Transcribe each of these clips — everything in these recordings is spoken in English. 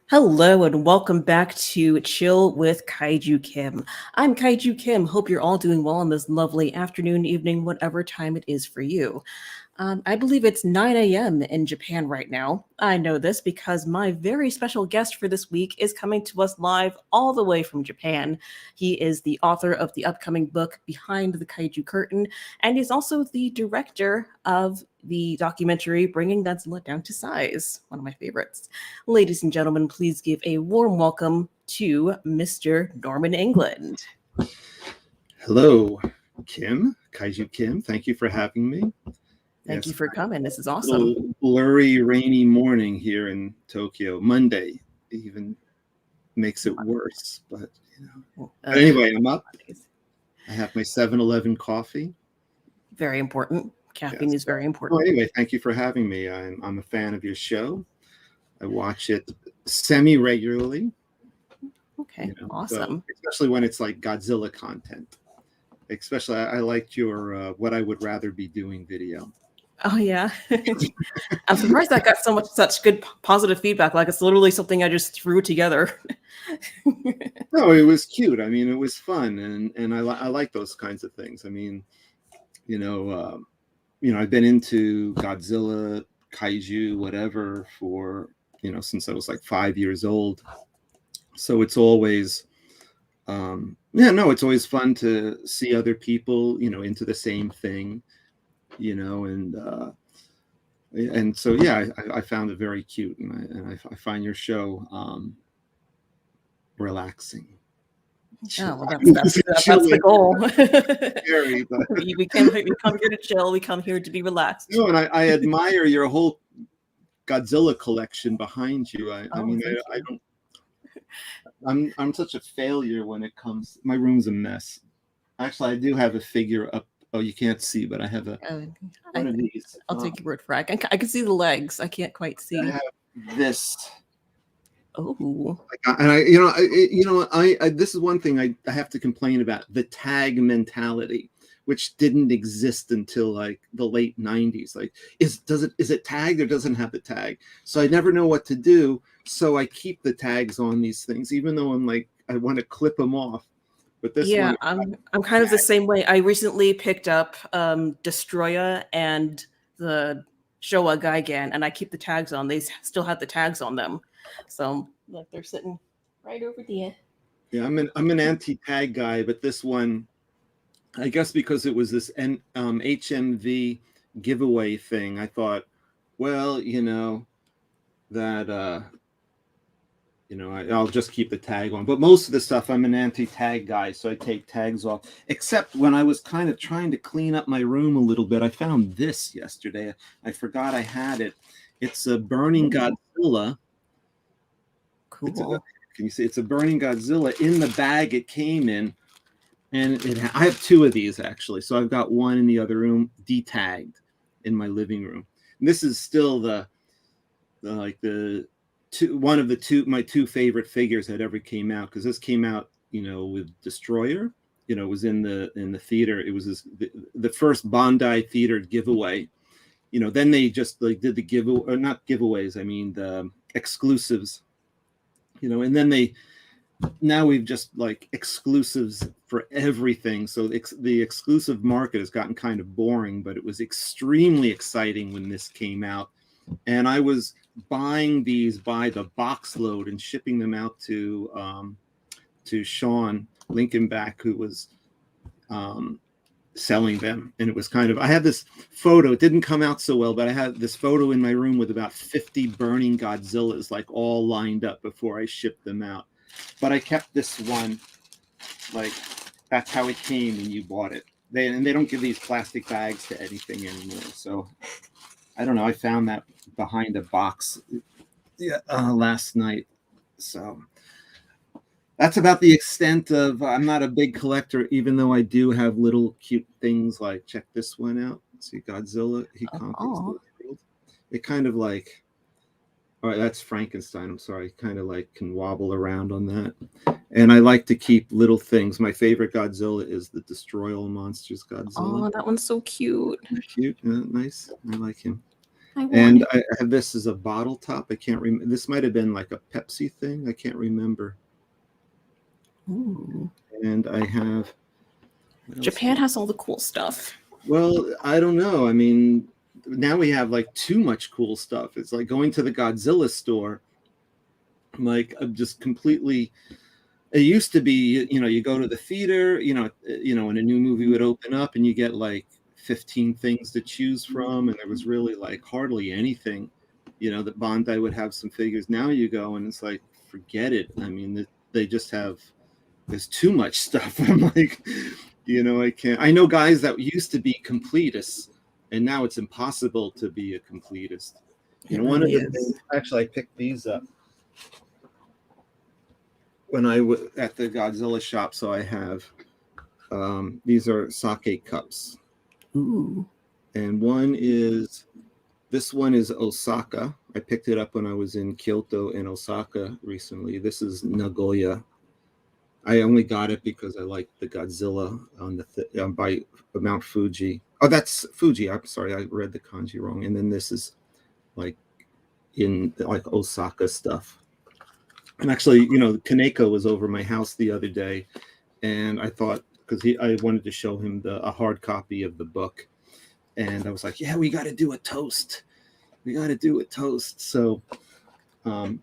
Hello and welcome back to Chill with Kaiju Kim. I'm Kaiju Kim. Hope you're all doing well on this lovely afternoon, evening, whatever time it is for you. I believe it's 9 a.m. in Japan right now. I know this because my very special guest for this week is coming to us live all the way from Japan. He is the author of the upcoming book Behind the Kaiju Curtain, and he's also the director of the documentary Bringing Godzilla Down to Size, one of my favorites. Ladies and gentlemen, please give a warm welcome to Mr. Norman England. Hello, Kim, Kaiju Kim. Thank you for having me. Thank you for coming. This is awesome. Blurry, rainy morning here in Tokyo. Monday even makes it worse. But But anyway, I'm up. I have my 7-Eleven coffee. Very important. Caffeine is very important. Well, anyway, thank you for having me. I'm a fan of your show. I watch it semi-regularly. Okay, awesome. So, especially when it's like Godzilla content. Especially, I liked your "What I Would Rather Be Doing" video. Oh yeah, I'm surprised I got such good positive feedback. Like it's literally something I just threw together. No, it was cute. I mean, it was fun, and I like those kinds of things. I mean, I've been into Godzilla, Kaiju, whatever for since I was like 5 years old. So it's always, it's always fun to see other people, into the same thing. And so I found it very cute, and I find your show relaxing. Oh, well, that's the goal. Scary, but we come here to chill. We come here to be relaxed. No, and I admire your whole Godzilla collection behind you. I don't. I'm such a failure when it comes. My room's a mess. Actually, I do have a figure up. Oh, you can't see, but I have one of these. I'll take your word for it. I can see the legs. I can't quite see. I have this. Oh. And I this is one thing I have to complain about: the tag mentality, which didn't exist until like the late 90s. Like, is it tagged or doesn't have the tag? So I never know what to do. So I keep the tags on these things, even though I want to clip them off. But this one, I'm kind of the same way. I recently picked up Destroya and the Showa Gaigan, and I keep the tags on. They still have the tags on them, so like they're sitting right over there. Yeah, I'm an anti-tag guy, but this one, I guess because it was this HMV giveaway thing, I thought, well, I'll just keep the tag on. But most of the stuff, I'm an anti-tag guy, so I take tags off. Except when I was kind of trying to clean up my room a little bit, I found this yesterday. I forgot I had it. It's a Burning Godzilla. Cool. Can you see? It's a Burning Godzilla in the bag it came in. And I have two of these, actually. So I've got one in the other room, detagged, in my living room. And this is still one of my two favorite figures that ever came out, because this came out, with Destroyer. It was in the theater. It was the first Bondi theater giveaway. Then they just did the giveaway, or not giveaways. I mean the exclusives. And then now we've just exclusives for everything. So the exclusive market has gotten kind of boring, but it was extremely exciting when this came out. And I was buying these by the box load and shipping them out to Sean Lincolnback, who was selling them. And it was I had this photo. It didn't come out so well, but I had this photo in my room with about 50 burning Godzillas, all lined up before I shipped them out. But I kept this one, that's how it came when you bought it. They don't give these plastic bags to anything anymore. So I don't know. I found that behind a box last night. So That's about the extent of. I'm not a big collector, even though I do have little cute things like check this one out. See Godzilla, he conquers the Oh, world. It kind of like, all right, that's Frankenstein. I'm sorry, kind of like can wobble around on that. And I like to keep little things. My favorite Godzilla is the Destroy All Monsters Godzilla. oh, that one's so cute. Cute, nice. I like him. I want And it. I have this as a bottle top. I can't remember. This might have been like a Pepsi thing. I can't remember. Ooh. And I have. Japan has all the cool stuff. Well, I don't know. I mean, now we have like too much cool stuff. It's like going to the Godzilla store. Like I'm just completely. It used to be, you go to the theater, and a new movie would open up, and you get like 15 things to choose from, and there was really like hardly anything. That Bandai would have some figures. Now you go and it's like, forget it. I mean, they just have. There's too much stuff. I'm like, I can't. I know guys that used to be completists, and now it's impossible to be a completist. It One of really the is. things, actually, I picked these up when I was at the Godzilla shop. So I have these are sake cups, Ooh. and this one is Osaka. I picked it up when I was in Kyoto and Osaka recently. This is Nagoya. I only got it because I like the Godzilla on the by Mount Fuji. Oh, that's Fuji. I'm sorry, I read the kanji wrong. And then this is like in like Osaka stuff. And actually, Kaneko was over my house the other day, and I thought because I wanted to show him a hard copy of the book, and I was like, yeah, we got to do a toast. We got to do a toast. So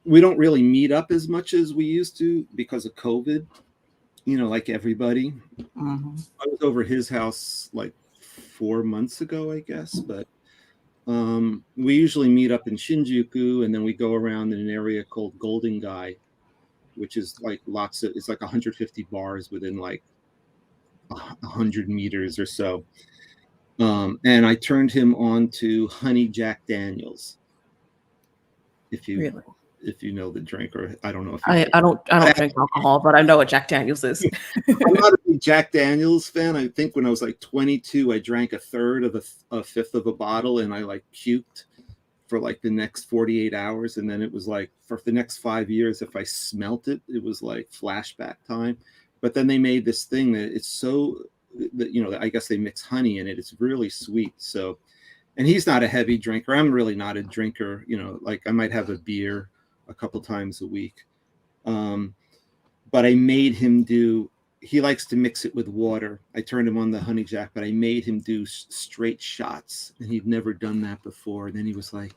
we don't really meet up as much as we used to because of COVID. Like everybody. Mm-hmm. I was over his house like 4 months ago, I guess, but we usually meet up in Shinjuku, and then we go around in an area called Golden Guy, which is like it's like 150 bars within like 100 meters or so. And I turned him on to Honey Jack Daniels. Really? If you know the drink, or I don't know if I don't drink alcohol, but I know what Jack Daniels is. I'm not a big Jack Daniels fan. I think when I was like 22, I drank a third of a fifth of a bottle, and I like puked for like the next 48 hours. And then it was like for the next 5 years, if I smelt it, it was like flashback time. But then they made this thing that it's so that, I guess they mix honey in it. It's really sweet. So, and he's not a heavy drinker. I'm really not a drinker. Like I might have a beer a couple times a week. But I made him he likes to mix it with water. I turned him on the honey jack, but I made him do straight shots, and he'd never done that before. And then he was like,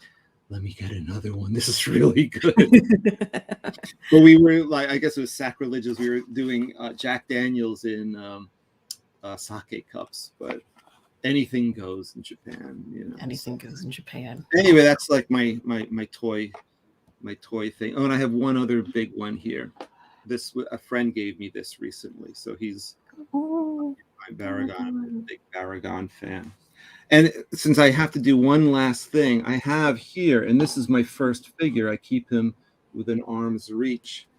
let me get another one. This is really good. But we were like, I guess it was sacrilegious. We were doing Jack Daniels in sake cups, but anything goes in Japan. Anything goes in Japan. Anyway, that's like my toy thing. Oh, and I have one other big one here. A friend gave me this recently, so he's my Baragon. I'm a big Baragon fan. And since I have to do one last thing, I have here, and this is my first figure. I keep him within arm's reach.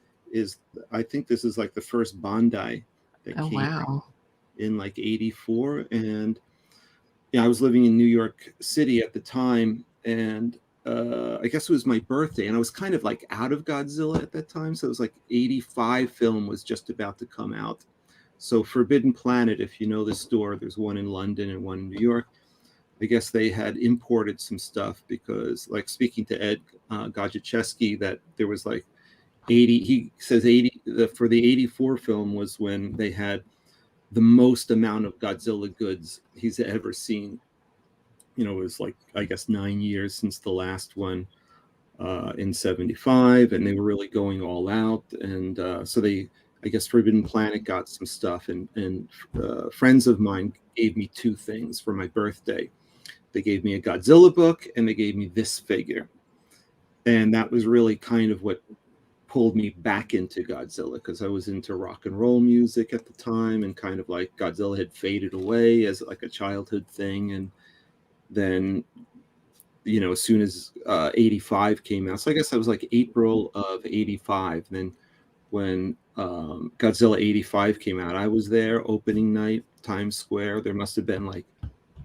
I think this is like the first Bandai that came in like '84, and I was living in New York City at the time, and I guess it was my birthday, and I was kind of like out of Godzilla at that time. So it was like '85 film was just about to come out. So Forbidden Planet, if you know the store, there's one in London and one in New York. I guess they had imported some stuff because, like, speaking to Ed Gajicheski, that there was like 80. He says 80 for the '84 film was when they had the most amount of Godzilla goods he's ever seen. It was like, I guess, 9 years since the last one in '75, and they were really going all out. And so I guess Forbidden Planet got some stuff, and friends of mine gave me two things for my birthday. They gave me a Godzilla book, and they gave me this figure. And that was really kind of what pulled me back into Godzilla, because I was into rock and roll music at the time, and kind of like Godzilla had faded away as like a childhood thing. And then, as soon as '85 came out, so I guess that was like April of '85. Then when Godzilla 85 came out. I was there opening night, Times Square. There must have been like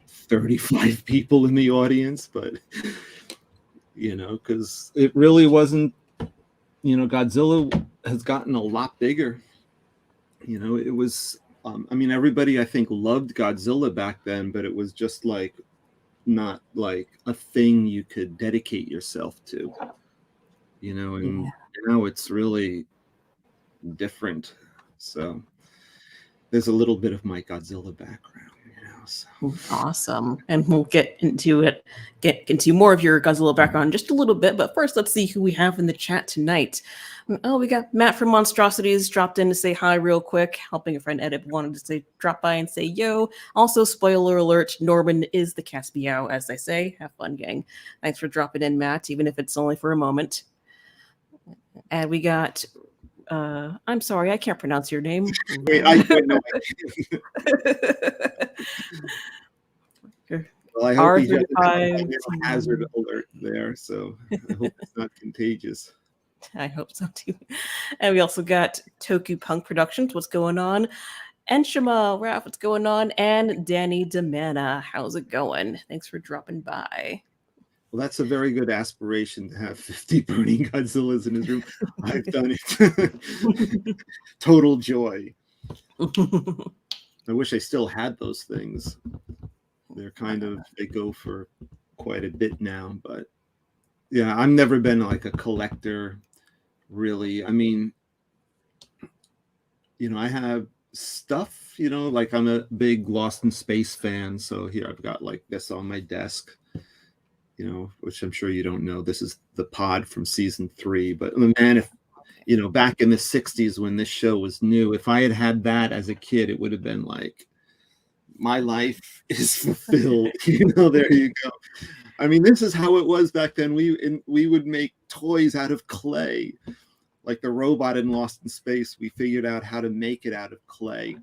35 people in the audience, but because it really wasn't, Godzilla has gotten a lot bigger. It was, I mean, everybody I think loved Godzilla back then, but it was just like not like a thing you could dedicate yourself to, and now it's really different. So there's a little bit of my Godzilla background. So. Awesome. And we'll get into more of your Godzilla background in just a little bit. But first, let's see who we have in the chat tonight. Oh, we got Matt from Monstrosities dropped in to say hi real quick, helping a friend edit. Wanted to say drop by and say yo. Also, spoiler alert, Norman is the Caspiao, as they say. Have fun, gang. Thanks for dropping in, Matt, even if it's only for a moment. And we got I'm sorry, I can't pronounce your name. Wait, I know. Well, I hope he has a hazard alert there, so I hope it's not contagious. I hope so too. And we also got Toku Punk Productions. What's going on? And Shema, Ralph, what's going on? And Danny Demana, how's it going? Thanks for dropping by. Well, that's a very good aspiration to have 50 burning Godzillas in his room. I've done it. Total joy. I wish I still had those things. They go for quite a bit now, but yeah, I've never been like a collector, really. I mean, I have stuff, like I'm a big Lost in Space fan. So here I've got like this on my desk. Which I'm sure you don't know. This is the pod from season 3. But man, if back in the 60s when this show was new, if I had had that as a kid, it would have been like, my life is fulfilled. There you go. I mean, this is how it was back then. We would make toys out of clay, like the robot in Lost in Space. We figured out how to make it out of clay.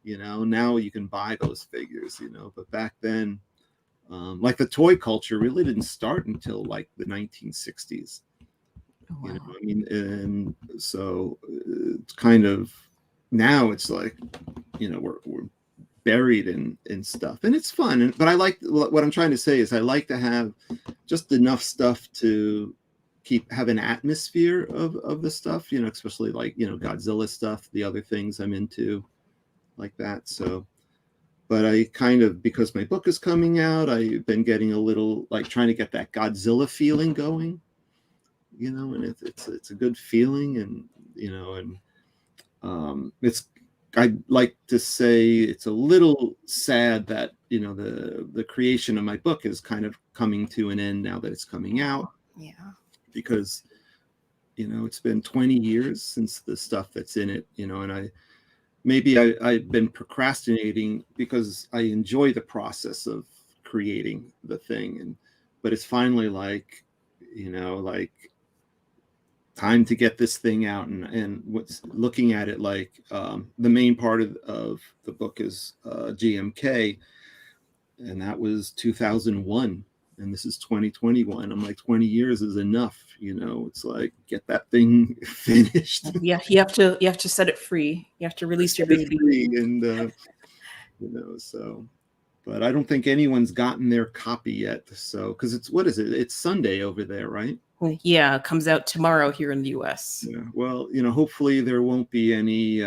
Now you can buy those figures. But back then. Like the toy culture really didn't start until like the 1960s. Oh, wow. I mean, and so it's kind of now it's like, we're buried in stuff, and it's fun. But I like what I'm trying to say is I like to have just enough stuff to have an atmosphere of the stuff, especially like Godzilla stuff, the other things I'm into, like that. So. But I kind of, because my book is coming out, I've been getting a little like trying to get that Godzilla feeling going, and it's a good feeling, and it's, I'd like to say it's a little sad that the creation of my book is kind of coming to an end now that it's coming out. Yeah. Because it's been 20 years since the stuff that's in it, and I've been procrastinating because I enjoy the process of creating the thing, but it's finally like, like time to get this thing out. And what's looking at it like the main part of the book is GMK, and that was 2001. And this is 2021. I'm like, 20 years is enough. It's like, get that thing finished. Yeah, you have to set it free. You have to release your baby. And so, but I don't think anyone's gotten their copy yet. So, because what is it? It's Sunday over there, right? Yeah, it comes out tomorrow here in the US. Yeah. Well, hopefully there won't be any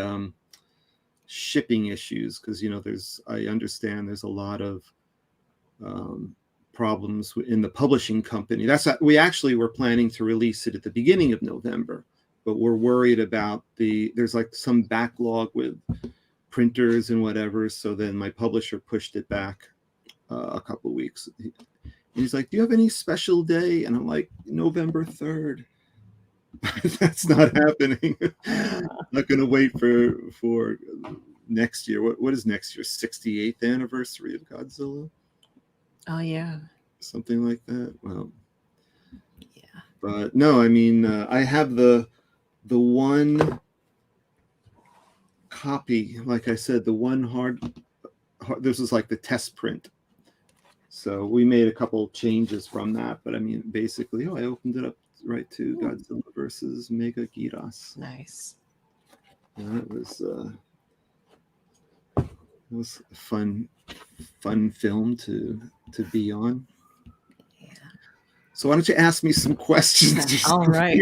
shipping issues, because I understand there's a lot of problems in the publishing company. We actually were planning to release it at the beginning of November, but we're worried about there's like some backlog with printers and whatever. So then my publisher pushed it back a couple of weeks. He's like, do you have any special day? And I'm like, November 3rd. That's not happening. I'm not going to wait for next year. What is next year? 68th anniversary of Godzilla? Oh, yeah. Something like that. Well, yeah. But no, I mean, I have the one copy, like I said, the one hard, this is like the test print. So we made a couple changes from that. But I mean, basically, I opened it up right to Godzilla versus Mega Giras. Nice. It was a fun film to be on. So why don't you ask me some questions? All right.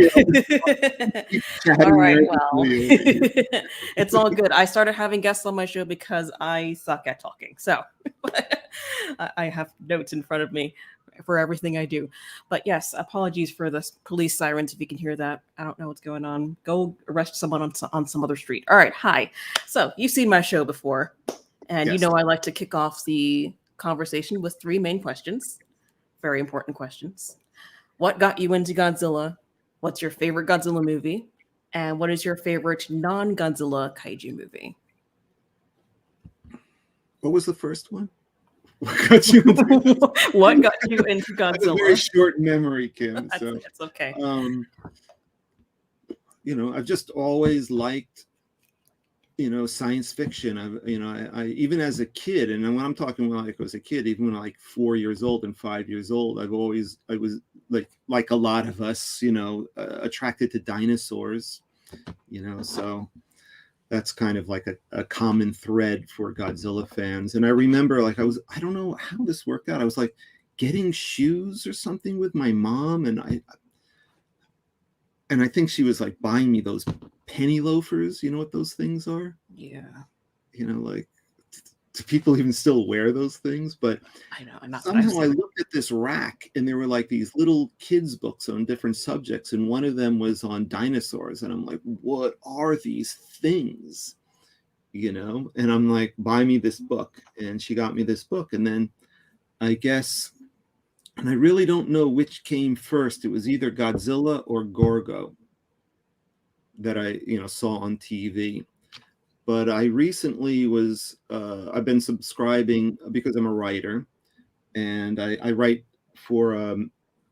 All right. Well, it's all good. I started having guests on my show because I suck at talking. So I have notes in front of me for everything I do. But yes, apologies for the police sirens if you can hear that. I don't know what's going on. Go arrest someone on some other street. All right. Hi. So you've seen my show before, and Yes. you know I like to kick off the conversation with 3 main questions. Very important questions. What got you into Godzilla? What's your favorite Godzilla movie? And what is your favorite non-Godzilla kaiju movie? What was the first one? What got you into What got you into I have a Godzilla? very short memory, Kim. So It's okay. I've just always liked, science fiction. I even as a kid, and when I'm talking when I was a kid, even when I'm like 4 years old and 5 years old, I was like a lot of us, attracted to dinosaurs, so that's kind of like a common thread for Godzilla fans. And I remember I don't know how this worked out. I was like getting shoes or something with my mom, and I think she was like buying me those penny loafers. You know what those things are? Yeah. Do people even still wear those things? But I know. Not somehow I looked at this rack and there were like these little kids' books on different subjects. And one of them was on dinosaurs. And I'm like, what are these things? And I'm like, buy me this book. And she got me this book. And then I guess, and I really don't know which came first. It was either Godzilla or Gorgo that I, saw on TV. But I recently I've been subscribing because I'm a writer, and I write for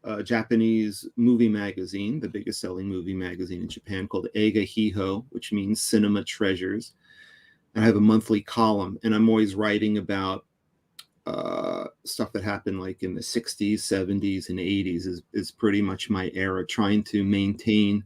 a Japanese movie magazine, the biggest selling movie magazine in Japan, called Eiga Hiho, which means Cinema Treasures. And I have a monthly column, and I'm always writing about stuff that happened like in the 60s, 70s, and 80s is pretty much my era, trying to maintain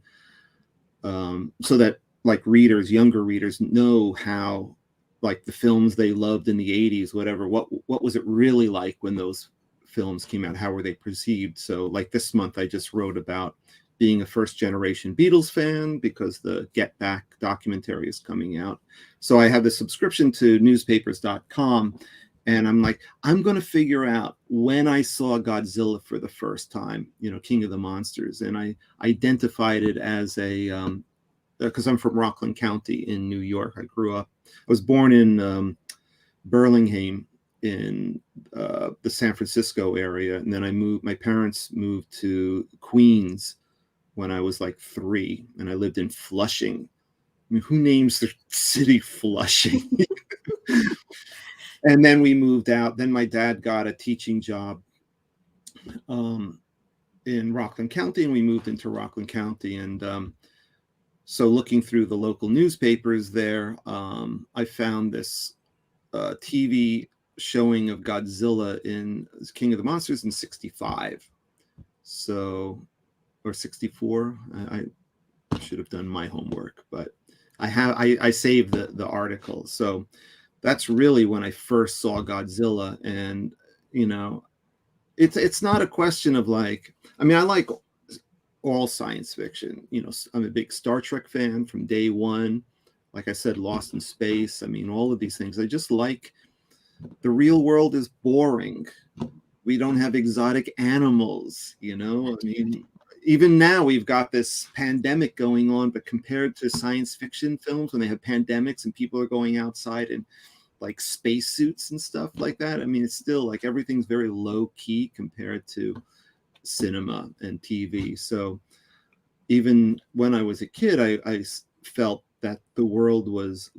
so that like younger readers know how like the films they loved in the 80s, whatever, what was it really like when those films came out? How were they perceived? So like this month, I just wrote about being a first generation Beatles fan because the Get Back documentary is coming out. So I have a subscription to newspapers.com. And I'm like, I'm going to figure out when I saw Godzilla for the first time, King of the Monsters. And I identified it as because I'm from Rockland County in New York. I was born in Burlingame in the San Francisco area. And then my parents moved to Queens when I was like 3. And I lived in Flushing. I mean, who names their city Flushing? And then we moved out. Then my dad got a teaching job in Rockland County, and we moved into Rockland County. And so looking through the local newspapers there, I found this TV showing of Godzilla in King of the Monsters in 65. Or 64. I should have done my homework, but I saved the article. So that's really when I first saw Godzilla. And, it's not a question of like, I mean, I like all science fiction. I'm a big Star Trek fan from day one. Like I said, Lost in Space. I mean, all of these things. I just like the real world is boring. We don't have exotic animals, I mean, even now we've got this pandemic going on, but compared to science fiction films, when they have pandemics and people are going outside in like spacesuits and stuff like that, I mean, it's still like everything's very low key compared to cinema and TV. So even when I was a kid, I felt that the world was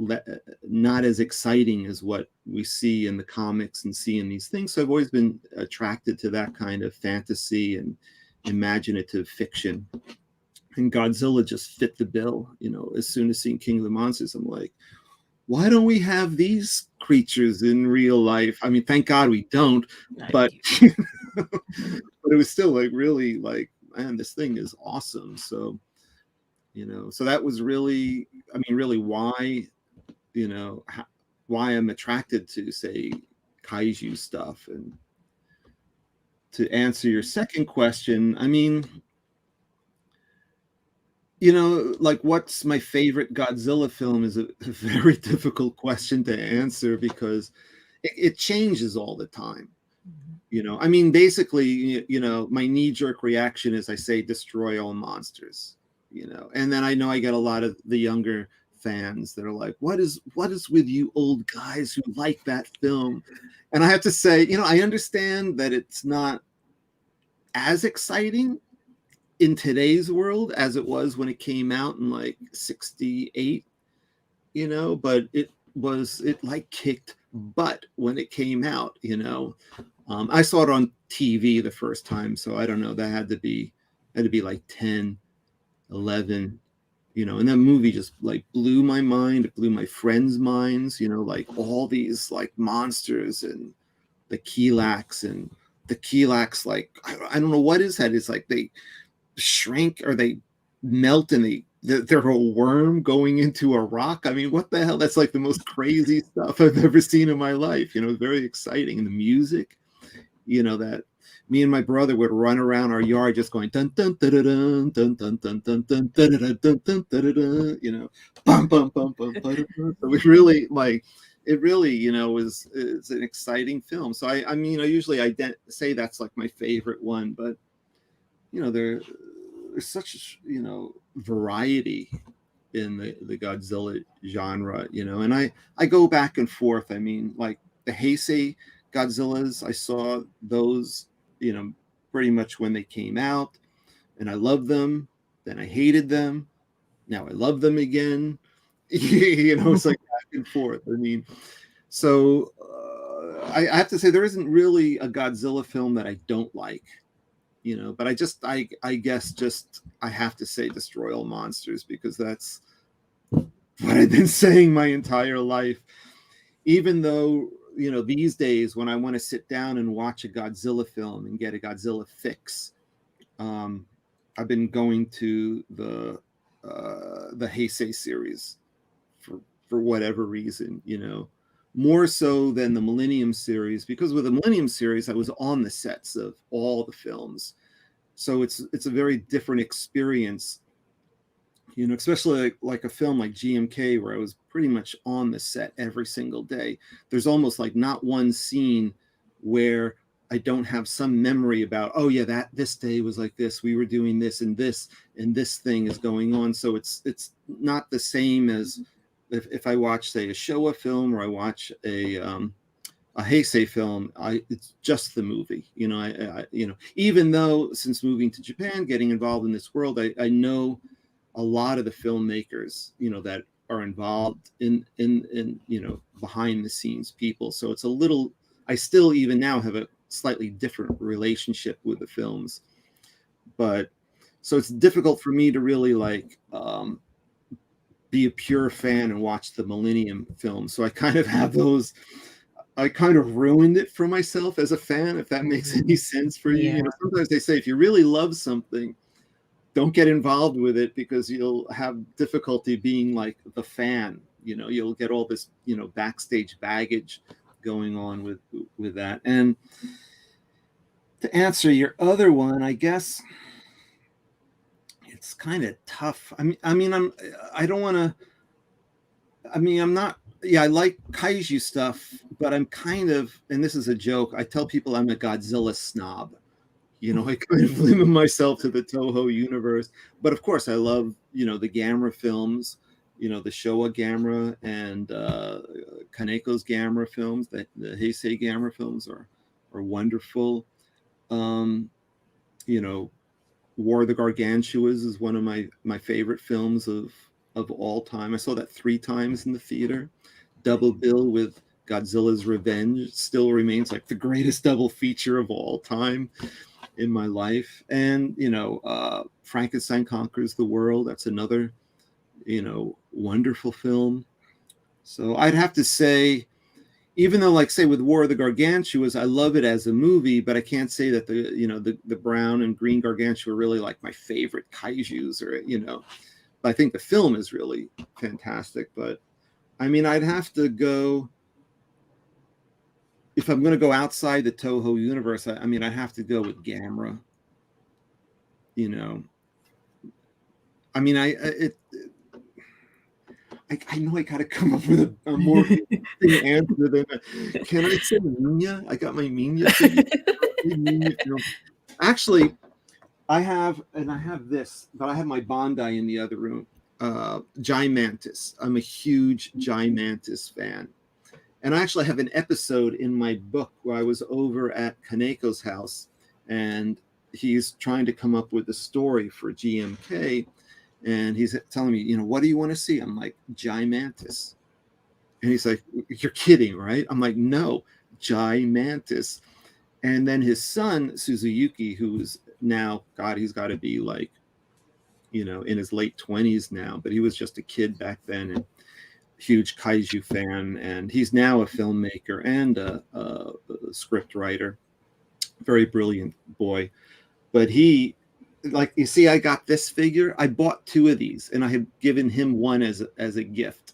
not as exciting as what we see in the comics and see in these things. So I've always been attracted to that kind of fantasy and imaginative fiction. And Godzilla just fit the bill. As soon as seeing King of the Monsters, I'm like, why don't we have these creatures in real life? I mean, thank God we don't, but but it was still like really like, man, this thing is awesome. So So that was really, I mean, really why, why I'm attracted to, say, kaiju stuff. And to answer your second question, I mean, like, what's my favorite Godzilla film is a very difficult question to answer because it changes all the time. I mean, basically, my knee-jerk reaction is I say destroy all monsters, and then I know I get a lot of the younger fans that are like, what is with you old guys who like that film? And I have to say, I understand that it's not as exciting in today's world as it was when it came out in like 68, but it like kicked butt when it came out. I saw it on TV the first time, so I don't know, that had to be like 10, 11, and that movie just like blew my mind. It blew my friends' minds, like all these like monsters and the Kilax, like, I don't know what is that. It's like they shrink or they melt and they're a worm going into a rock. I mean, what the hell? That's like the most crazy stuff I've ever seen in my life. Very exciting. And the music, that me and my brother would run around our yard just going dun dun dun dun dun dun dun dun dun dun dun dun dun, bum bum bum bum. So we really like it. Really, is an exciting film. So I mean, I usually say that's like my favorite one, but there's such variety in the Godzilla genre, and I go back and forth. I mean, like the Heisei Godzillas, I saw those, pretty much when they came out, and I loved them. Then I hated them. Now I love them again. It's like back and forth. I mean, so I have to say there isn't really a Godzilla film that I don't like. But I guess I have to say destroy all monsters because that's what I've been saying my entire life. Even though, these days when I want to sit down and watch a Godzilla film and get a Godzilla fix, I've been going to the Heisei series for whatever reason, more so than the Millennium series, because with the Millennium series, I was on the sets of all the films. So it's a very different experience, especially like a film like GMK, where I was pretty much on the set every single day. There's almost like not one scene where I don't have some memory about, oh yeah, this day was like this, we were doing this and this thing is going on. So it's not the same as if I watch, say, a Showa film or I watch a Heisei film. It's just the movie, even though since moving to Japan, getting involved in this world, I know a lot of the filmmakers, that are involved in behind the scenes people. So it's a little, I still even now have a slightly different relationship with the films, but so it's difficult for me to really like be a pure fan and watch the Millennium film. So I kind of have those, I kind of ruined it for myself as a fan, if that makes any sense for you. Yeah. Sometimes they say if you really love something, don't get involved with it because you'll have difficulty being like the fan. You'll get all this, backstage baggage going on with that. And to answer your other one, I guess it's kind of tough. I mean, I'm not, yeah, I like kaiju stuff, but I'm kind of, and this is a joke, I tell people I'm a Godzilla snob. I kind of limit myself to the Toho universe. But of course, I love, the Gamera films, the Showa Gamera and Kaneko's Gamera films. The Heisei Gamera films are wonderful. War of the Gargantuas is one of my favorite films of all time. I saw that 3 times in the theater. Double bill with Godzilla's Revenge still remains like the greatest double feature of all time in my life. And Frankenstein Conquers the World, that's another wonderful film. So I'd have to say, even though, like, say, with War of the Gargantuas, I love it as a movie, but I can't say that the brown and green Gargantua are really like my favorite kaijus, or I think the film is really fantastic, but I mean, I'd have to go, if I'm going to go outside the Toho universe, I mean, I have to go with Gamera. You know, I mean, I know I got to come up with a more answer than can I say Minya? I got my Minya figure. Actually, I have this, but I have my Bandai in the other room. Gimantis. I'm a huge Gimantis fan. And I actually have an episode in my book where I was over at Kaneko's house, and he's trying to come up with a story for GMK. And he's telling me, what do you want to see? I'm like, Gimantis. And he's like, you're kidding, right? I'm like, no, Gimantis. And then his son, Suzuyuki, who's now, God, he's got to be like, in his late 20s now, but he was just a kid back then, and huge kaiju fan. And he's now a filmmaker and a script writer. Very brilliant boy. But he, like, you see, I got this figure. I bought 2 of these, and I had given him one as a gift.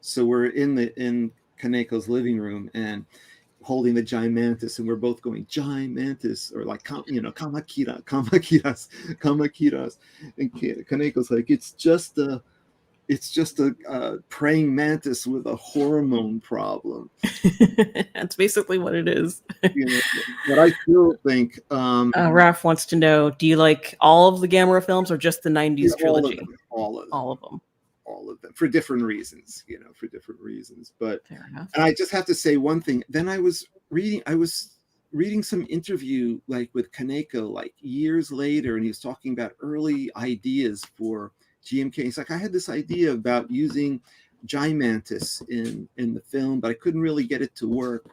So we're in Kaneko's living room and holding the Gimantis, and we're both going Gimantis, or like Kamakira, Kamakiras. And Kaneko's like, it's just a praying mantis with a hormone problem. That's basically what it is. But I still think Raph wants to know, do you like all of the Gamera films or just the 90s trilogy? All of them for different reasons, But fair enough. And I just have to say one thing. Then I was reading some interview like with Kaneko like years later, and he was talking about early ideas for GMK. He's like, I had this idea about using Gimantis in the film, but I couldn't really get it to work.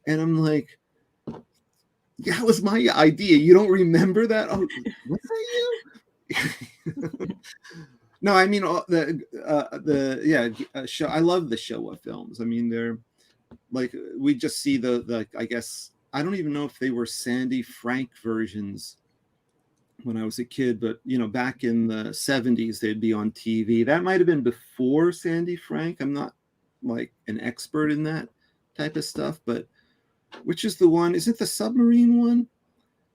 And I'm like, yeah, that was my idea. You don't remember that? Oh, was that you? No, I mean show. I love the Showa films. I mean, they're like, we just see the I guess, I don't even know if they were Sandy Frank versions when I was a kid, but back in the 70s, they'd be on TV. That might have been before Sandy Frank. I'm not like an expert in that type of stuff, but which is the one? Is it the submarine one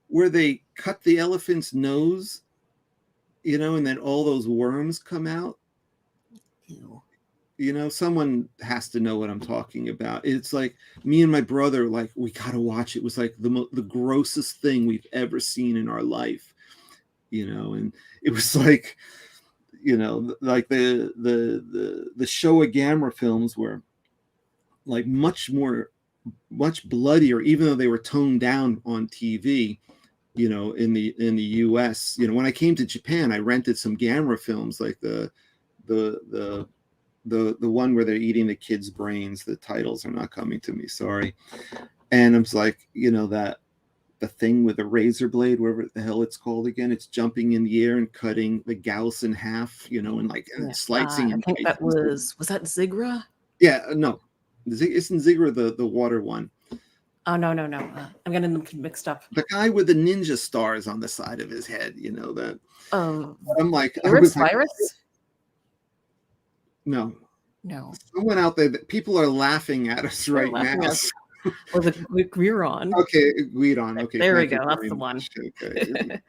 where they cut the elephant's nose, and then all those worms come out? Someone has to know what I'm talking about. It's like me and my brother, like, we got to watch it. It was like the grossest thing we've ever seen in our life. And it was like, like the Showa Gamera films were like much bloodier, even though they were toned down on TV, in the US. When I came to Japan, I rented some Gamera films, like the one where they're eating the kids' brains. The titles are not coming to me, sorry. And I was like, that the thing with a razor blade, whatever the hell it's called again, it's jumping in the air and cutting the Gauss in half, and slicing. I think that was that Zigra? Yeah, no, isn't Zigra the water one? Oh, no. I'm getting them mixed up. The guy with the ninja stars on the side of his head, that. I'm like, Virus? No. Someone out there, that people are laughing at us right now. Or the Guiron. Okay, Guiron. Okay, there we go. That's the one. Okay.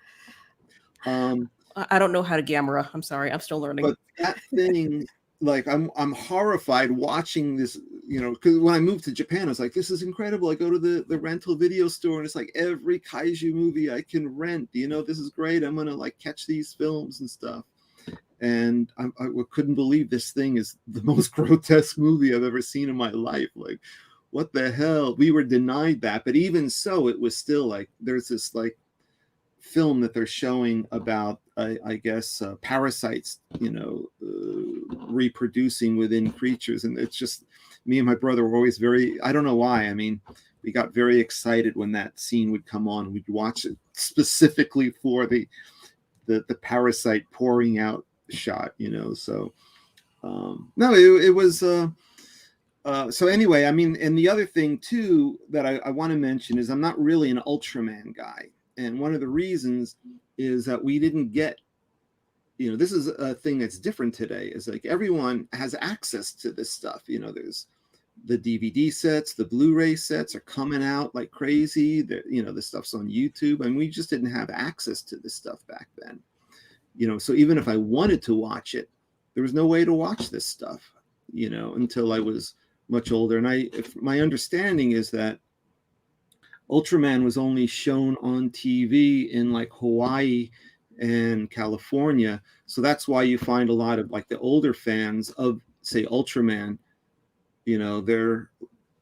I don't know how to Gamera. I'm sorry. I'm still learning. But that thing, like, I'm horrified watching this. Because when I moved to Japan, I was like, this is incredible. I go to the rental video store, and it's like every kaiju movie I can rent. This is great. I'm gonna like catch these films and stuff. And I couldn't believe this thing is the most grotesque movie I've ever seen in my life. Like, what the hell? We were denied that. But even so, it was still like, there's this like film that they're showing about, I guess, parasites, reproducing within creatures. And it's just, me and my brother were always very, I don't know why. I mean, we got very excited when that scene would come on. We'd watch it specifically for the parasite pouring out shot, so no, it was so anyway, I mean, and the other thing too that I want to mention is I'm not really an Ultraman guy, and one of the reasons is that we didn't get you know, this is a thing that's different today, is like everyone has access to this stuff. You know, there's the DVD sets, the Blu-ray sets are coming out like crazy. You know, the stuff's on YouTube, and we just didn't have access to this stuff back then. You know, so even if I wanted to watch it, there was no way to watch this stuff, you know, until I was much older. And my understanding is that Ultraman was only shown on TV in like Hawaii and California. So that's why you find a lot of like the older fans of, say, Ultraman, you know, they're,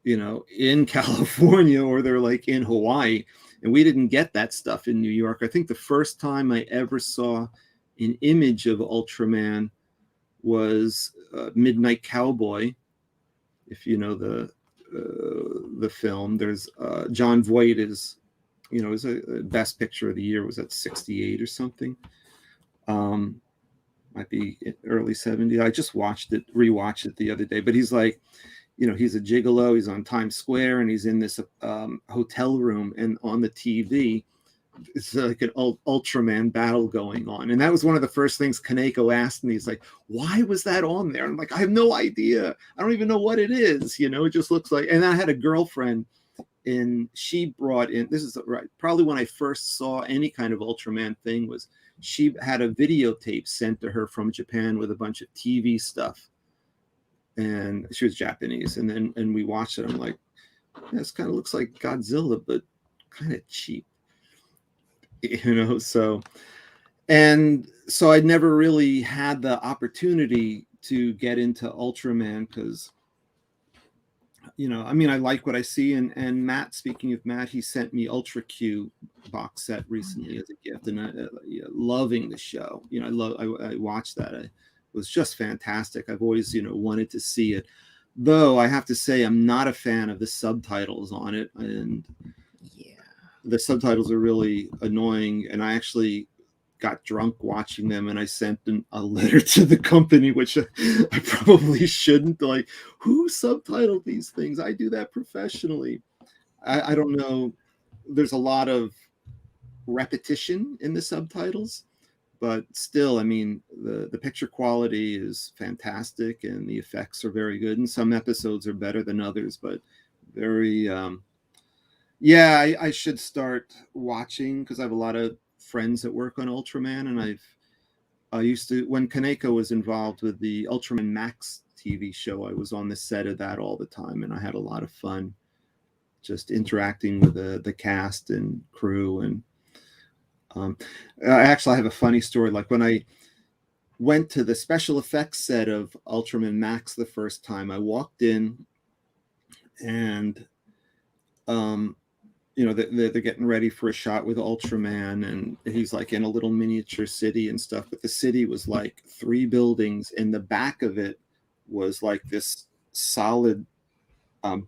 you know, in California or they're like in Hawaii. And we didn't get that stuff in New York. I think the first time I ever saw an image of Ultraman was Midnight Cowboy. If you know the film, there's John Voight is, you know, is a best picture of the year, was at 68 or something. Might be early 70s. I just rewatched it the other day, but he's like, you know, he's a gigolo, he's on Times Square, and he's in this hotel room, and on the TV it's like an Ultraman battle going on. And that was one of the first things Kaneko asked me. He's like, why was that on there? I'm like, I have no idea. I don't even know what it is. You know, it just looks like, and I had a girlfriend, and she brought in, this is right, probably when I first saw any kind of Ultraman thing, was she had a videotape sent to her from Japan with a bunch of TV stuff. And she was Japanese. And we watched it. I'm like, yeah, this kind of looks like Godzilla, but kind of cheap. You know, so I'd never really had the opportunity to get into Ultraman because, you know, I mean, I like what I see. And Matt, speaking of Matt, he sent me Ultra Q box set recently as a gift, and loving the show. You know, I watched that. It was just fantastic. I've always, you know, wanted to see it, though I have to say I'm not a fan of the subtitles on it, and the subtitles are really annoying. And I actually got drunk watching them, and I sent a letter to the company, which I probably shouldn't. Like, who subtitled these things? I do that professionally. I don't know. There's a lot of repetition in the subtitles, but still, I mean, the picture quality is fantastic, and the effects are very good. And some episodes are better than others, but very, yeah, I should start watching, because I have a lot of friends that work on Ultraman, and I used to, when Kaneko was involved with the Ultraman Max TV show, I was on the set of that all the time, and I had a lot of fun just interacting with the cast and crew. And I actually have a funny story. Like, when I went to the special effects set of Ultraman Max the first time, I walked in, and you know, they're getting ready for a shot with Ultraman, and he's like in a little miniature city and stuff. But the city was like 3 buildings, and the back of it was like this solid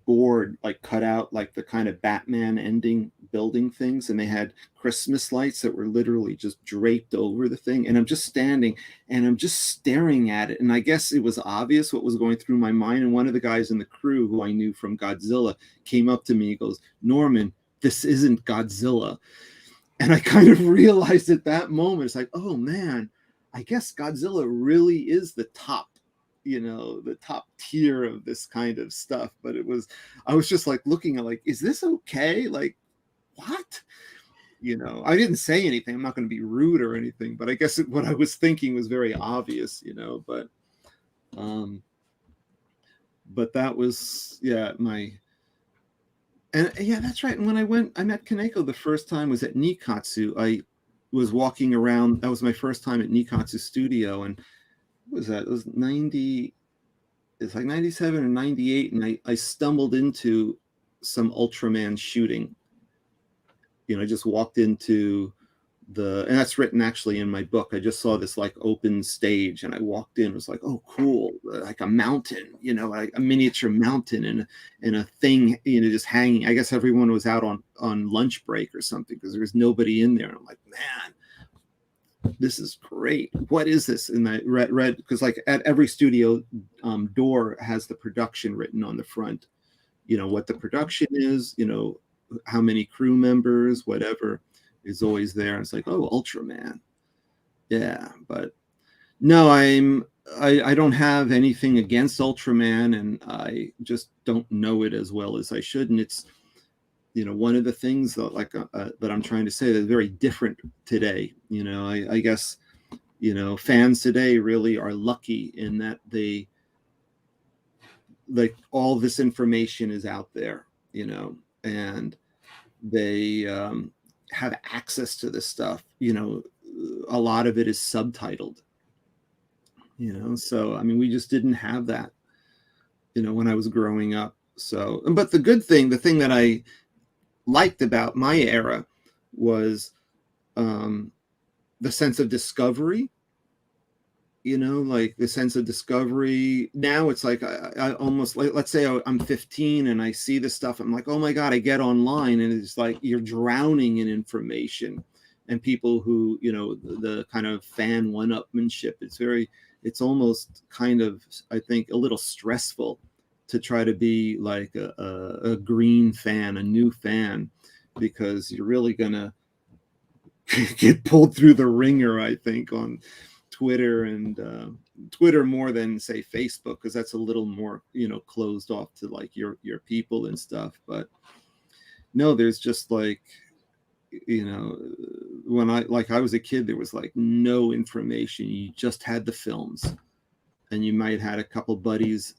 board, like cut out like the kind of Batman ending building things. And they had Christmas lights that were literally just draped over the thing. And I'm just standing, and I'm just staring at it. And I guess it was obvious what was going through my mind. And one of the guys in the crew, who I knew from Godzilla, came up to me. He goes, "Norman, this isn't Godzilla." And I kind of realized at that moment, it's like, oh man, I guess Godzilla really is the top, you know, the top tier of this kind of stuff. But I was just like looking at, like, is this okay? Like, what? You know, I didn't say anything. I'm not going to be rude or anything, but I guess what I was thinking was very obvious, you know. But that was, yeah, and yeah, that's right. And when I met Kaneko the first time was at Nikatsu. I was walking around. That was my first time at Nikatsu Studio. And what was that? It was 90. It's like 97 or 98. And I stumbled into some Ultraman shooting. You know, I just walked into and that's written actually in my book. I just saw this like open stage, and I walked in. It was like, oh, cool, like a mountain, you know, like a miniature mountain, and a thing, you know, just hanging. I guess everyone was out on lunch break or something, because there was nobody in there. And I'm like, man, this is great. What is this? And I read because like at every studio door has the production written on the front. You know what the production is. You know how many crew members, whatever, is always there. And it's like, oh, Ultraman. Yeah, but No, I don't have anything against Ultraman, and I just don't know it as well as I should. And it's, one of the things that that I'm trying to say that's very different today. I guess, fans today really are lucky in that they, like, all this information is out there, and they have access to this stuff. A lot of it is subtitled. So I mean, we just didn't have that, when I was growing up. So, but the thing that I liked about my era was the sense of discovery. Like the sense of discovery. Now it's like I almost, like, let's say I'm 15 and I see this stuff. I'm like, oh my God, I get online and it's like you're drowning in information and people who, the kind of fan one-upmanship. It's almost kind of, I think, a little stressful to try to be like a green fan, a new fan, because you're really gonna get pulled through the ringer, I think, on Twitter, and Twitter more than, say, Facebook, because that's a little more, closed off to like your people and stuff. But no, there's just like, when I was a kid, there was like no information. You just had the films, and you might had a couple buddies,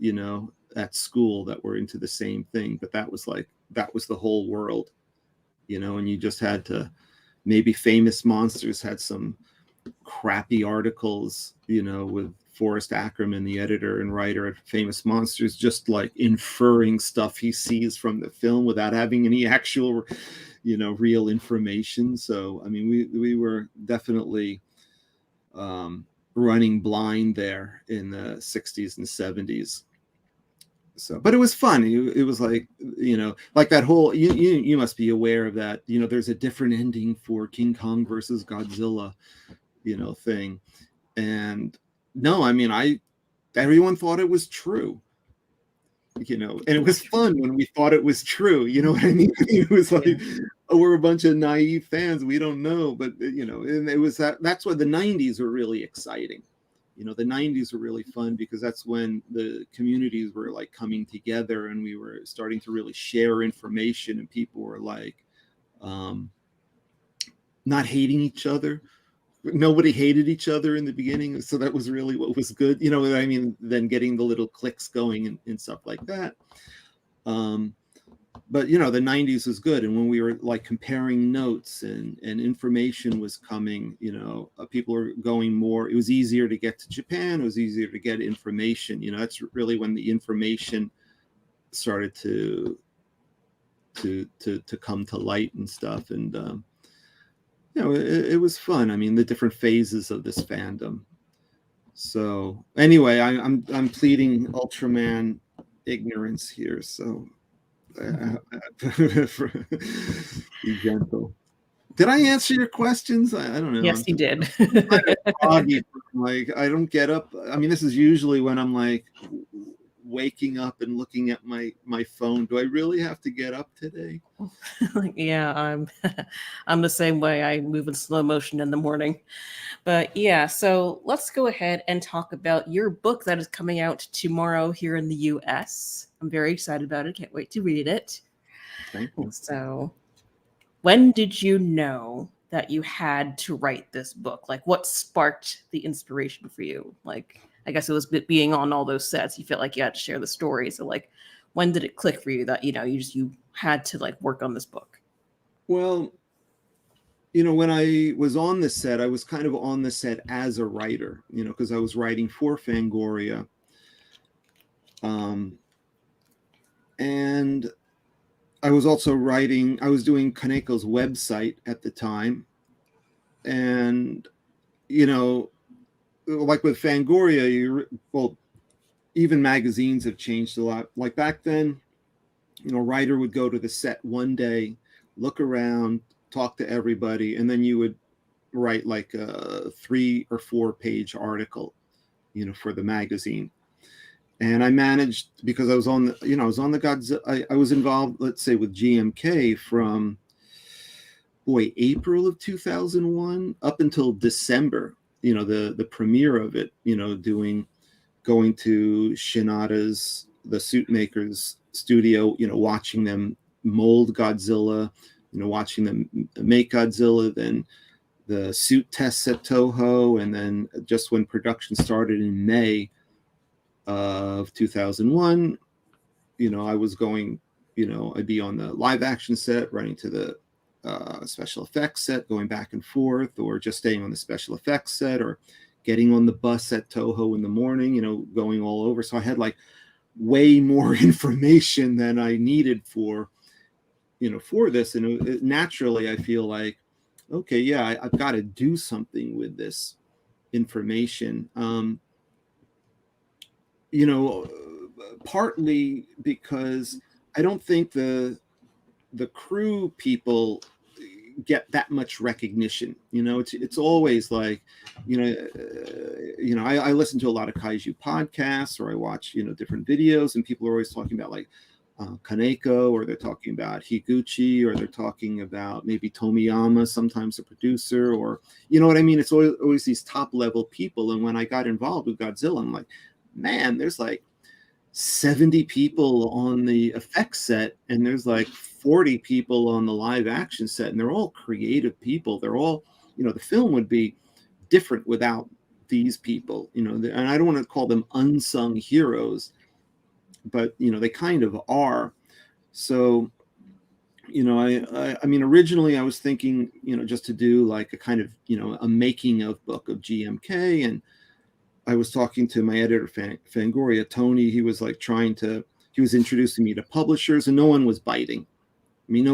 at school that were into the same thing, but that was the whole world, and you just had to, maybe Famous Monsters had some crappy articles, with Forrest Ackerman, the editor and writer at Famous Monsters, just like inferring stuff he sees from the film without having any actual, real information. So, I mean, we were definitely running blind there in the 60s and 70s. So, but it was fun. It was like, like that whole, you must be aware of that, there's a different ending for King Kong versus Godzilla, thing. And no, I mean, everyone thought it was true, and it was fun when we thought it was true. You know what I mean? It was like, oh, we're a bunch of naive fans. We don't know, but and it was that's why the 90s were really exciting. The 90s were really fun because that's when the communities were like coming together and we were starting to really share information, and people were like not hating each other. Nobody hated each other in the beginning, so that was really what was good. What I mean? Then getting the little clicks going and stuff like that. But the 90s was good, and when we were like comparing notes and information was coming, people were going more. It was easier to get to Japan. It was easier to get information. That's really when the information started to come to light and stuff. And it was fun. I mean, the different phases of this fandom. So anyway, I'm pleading Ultraman ignorance here. So be gentle. Did I answer your questions? I don't know. Yes, you did. Like, I don't get up. I mean, this is usually when I'm like waking up and looking at my phone. Do I really have to get up today? Yeah, I'm the same way. I move in slow motion in the morning. But yeah, so let's go ahead and talk about your book that is coming out tomorrow here in the US. I'm very excited about it. Can't wait to read it. Thank you. So, when did you know that you had to write this book? Like, what sparked the inspiration for you? Like, I guess it was being on all those sets. You felt like you had to share the story. So, like, when did it click for you that you had to like work on this book? Well, when I was on the set, I was kind of on the set as a writer, because I was writing for Fangoria. And I was also I was doing Kaneko's website at the time. And, like with Fangoria, even magazines have changed a lot. Like back then, a writer would go to the set one day, look around, talk to everybody, and then you would write like a 3 or 4 page article, for the magazine. And I managed, because I was on the Godzilla, I was involved, let's say, with GMK from April of 2001 up until December the premiere of it, going to Shinada's, the suit maker's studio, watching them mold Godzilla, watching them make Godzilla, then the suit tests at Toho, and then just when production started in May of 2001, I was going, I'd be on the live action set, running to the special effects set, going back and forth, or just staying on the special effects set, or getting on the bus at Toho in the morning, going all over. So I had like way more information than I needed for this. And naturally, I feel like, okay, yeah, I've got to do something with this information. Partly because I don't think the crew people get that much recognition. It's always like, I listen to a lot of kaiju podcasts, or I watch, different videos, and people are always talking about like Kaneko, or they're talking about Higuchi, or they're talking about maybe Tomiyama, sometimes a producer, or what I mean? It's always these top level people. And when I got involved with Godzilla, I'm like, man, there's like 70 people on the effects set, and there's like 40 people on the live action set, and they're all creative people. They're all, the film would be different without these people, and I don't want to call them unsung heroes, but they kind of are. So I mean, originally I was thinking, just to do like a kind of, a making of book of GMK. And I was talking to my editor, Fangoria, Tony. He was like he was introducing me to publishers, and no one was biting. I mean,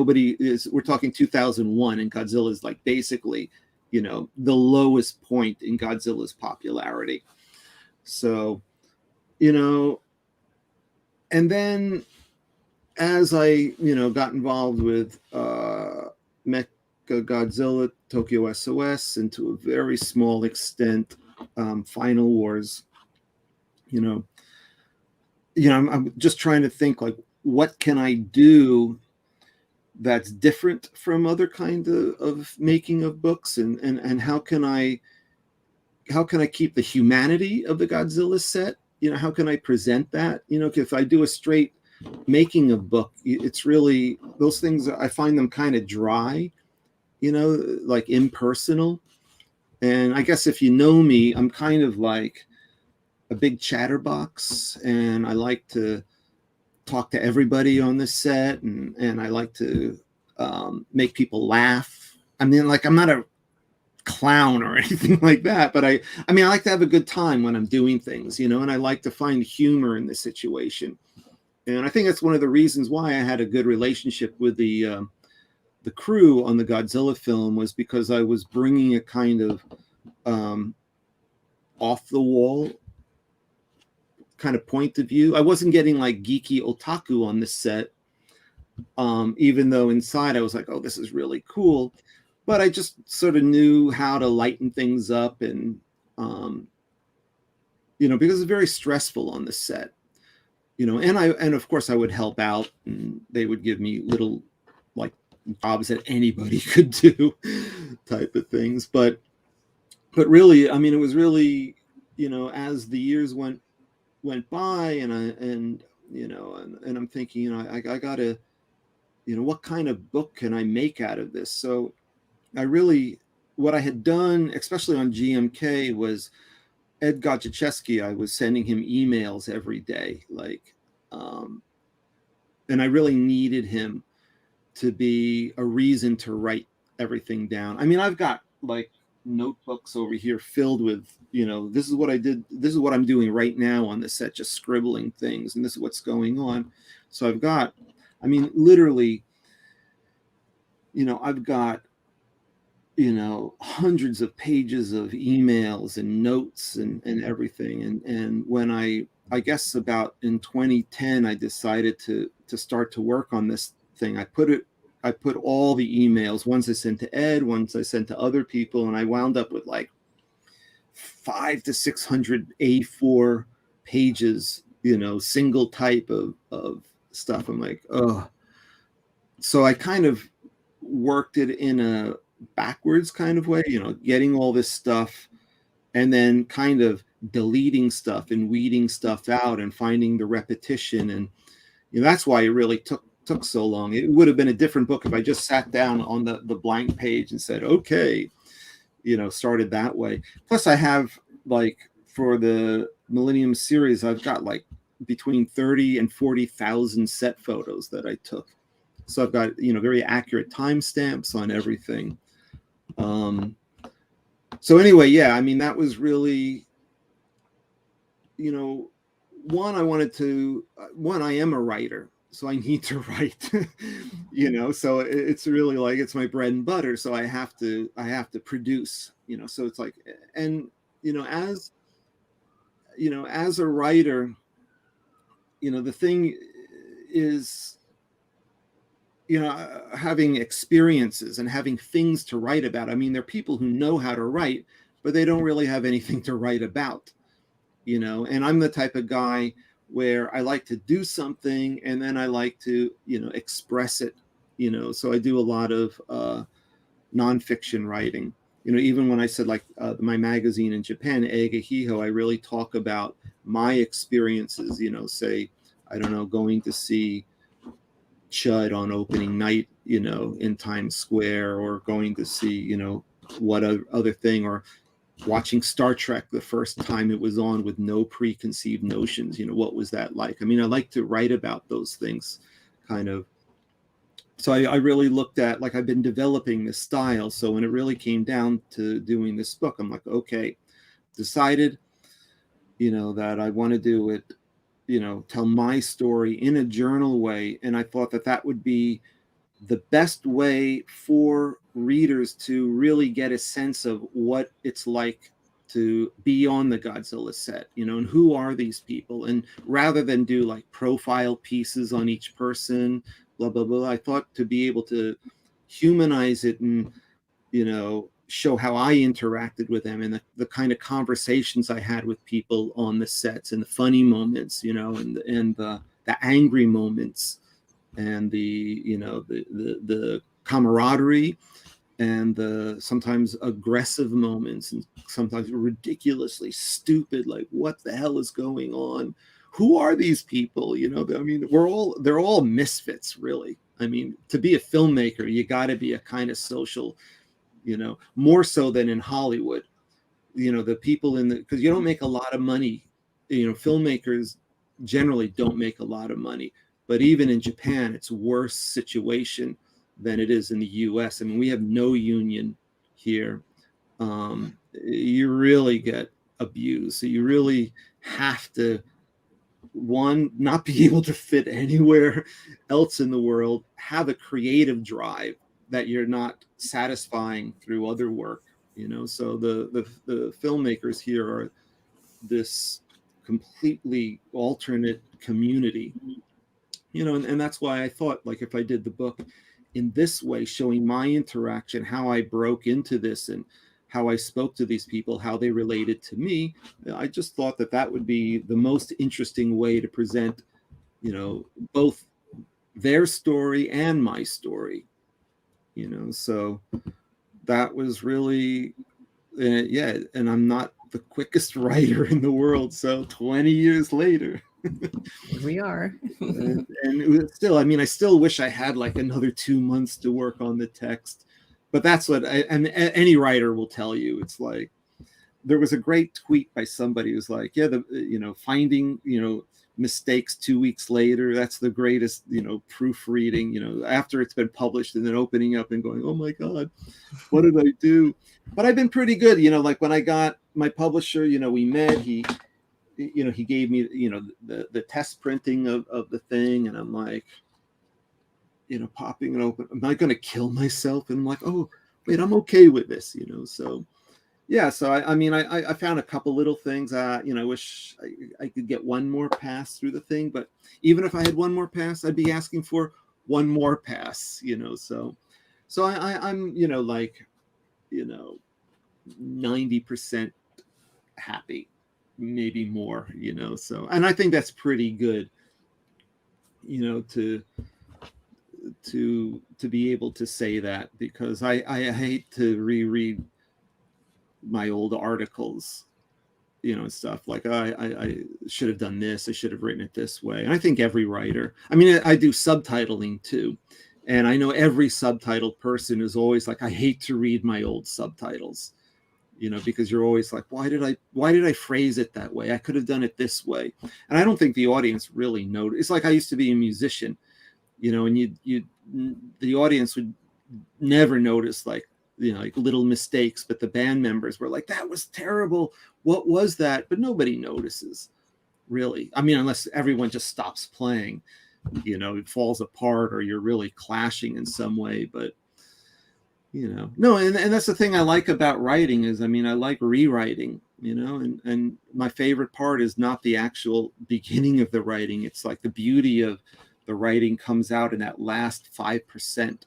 we're talking 2001, and Godzilla is like basically, the lowest point in Godzilla's popularity. So, and then as I, got involved with Mecha Godzilla, Tokyo SOS, and to a very small extent, Final Wars, I'm just trying to think like, what can I do that's different from other kind of making of books, and how can I keep the humanity of the Godzilla set? How can I present that? If I do a straight making of book, it's really, those things, I find them kind of dry, like impersonal. And I guess if you know me, I'm kind of like a big chatterbox, and I like to talk to everybody on the set, and I like to make people laugh. I mean, like, I'm not a clown or anything like that, but I like to have a good time when I'm doing things, and I like to find humor in the situation. And I think that's one of the reasons why I had a good relationship with the crew on the Godzilla film, was because I was bringing a kind of off the wall kind of point of view. I wasn't getting like geeky otaku on the set, even though inside I was like, oh, this is really cool. But I just sort of knew how to lighten things up, and because it's very stressful on the set, and of course I would help out, and they would give me little like jobs that anybody could do type of things. But really, I mean, it was really, as the years went by, and I'm thinking, I gotta, what kind of book can I make out of this? So what I had done, especially on GMK, was Ed Godchachevsky, I was sending him emails every day, like, and I really needed him to be a reason to write everything down. I mean, I've got like notebooks over here filled with, this is what I did, this is what I'm doing right now on the set, just scribbling things, and this is what's going on. So I've got, I mean, literally, I've got, hundreds of pages of emails and notes and everything. And when I guess about in 2010, I decided to start to work on this thing. I put all the emails, ones I sent to Ed, ones I sent to other people, and I wound up with like 500 to 600 A4 pages, single type of stuff. I'm like, oh. So I kind of worked it in a backwards kind of way, getting all this stuff and then kind of deleting stuff and weeding stuff out and finding the repetition. And that's why it really took so long. It would have been a different book if I just sat down on the blank page and said, okay, started that way. Plus I have, like, for the Millennium series, I've got like between 30 and 40,000 set photos that I took. So I've got, very accurate timestamps on everything. So anyway, yeah, I mean, that was really, one, I am a writer, so I need to write, so it's really like, it's my bread and butter. So I have to produce, so it's like, and, as a writer, the thing is, having experiences and having things to write about. I mean, there are people who know how to write, but they don't really have anything to write about, and I'm the type of guy where I like to do something and then I like to, express it, so I do a lot of nonfiction writing. Even when I said, like, my magazine in Japan, Eiga Hiho, I really talk about my experiences, say, I don't know, going to see Chud on opening night, in Times Square, or going to see, what other thing, or watching Star Trek the first time it was on with no preconceived notions. What was that like? I mean, I like to write about those things, kind of. So I really looked at, like, I've been developing this style. So when it really came down to doing this book, I'm like, okay, decided, that I want to do it, tell my story in a journal way. And I thought that that would be the best way for readers to really get a sense of what it's like to be on the Godzilla set, and who are these people? And rather than do like profile pieces on each person, blah, blah, blah, I thought to be able to humanize it and, show how I interacted with them, and the kind of conversations I had with people on the sets, and the funny moments, and the angry moments, and the the camaraderie, and the sometimes aggressive moments, and sometimes ridiculously stupid, like, what the hell is going on? Who are these people? I mean, they're all misfits, really. I mean, to be a filmmaker, you got to be a kind of social, more so than in Hollywood. The people because you don't make a lot of money. Filmmakers generally don't make a lot of money. But even in Japan, it's a worse situation than it is in the US. I mean, we have no union here. You really get abused. So you really have to, one, not be able to fit anywhere else in the world, have a creative drive that you're not satisfying through other work. So the filmmakers here are this completely alternate community. And that's why I thought, like, if I did the book in this way, showing my interaction, how I broke into this, and how I spoke to these people, how they related to me, I just thought that that would be the most interesting way to present, both their story and my story. So that was really, yeah. And I'm not the quickest writer in the world. So 20 years later, Here we are. and it was still, I mean, I still wish I had like another 2 months to work on the text, but that's what and any writer will tell you. It's like, there was a great tweet by somebody who's like, yeah, finding, mistakes 2 weeks later, that's the greatest, proofreading, after it's been published, and then opening up and going, oh my God, what did I do? But I've been pretty good, like when I got my publisher, we met, he gave me, the test printing of the thing, and I'm like, popping it open, am I going to kill myself? And I'm like, oh wait, I'm okay with this, so yeah. So I mean, I found a couple little things. I wish I could get one more pass through the thing, but even if I had one more pass, I'd be asking for one more pass. So I'm 90% happy, maybe more. So, and I think that's pretty good. To be able to say that, because I hate to reread my old articles, and stuff like, I should have done this. I should have written it this way. And I think every writer, I mean, I do subtitling too. And I know every subtitled person is always like, I hate to read my old subtitles, because you're always like, why did I phrase it that way? I could have done it this way. And I don't think the audience really noticed. It's like, I used to be a musician, and the audience would never notice like little mistakes, but the band members were like, that was terrible. What was that? But nobody notices, really. I mean, unless everyone just stops playing, it falls apart or you're really clashing in some way. But no, and that's the thing I like about writing is, I mean, I like rewriting, and my favorite part is not the actual beginning of the writing. It's like the beauty of the writing comes out in that last 5%,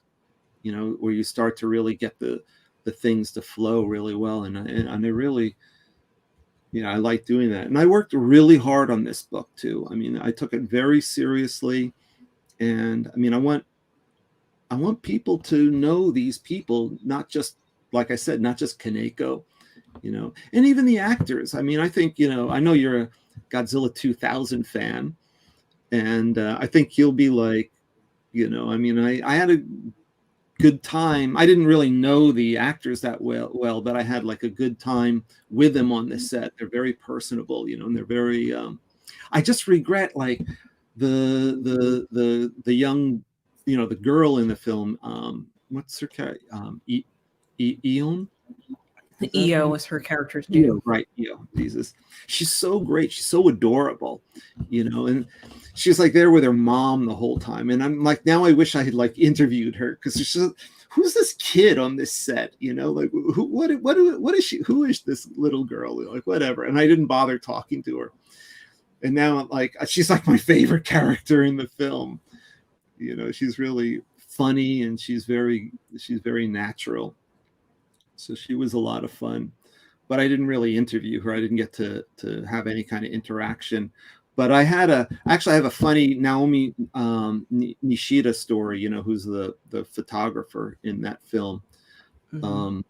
where you start to really get the things to flow really well. And I really, I like doing that. And I worked really hard on this book too. I mean, I took it very seriously. And I mean, I want people to know these people, not just, like I said, not just Kaneko, and even the actors. I mean, I think, I know you're a Godzilla 2000 fan, and I think you'll be like, I mean, I had a good time. I didn't really know the actors that well, but I had like a good time with them on the set. They're very personable, and they're very, I just regret like the young, the girl in the film, what's her character? Eon? EO is her character's name. Right, EO. Jesus. She's so great. She's so adorable, and she's like there with her mom the whole time. And I'm like, now I wish I had like interviewed her, because she's just, who's this kid on this set? Like what is she? Who is this little girl? Like, whatever. And I didn't bother talking to her. And now like she's like my favorite character in the film. She's really funny and she's very natural. So she was a lot of fun, but I didn't really interview her. I didn't get to have any kind of interaction. But I actually have a funny Naomi Nishida story, who's the photographer in that film. Mm-hmm.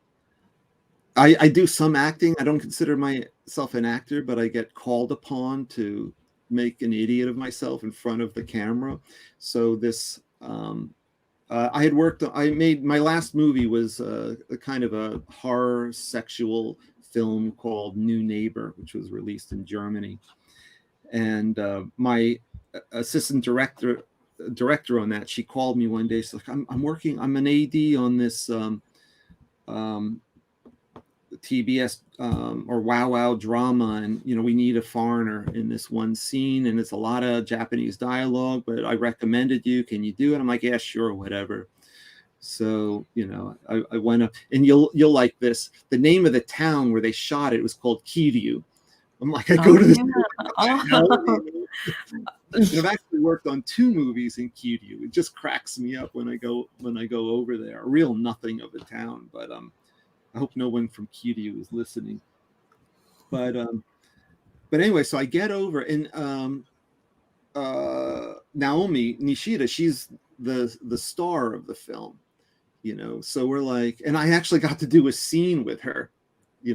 I do some acting. I don't consider myself an actor, but I get called upon to make an idiot of myself in front of the camera. So this, I made, my last movie was a kind of a horror sexual film called New Neighbor, which was released in Germany. And my assistant director on that, she called me one day. She's like, I'm an AD on this TBS or Wow drama, and we need a foreigner in this one scene, and it's a lot of Japanese dialogue, but I recommended you. Can you do it? I'm like, yeah, sure, whatever. So I went up, and you'll like this. The name of the town where they shot it was called Kiryu. I'm like, I go to this. I've actually worked on 2 movies in Kiryu. It just cracks me up when I go over there. A real nothing of a town, but I hope no one from Kiryu is listening. But anyway, so I get over, and Naomi Nishida, she's the star of the film, So we're like, and I actually got to do a scene with her,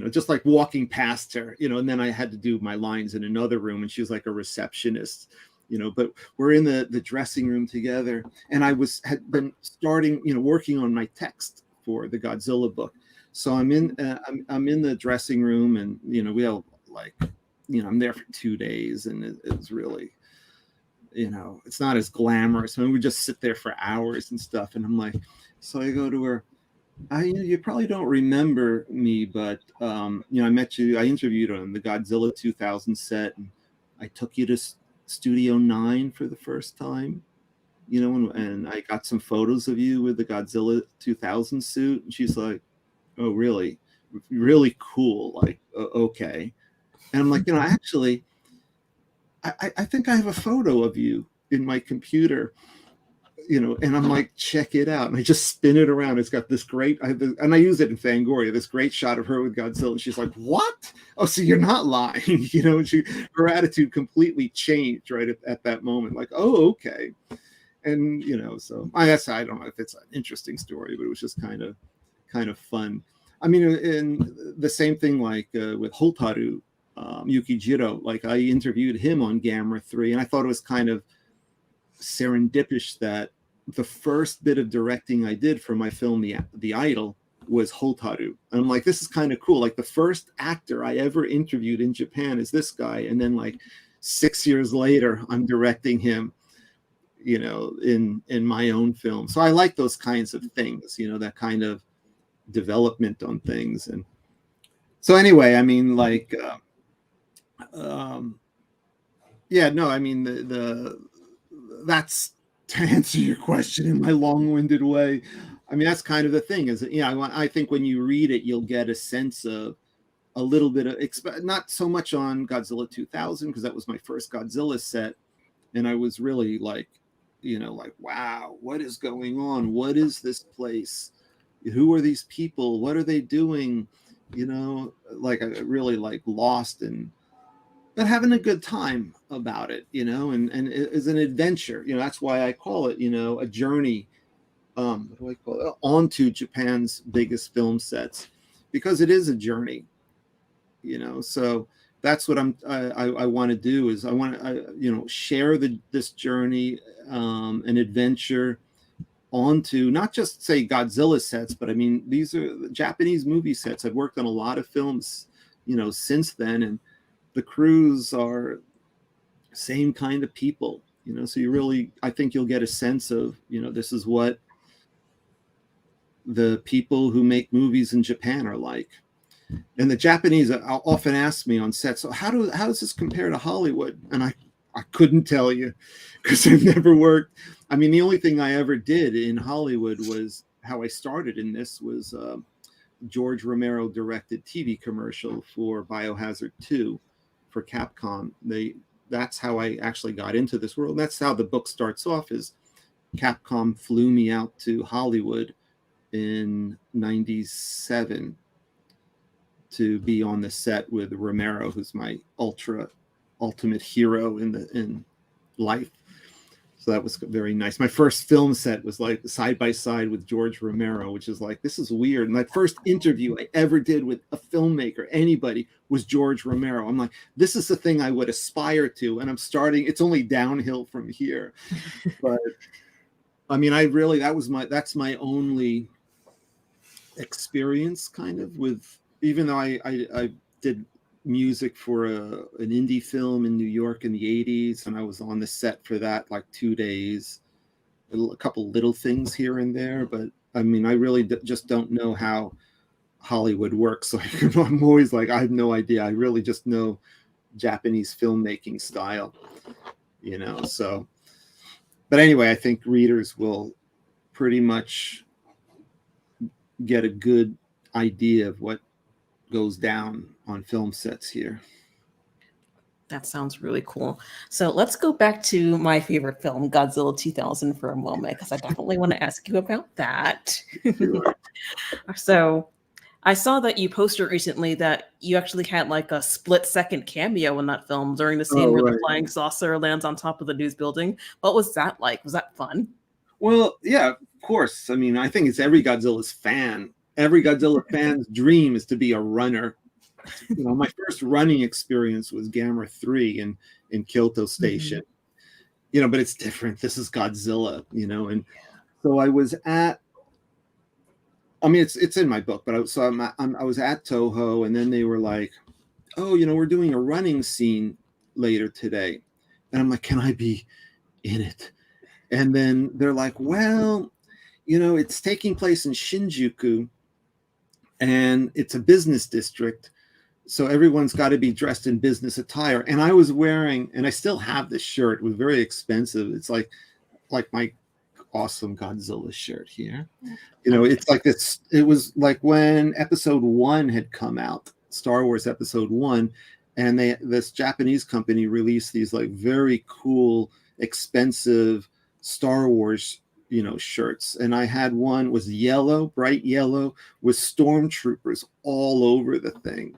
just like walking past her, and then I had to do my lines in another room, and she was like a receptionist, But we're in the dressing room together, and I had been starting, working on my text for the Godzilla book. So I'm in the dressing room, and we have like, I'm there for 2 days, and it's really, it's not as glamorous. I mean, we just sit there for hours and stuff. And I'm like, so I go to her. You probably don't remember me, but I met you. I interviewed on the Godzilla 2000 set, and I took you to Studio 9 for the first time. And I got some photos of you with the Godzilla 2000 suit. And she's like, oh, really? Really cool. Like, okay. And I'm like, actually, I think I have a photo of you in my computer, and I'm like, check it out. And I just spin it around. It's got this great, and I use it in Fangoria, this great shot of her with Godzilla. And she's like, what? Oh, so you're not lying. Her attitude completely changed right at that moment. Like, oh, okay. And, so I guess I don't know if it's an interesting story, but it was just kind of fun. I mean, and the same thing like with Hotaru, Yukijiro. Like I interviewed him on Gamera 3, and I thought it was kind of serendipitous that the first bit of directing I did for my film, The Idol, was Hotaru. And I'm like, this is kind of cool. Like the first actor I ever interviewed in Japan is this guy. And then like 6 years later, I'm directing him, you know, in my own film. So I like those kinds of things, you know, that kind of development on things. And so anyway, I mean, like, yeah, no, I mean, that's to answer your question in my long-winded way. I mean, that's kind of the thing is, you know, I think when you read it, you'll get a sense of a little bit of, not so much on Godzilla 2000, because that was my first Godzilla set. And I was really like, you know, like, wow, what is going on? What is this place? Who are these people? What are they doing? You know, like I really like lost and, but having a good time about it, you know, and it is an adventure. You know, that's why I call it, you know, a journey. What do I call it? Onto Japan's biggest film sets, because it is a journey, you know. So that's what I want to do is I want to, you know, share this journey, an adventure onto not just say Godzilla sets, but I mean, these are the Japanese movie sets. I've worked on a lot of films, you know, since then, and the crews are same kind of people, you know, so you really, I think you'll get a sense of, you know, this is what the people who make movies in Japan are like. And the Japanese often ask me on set, so how does this compare to Hollywood? And I couldn't tell you, because I've never worked. I mean, the only thing I ever did in Hollywood was how I started in this was George Romero directed TV commercial for Biohazard 2 for Capcom. That's how I actually got into this world. That's how the book starts off, is Capcom flew me out to Hollywood in '97 to be on the set with Romero, who's my ultimate hero in life. So that was very nice. My first film set was like side by side with George Romero, which is like, this is weird. And my first interview I ever did with a filmmaker, anybody, was George Romero. I'm like, this is the thing I would aspire to. And I'm starting, it's only downhill from here. But I mean, that's my only experience kind of with, even though I did music for an indie film in New York in the 80s, and I was on the set for that like 2 days, a couple little things here and there, but I mean, I really just don't know how Hollywood works. So I'm always like, I have no idea. I really just know Japanese filmmaking style, you know. So, but anyway, I think readers will pretty much get a good idea of what goes down on film sets here. That sounds really cool. So let's go back to my favorite film, Godzilla 2000, for a moment, because I definitely want to ask you about that. Sure. So I saw that you posted recently that you actually had like a split-second cameo in that film during the scene where the flying saucer lands on top of the news building. What was that like? Was that fun? Well, yeah, of course. I mean, I think it's every Godzilla fan's dream is to be a runner. You know, my first running experience was Gamera 3 in Kyoto Station. Mm-hmm. You know, but it's different. This is Godzilla, you know, and so I was at, I mean, it's in my book, but I was at Toho, and then they were like, oh, you know, we're doing a running scene later today. And I'm like, can I be in it? And then they're like, well, you know, it's taking place in Shinjuku, and it's a business district, so everyone's got to be dressed in business attire. And I was wearing, and I still have this shirt, it was very expensive. It's like my awesome Godzilla shirt here. You know, it's like this, it was like when episode 1 had come out, Star Wars episode 1, and this Japanese company released these like very cool, expensive Star Wars, you know, shirts. And I had one was yellow, bright yellow, with stormtroopers all over the thing.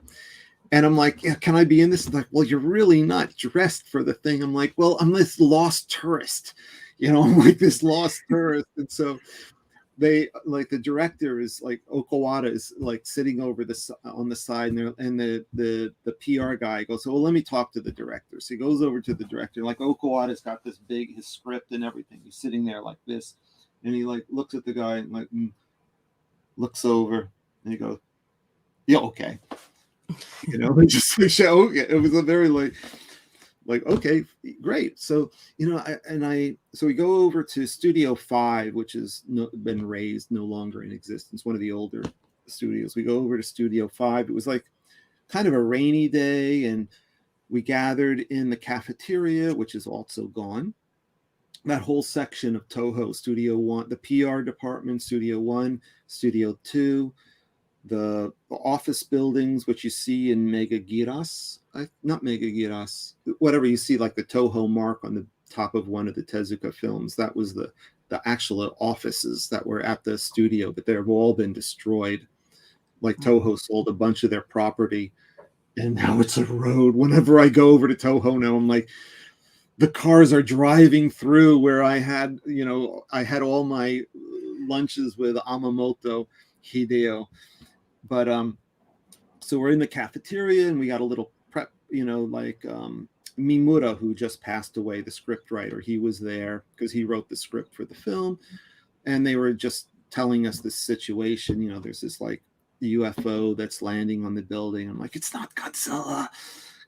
And I'm like, yeah, can I be in this? And like, well, you're really not dressed for the thing. I'm like, well, I'm this lost tourist, you know, I'm like this lost tourist. And so, they like the director is like Okawada is like sitting over on the side, and the PR guy goes, so, well, let me talk to the director. So he goes over to the director, like Okawada's got this big, his script and everything. He's sitting there like this, and he like looks at the guy and like looks over, and he goes, yeah, okay. He just like, okay. It was a very like, okay, great. So, so we go over to Studio 5, which has been raised, no longer in existence, one of the older studios. We go over to Studio 5. It was like kind of a rainy day, and we gathered in the cafeteria, which is also gone. That whole section of Toho, Studio 1, the PR department, Studio 1, Studio 2, the office buildings, which you see in Megagiras, not Megagiras, whatever you see, like the Toho mark on the top of one of the Tezuka films. That was the actual offices that were at the studio, but they've all been destroyed. Like Toho sold a bunch of their property, and now it's a road. Whenever I go over to Toho now, I'm like, the cars are driving through where I had all my lunches with Amamoto Hideo. But so we're in the cafeteria, and we got a little prep, like Mimura, who just passed away, the script writer. He was there because he wrote the script for the film, and they were just telling us this situation. There's this like UFO that's landing on the building. I'm like, it's not Godzilla.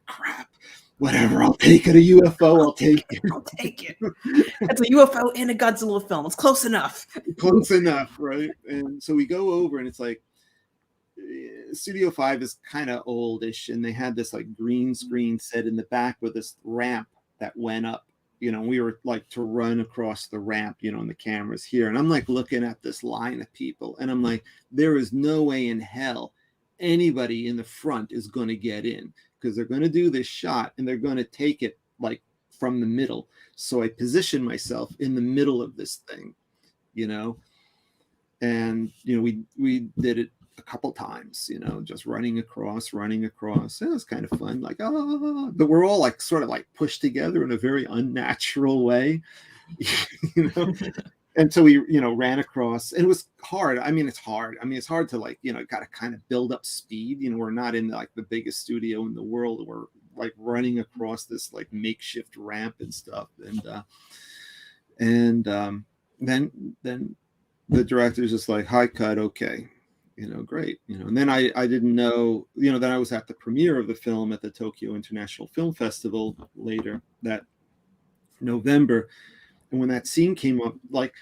Crap. Whatever, I'll take it. A UFO, I'll take it. I'll take it. That's a UFO in a Godzilla film. It's close enough. Close enough, right? And so we go over, and it's like, Studio 5 is kind of oldish, and they had this like green screen set in the back with this ramp that went up. We were like to run across the ramp, and the camera's here. And I'm like looking at this line of people, and I'm like, there is no way in hell anybody in the front is going to get in, because they're going to do this shot and they're going to take it like from the middle. So I position myself in the middle of this thing, and we did it a couple times, just running across. It was kind of fun, like, but we're all like sort of like pushed together in a very unnatural way, and so we ran across, and it was hard. It's hard. It's hard to like, got to kind of build up speed. We're not in like the biggest studio in the world. We're like running across this like makeshift ramp and stuff, and then the director's just like, hi, cut, okay. Great. And then I didn't know, then I was at the premiere of the film at the Tokyo International Film Festival later that November. And when that scene came up, like,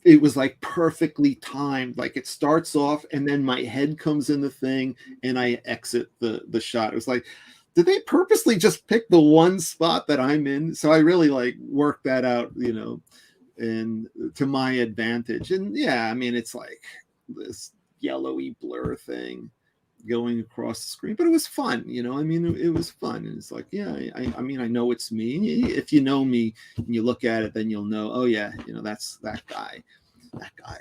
it was like perfectly timed. Like, it starts off, and then my head comes in the thing, and I exit the shot. It was like, did they purposely just pick the one spot that I'm in? So I really like worked that out, and to my advantage. And yeah, it's like this yellowy blur thing going across the screen, but it was fun, it was fun. And it's like, yeah, I know it's me. If you know me and you look at it, then you'll know, oh yeah, that's that guy, it's that guy.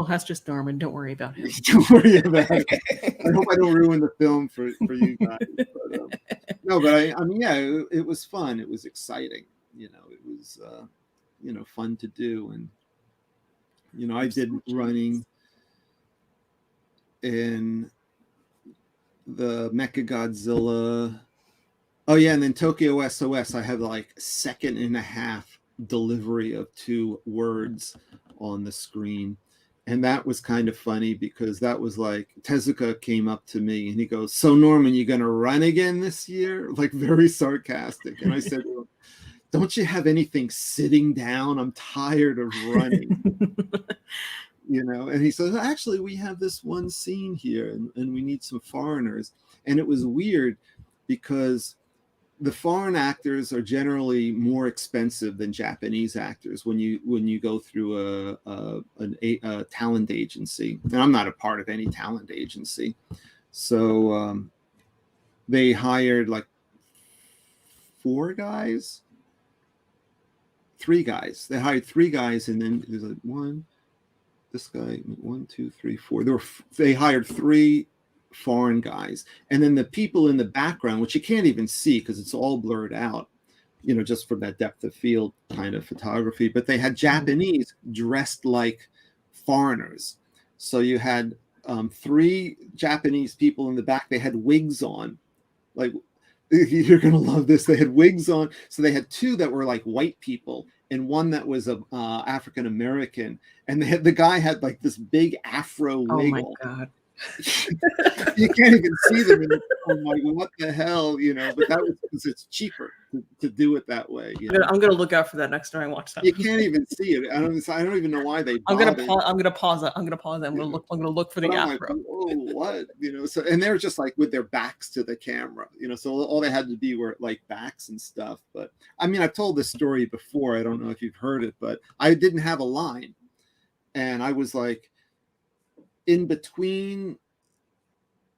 That's just Norman. Don't worry about him. Don't worry about it. I hope I don't ruin the film for you guys. But, it was fun. It was exciting. It was, fun to do. And, I did running in the Mechagodzilla. Oh yeah, and then Tokyo SOS, I have like a second and a half delivery of 2 words on the screen. And that was kind of funny, because that was like, Tezuka came up to me and he goes, so Norman, you gonna run again this year? Like, very sarcastic. And I said, well, don't you have anything sitting down? I'm tired of running. And he says, actually, we have this one scene here, and we need some foreigners. And it was weird, because the foreign actors are generally more expensive than Japanese actors when you go through a talent agency. And I'm not a part of any talent agency. So they hired like 3 guys. They hired 3 guys, and then there's like this guy, 1, 2, 3, 4. They hired 3 foreign guys, and then the people in the background, which you can't even see because it's all blurred out, just from that depth of field kind of photography. But they had Japanese dressed like foreigners. So you had 3 Japanese people in the back. They had wigs on. Like, you're going to love this. They had wigs on. So they had 2 that were like white people and 1 that was a African-American. And the guy had like this big Afro wig. Oh my on. God. You can't even see them in the film. Like, what the hell, but that was because it's cheaper to do it that way. I'm gonna look out for that next time I watch that. You can't even see it. I don't even know why they I'm gonna pause it. I'm gonna look for the Afro. Like, oh, what? So, and they're just like with their backs to the camera, so all they had to be were like backs and stuff. But I mean, I've told this story before. I don't know if you've heard it, but I didn't have a line, and I was like, in between,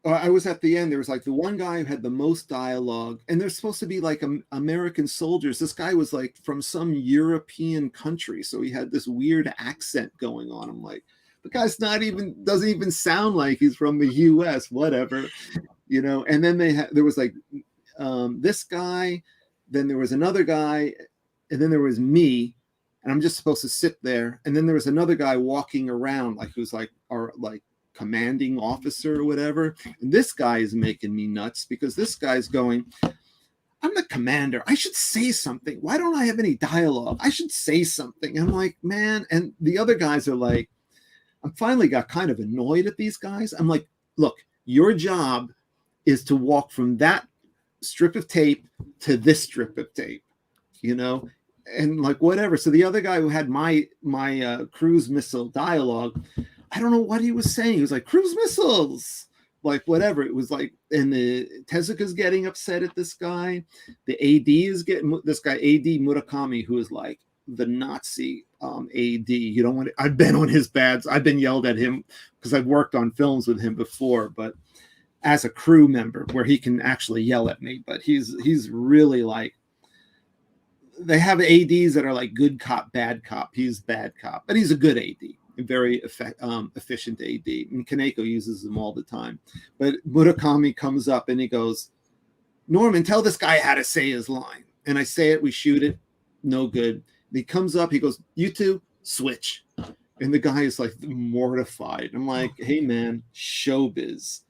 I was at the end. There was like the one guy who had the most dialogue, and they're supposed to be like American soldiers. This guy was like from some European country, so he had this weird accent going on. I'm like, the guy's doesn't even sound like he's from the U.S. Whatever, And then there was like this guy, then there was another guy, and then there was me. And I'm just supposed to sit there. And then there was another guy walking around, like who's like our like commanding officer or whatever. And this guy is making me nuts because this guy's going, I'm the commander. I should say something. Why don't I have any dialogue? I should say something. And I'm like, man. And the other guys are like, I finally got kind of annoyed at these guys. I'm like, look, your job is to walk from that strip of tape to this strip of tape, and like whatever. So the other guy who had my cruise missile dialogue, I don't know what he was saying. He was like, cruise missiles, like whatever. It was like, and the Tezuka's getting upset at this guy. The AD is getting this guy, AD Murakami, who is like the Nazi AD. You don't want to, I've been on his bads. I've been yelled at him because I've worked on films with him before, but as a crew member where he can actually yell at me, but he's really like, they have ADs that are like good cop, bad cop. He's bad cop, but he's a good AD, a very efficient AD. And Kaneko uses them all the time. But Murakami comes up and he goes, Norman, tell this guy how to say his line. And I say it, we shoot it, no good. And he comes up, he goes, you two, switch. And the guy is like mortified. I'm like, hey man, showbiz.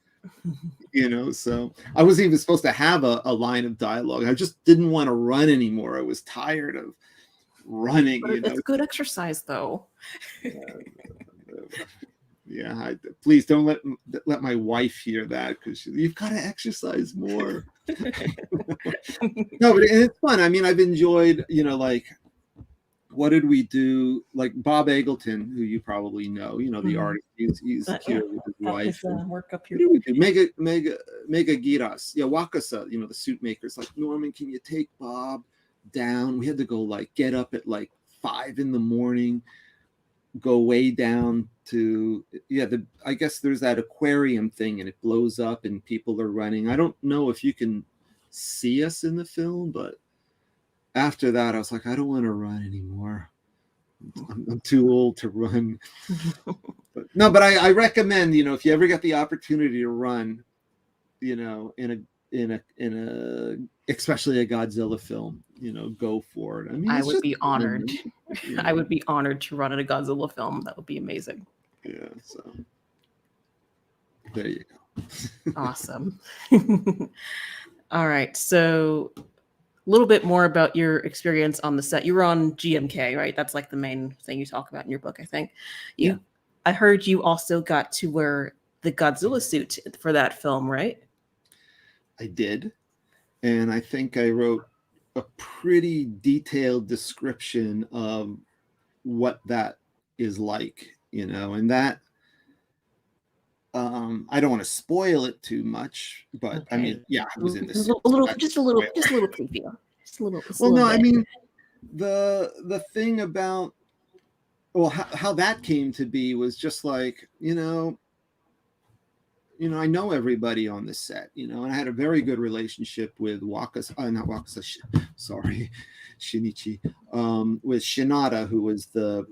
So I wasn't even supposed to have a line of dialogue. I just didn't want to run anymore. I was tired of running. But it's good exercise, though. Yeah, please don't let my wife hear that because you've got to exercise more. No, but it's fun. I mean, I've enjoyed, like, what did we do? Like Bob Eggleton, who you probably know, the artist. He's here with his wife. Work up here. What do we do? Mega Giras. Yeah, Wakasa, the suit makers. Like, Norman, can you take Bob down? We had to go like get up at like 5 a.m, go way down to I guess there's that aquarium thing and it blows up and people are running. I don't know if you can see us in the film, but after that, I was like, I don't want to run anymore. I'm too old to run. But I recommend, if you ever get the opportunity to run, in a especially a Godzilla film, go for it. I mean, I would be honored. I would be honored to run in a Godzilla film. That would be amazing. Yeah. So there you go. Awesome. All right. So a little bit more about your experience on the set. You were on GMK, right? That's like the main thing you talk about in your book, I think. Yeah. I heard you also got to wear the Godzilla suit for that film, right? I did. And I think I wrote a pretty detailed description of what that is like, and that I don't want to spoil it too much, but okay. I mean, yeah, I was in this just a little preview. I mean, the thing about how that came to be was just like, I know everybody on the set, and I had a very good relationship with Shinichi, with Shinada, who was the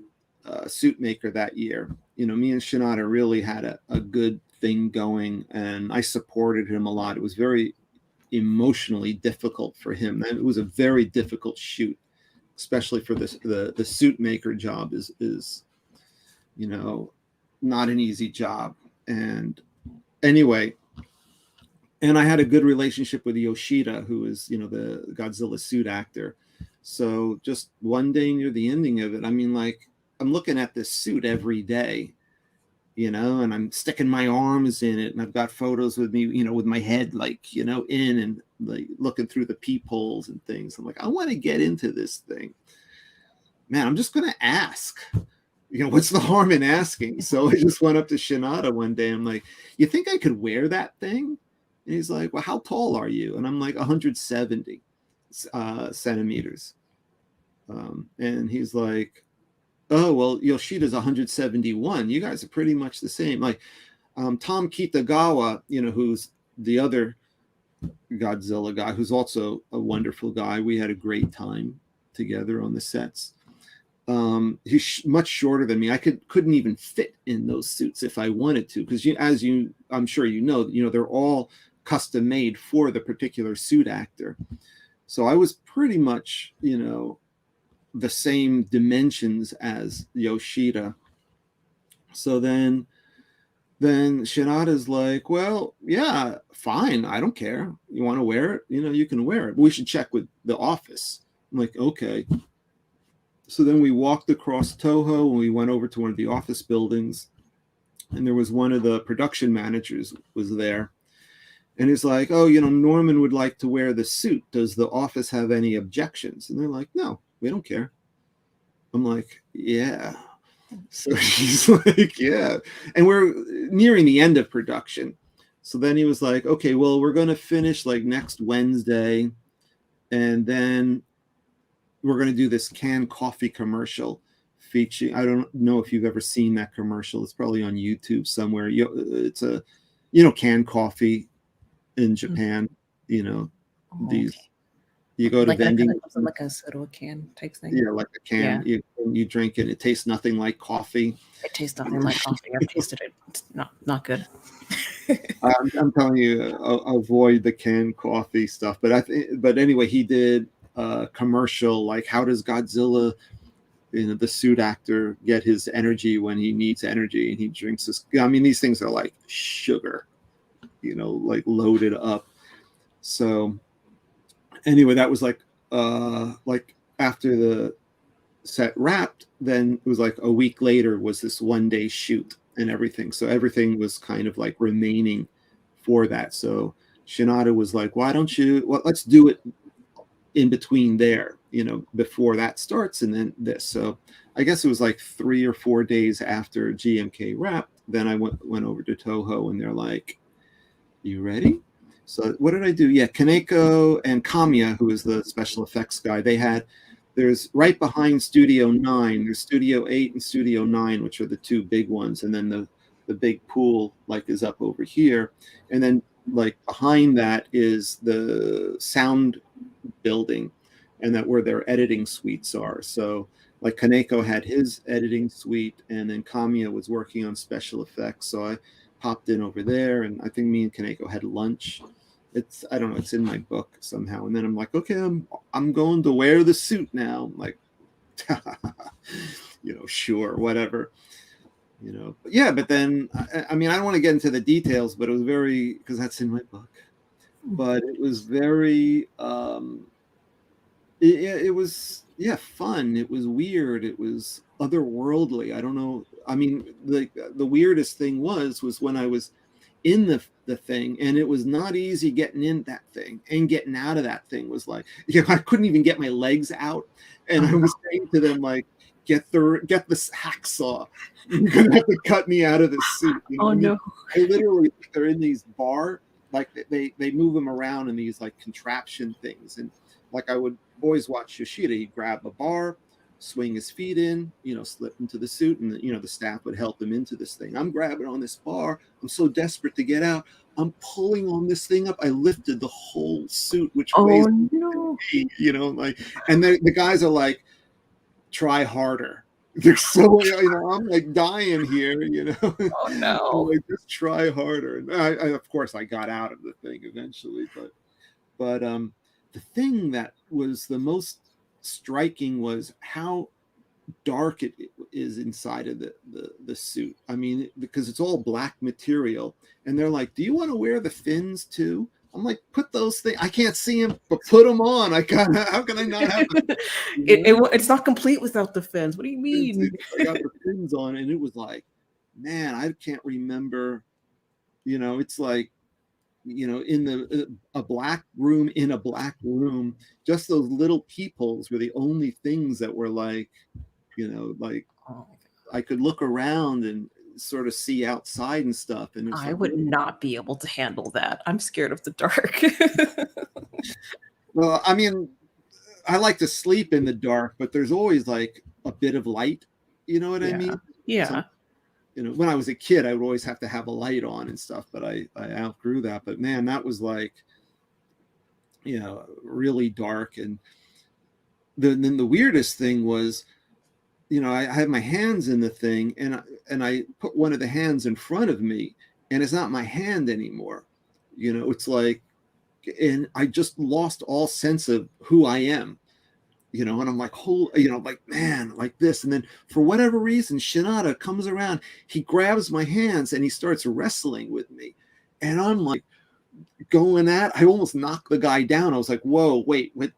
suit maker that year. Me and Shinada really had a good thing going, and I supported him a lot. It was very emotionally difficult for him. And it was a very difficult shoot, especially for this the suit maker job is not an easy job. And anyway, and I had a good relationship with Yoshida, who is the Godzilla suit actor. So just one day near the ending of it, I mean, like, I'm looking at this suit every day, and I'm sticking my arms in it, and I've got photos with me, with my head like, in and like looking through the peepholes and things. I'm like, I want to get into this thing. Man, I'm just gonna ask. What's the harm in asking? So I just went up to Shinada one day. I'm like, you think I could wear that thing? And he's like, well, how tall are you? And I'm like, 170 centimeters. And he's like, oh, well, Yoshida's 171. You guys are pretty much the same. Like Tom Kitagawa, who's the other Godzilla guy, who's also a wonderful guy. We had a great time together on the sets. He's much shorter than me. I couldn't even fit in those suits if I wanted to, because I'm sure they're all custom made for the particular suit actor. So I was pretty much, the same dimensions as Yoshida. So then Shinada's like, well, yeah, fine. I don't care. You want to wear it? You can wear it. We should check with the office. I'm like, okay. So then we walked across Toho and we went over to one of the office buildings, and there was one of the production managers was there. And he's like, oh, Norman would like to wear the suit. Does the office have any objections? And they're like, no, we don't care. I'm like, yeah. So he's like, yeah. And we're nearing the end of production. So then he was like, okay, well, we're going to finish like next Wednesday. And then we're going to do this canned coffee commercial featuring, I don't know if you've ever seen that commercial. It's probably on YouTube somewhere. It's a, canned coffee in Japan, these, you go to vending. Like a soda can type thing. Yeah, like a can. Yeah. You drink it. It tastes nothing like coffee. It tastes nothing like coffee. I've tasted it. It's not good. I'm telling you, avoid the canned coffee stuff. But anyway, he did a commercial like, how does Godzilla, the suit actor, get his energy when he needs energy? And he drinks this. I mean, these things are like sugar, like loaded up. So anyway, that was like after the set wrapped, then it was like a week later was this one-day shoot and everything. So everything was kind of like remaining for that. So Shinada was like, let's do it in between there, before that starts and then this. So I guess it was like 3 or 4 days after GMK wrapped, then I went over to Toho and they're like, you ready? So what did I do? Yeah, Kaneko and Kamiya, who is the special effects guy, there's right behind Studio 9, there's Studio 8 and Studio 9, which are the two big ones. And then the big pool is up over here. And then behind that is the sound building, and that where their editing suites are. So Kaneko had his editing suite, and then Kamiya was working on special effects. So I popped in over there, and I think me and Kaneko had lunch. I don't know, it's in my book somehow. And then I'm like, okay, I'm going to wear the suit now. I'm like, sure, whatever. But yeah, but then I mean, I don't want to get into the details, but it was because that's in my book. But it was very it was fun. It was weird. It was otherworldly. I don't know. I mean, the weirdest thing was when I was in the thing, and it was not easy getting in that thing, and getting out of that thing was like, I couldn't even get my legs out, and I was saying to them like, get this hacksaw, you're gonna have to cut me out of this suit. No! I literally, they're in these bar, like they move them around in these like contraption things, and like I would always watch Yoshida. He'd grab a bar, swing his feet in, slip into the suit, and the staff would help him into this thing. I'm grabbing on this bar. I'm so desperate to get out. I'm pulling on this thing up. I lifted the whole suit, which weighs, and the guys are like, try harder. They're so, I'm like dying here, Oh no! like, just try harder. And of course, I got out of the thing eventually, but But the thing that was the most striking was how dark it is inside of the suit. I mean, because it's all black material, and they're like, "Do you want to wear the fins too?" I'm like, "Put those things. I can't see them, but put them on. I can't. How can I not have them?" It's not complete without the fins. What do you mean? I got the fins on, and it was like, man, I can't remember. It's like, in a black room, just those little peepholes were the only things that were like, like I could look around and sort of see outside and stuff. And I would not be able to handle that. I'm scared of the dark. Well, I mean, I like to sleep in the dark, but there's always like a bit of light. You know what I mean? Yeah. So, when I was a kid, I would always have to have a light on and stuff, but I outgrew that. But man, that was like, really dark. And then the weirdest thing was, I had my hands in the thing, and I put one of the hands in front of me, and it's not my hand anymore. It's like, and I just lost all sense of who I am. And I'm like, like, man, like this. And then for whatever reason, Shinada comes around, he grabs my hands and he starts wrestling with me. And I'm like I almost knocked the guy down. I was like, whoa, wait, we're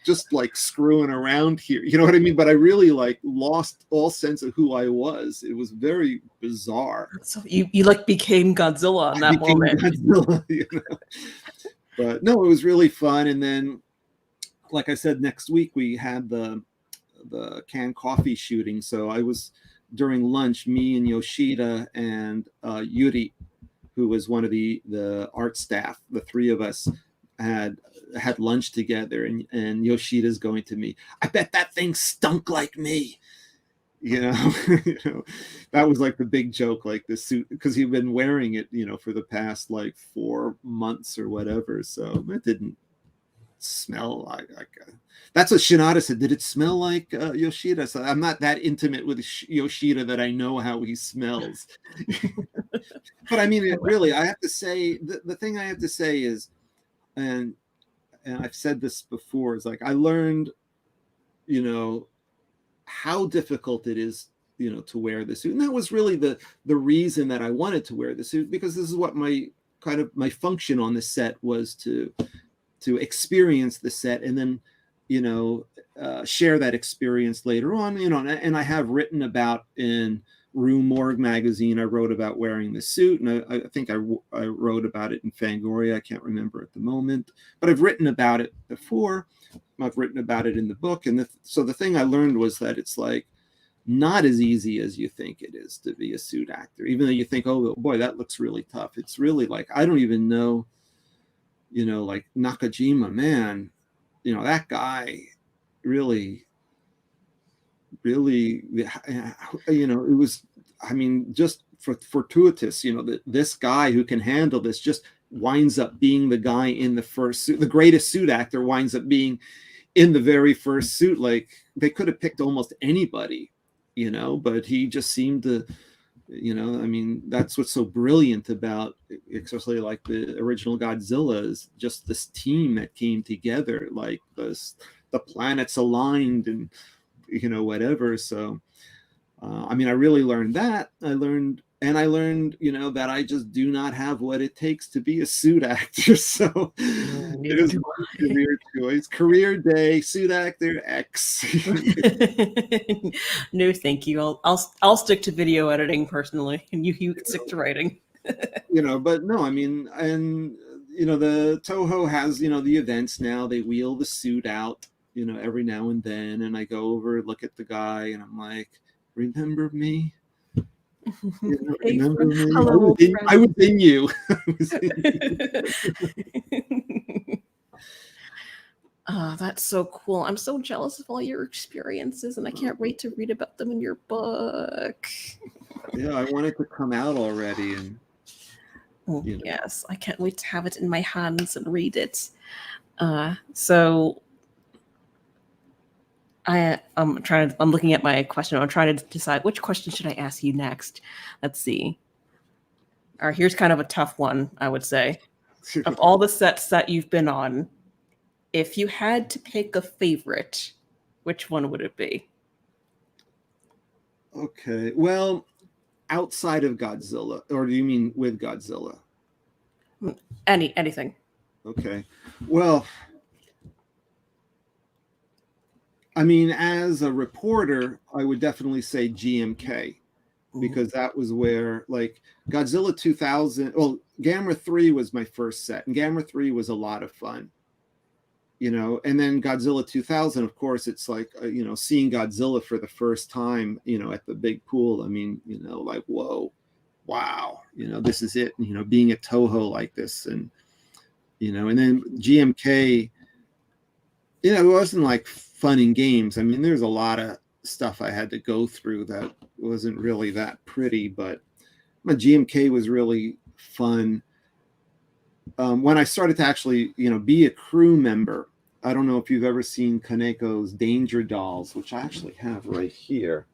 just like screwing around here. You know what I mean? But I really like lost all sense of who I was. It was very bizarre. So you like became Godzilla in that moment. Godzilla, But no, it was really fun. And then, like I said, next week we had the canned coffee shooting. So I was, during lunch, me and Yoshida and Yuri, who was one of the art staff, the three of us had lunch together, and Yoshida's going to me, "I bet that thing stunk like me." That was like the big joke, like the suit, because he'd been wearing it, for the past like 4 months or whatever. So it didn't smell like that's what Shinada said. Did it smell like Yoshida? So I'm not that intimate with Yoshida that I know how he smells. But I mean, really, I have to say, the thing I have to say is, and I've said this before, is like I learned, how difficult it is, to wear the suit. And that was really the reason that I wanted to wear the suit, because this is what my function on the set was, to experience the set and then, share that experience later on, and I have written about in Rue Morgue magazine, I wrote about wearing the suit, and I think I wrote about it in Fangoria. I can't remember at the moment, but I've written about it before. I've written about it in the book. And so the thing I learned was that it's like not as easy as you think it is to be a suit actor, even though you think, oh boy, that looks really tough. It's really like, I don't even know, like Nakajima, man, that guy really, it was, I mean, just fortuitous, that this guy who can handle this just winds up being the guy in the first suit. The greatest suit actor winds up being in the very first suit. Like, they could have picked almost anybody, but he just seemed to, I mean, that's what's so brilliant about, especially like the original Godzilla, is just this team that came together, like the planets aligned and, whatever. So, I mean, I really learned that. I learned, that I just do not have what it takes to be a suit actor. So it is my career choice. Career day, suit actor X. No, thank you. I'll stick to video editing personally, and you stick to writing. But no, I mean, and the Toho has, the events now. They wheel the suit out, every now and then, and I go over, look at the guy, and I'm like, remember me? Remember me? Hello, I was in you. Oh, that's so cool. I'm so jealous of all your experiences, and I can't wait to read about them in your book. Yeah, I want it to come out already. And yes, I can't wait to have it in my hands and read it. So I'm looking at my question. I'm trying to decide which question should I ask you next. Let's see. All right, here's kind of a tough one, I would say. Of all the sets that you've been on, If you had to pick a favorite, which one would it be? Okay. Well, outside of Godzilla, or do you mean with Godzilla? Anything. Okay. Well, I mean, as a reporter, I would definitely say GMK, because that was where, like, Godzilla 2000, well, Gamera 3 was my first set, and Gamera 3 was a lot of fun, and then Godzilla 2000, of course, it's like, seeing Godzilla for the first time, at the big pool. I mean, like, whoa, wow, this is it, being at Toho like this. And then GMK, it wasn't like fun and games. I mean, there's a lot of stuff I had to go through that wasn't really that pretty, but my GMK was really fun. When I started to actually, be a crew member, I don't know if you've ever seen Kaneko's Danger Dolls, which I actually have right here.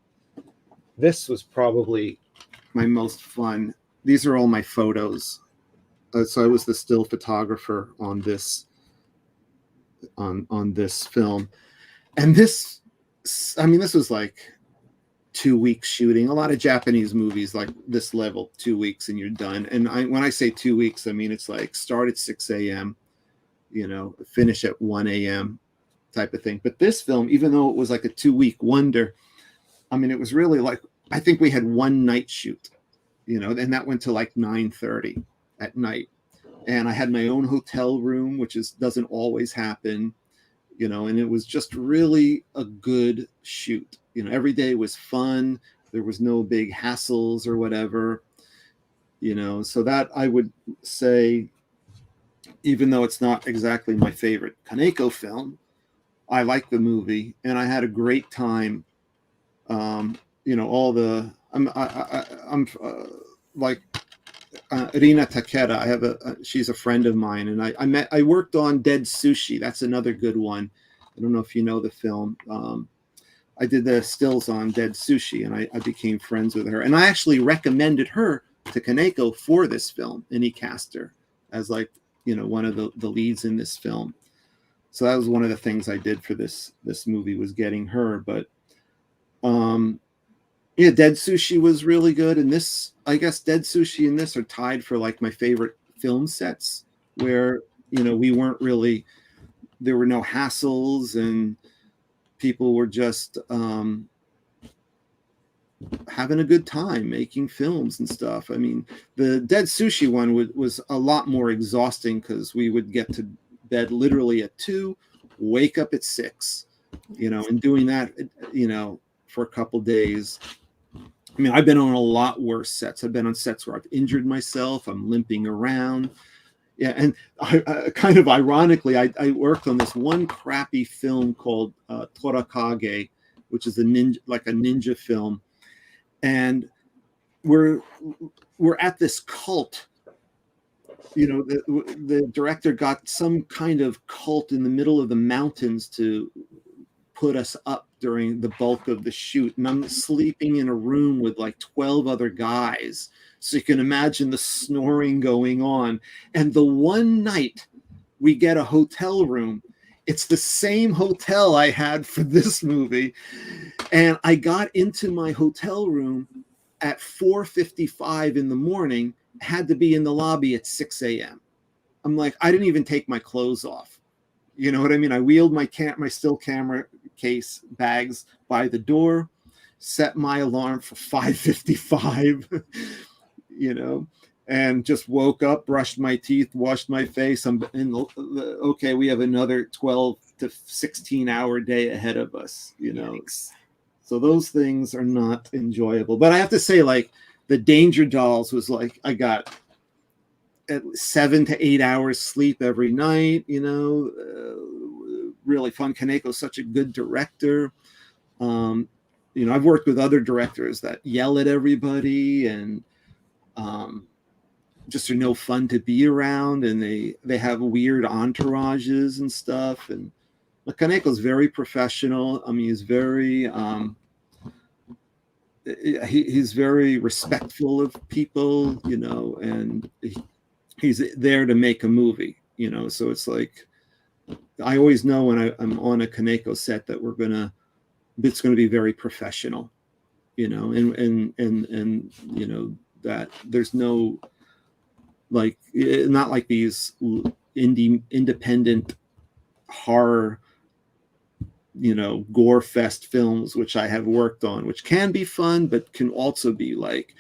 This was probably my most fun. These are all my photos. So I was the still photographer on this on this film. And this was like 2 weeks shooting. A lot of Japanese movies like this level, 2 weeks and you're done. And when I say 2 weeks, I mean, it's like start at 6 a.m., finish at 1 a.m. type of thing. But this film, even though it was like a 2-week wonder, I mean, it was really like, I think we had one night shoot, and that went to like 9:30 at night. And I had my own hotel room, which doesn't always happen, and it was just really a good shoot. Every day was fun. There was no big hassles or whatever, so that I would say, even though it's not exactly my favorite Kaneko film, I like the movie and I had a great time. All the, I'm like, Rina Takeda, she's a friend of mine, and I worked on Dead Sushi. That's another good one. I don't know if you know the film. I did the stills on Dead Sushi, and I became friends with her. And I actually recommended her to Kaneko for this film, and he cast her as like, one of the leads in this film. So that was one of the things I did for this movie, was getting her. But yeah, Dead Sushi was really good. And this, I guess Dead Sushi and this are tied for like my favorite film sets, where, we weren't really, there were no hassles and people were just having a good time making films and stuff. I mean, the Dead Sushi one was a lot more exhausting, because we would get to bed literally at 2, wake up at 6, and doing that, for a couple days. I mean, I've been on a lot worse sets. I've been on sets where I've injured myself. I'm limping around. Yeah, and I kind of ironically, I worked on this one crappy film called Torakage, which is a ninja film, and we're at this cult. The director got some kind of cult in the middle of the mountains to put us up during the bulk of the shoot, and I'm sleeping in a room with like 12 other guys, so you can imagine the snoring going on. And the one night we get a hotel room, it's the same hotel I had for this movie, and I got into my hotel room at 4:55 in the morning, had to be in the lobby at 6 a.m. I'm like, I didn't even take my clothes off. You know what I mean? I wheeled my still camera case bags by the door, set my alarm for 5:55, and just woke up, brushed my teeth, washed my face. Okay, we have another 12 to 16 hour day ahead of us, Yikes. So those things are not enjoyable. But I have to say, like, the Danger Dolls was like, I got at 7 to 8 hours sleep every night, really fun. Kaneko's such a good director. I've worked with other directors that yell at everybody and just are no fun to be around, and they have weird entourages and stuff. And Kaneko's very professional. I mean, he's very he's very respectful of people, and he's there to make a movie, so it's like, I always know when I'm on a Kaneko set that it's going to be very professional, you know, and you know, that there's no, like, not like these independent horror, you know, gore fest films, which I have worked on, which can be fun, but can also be like,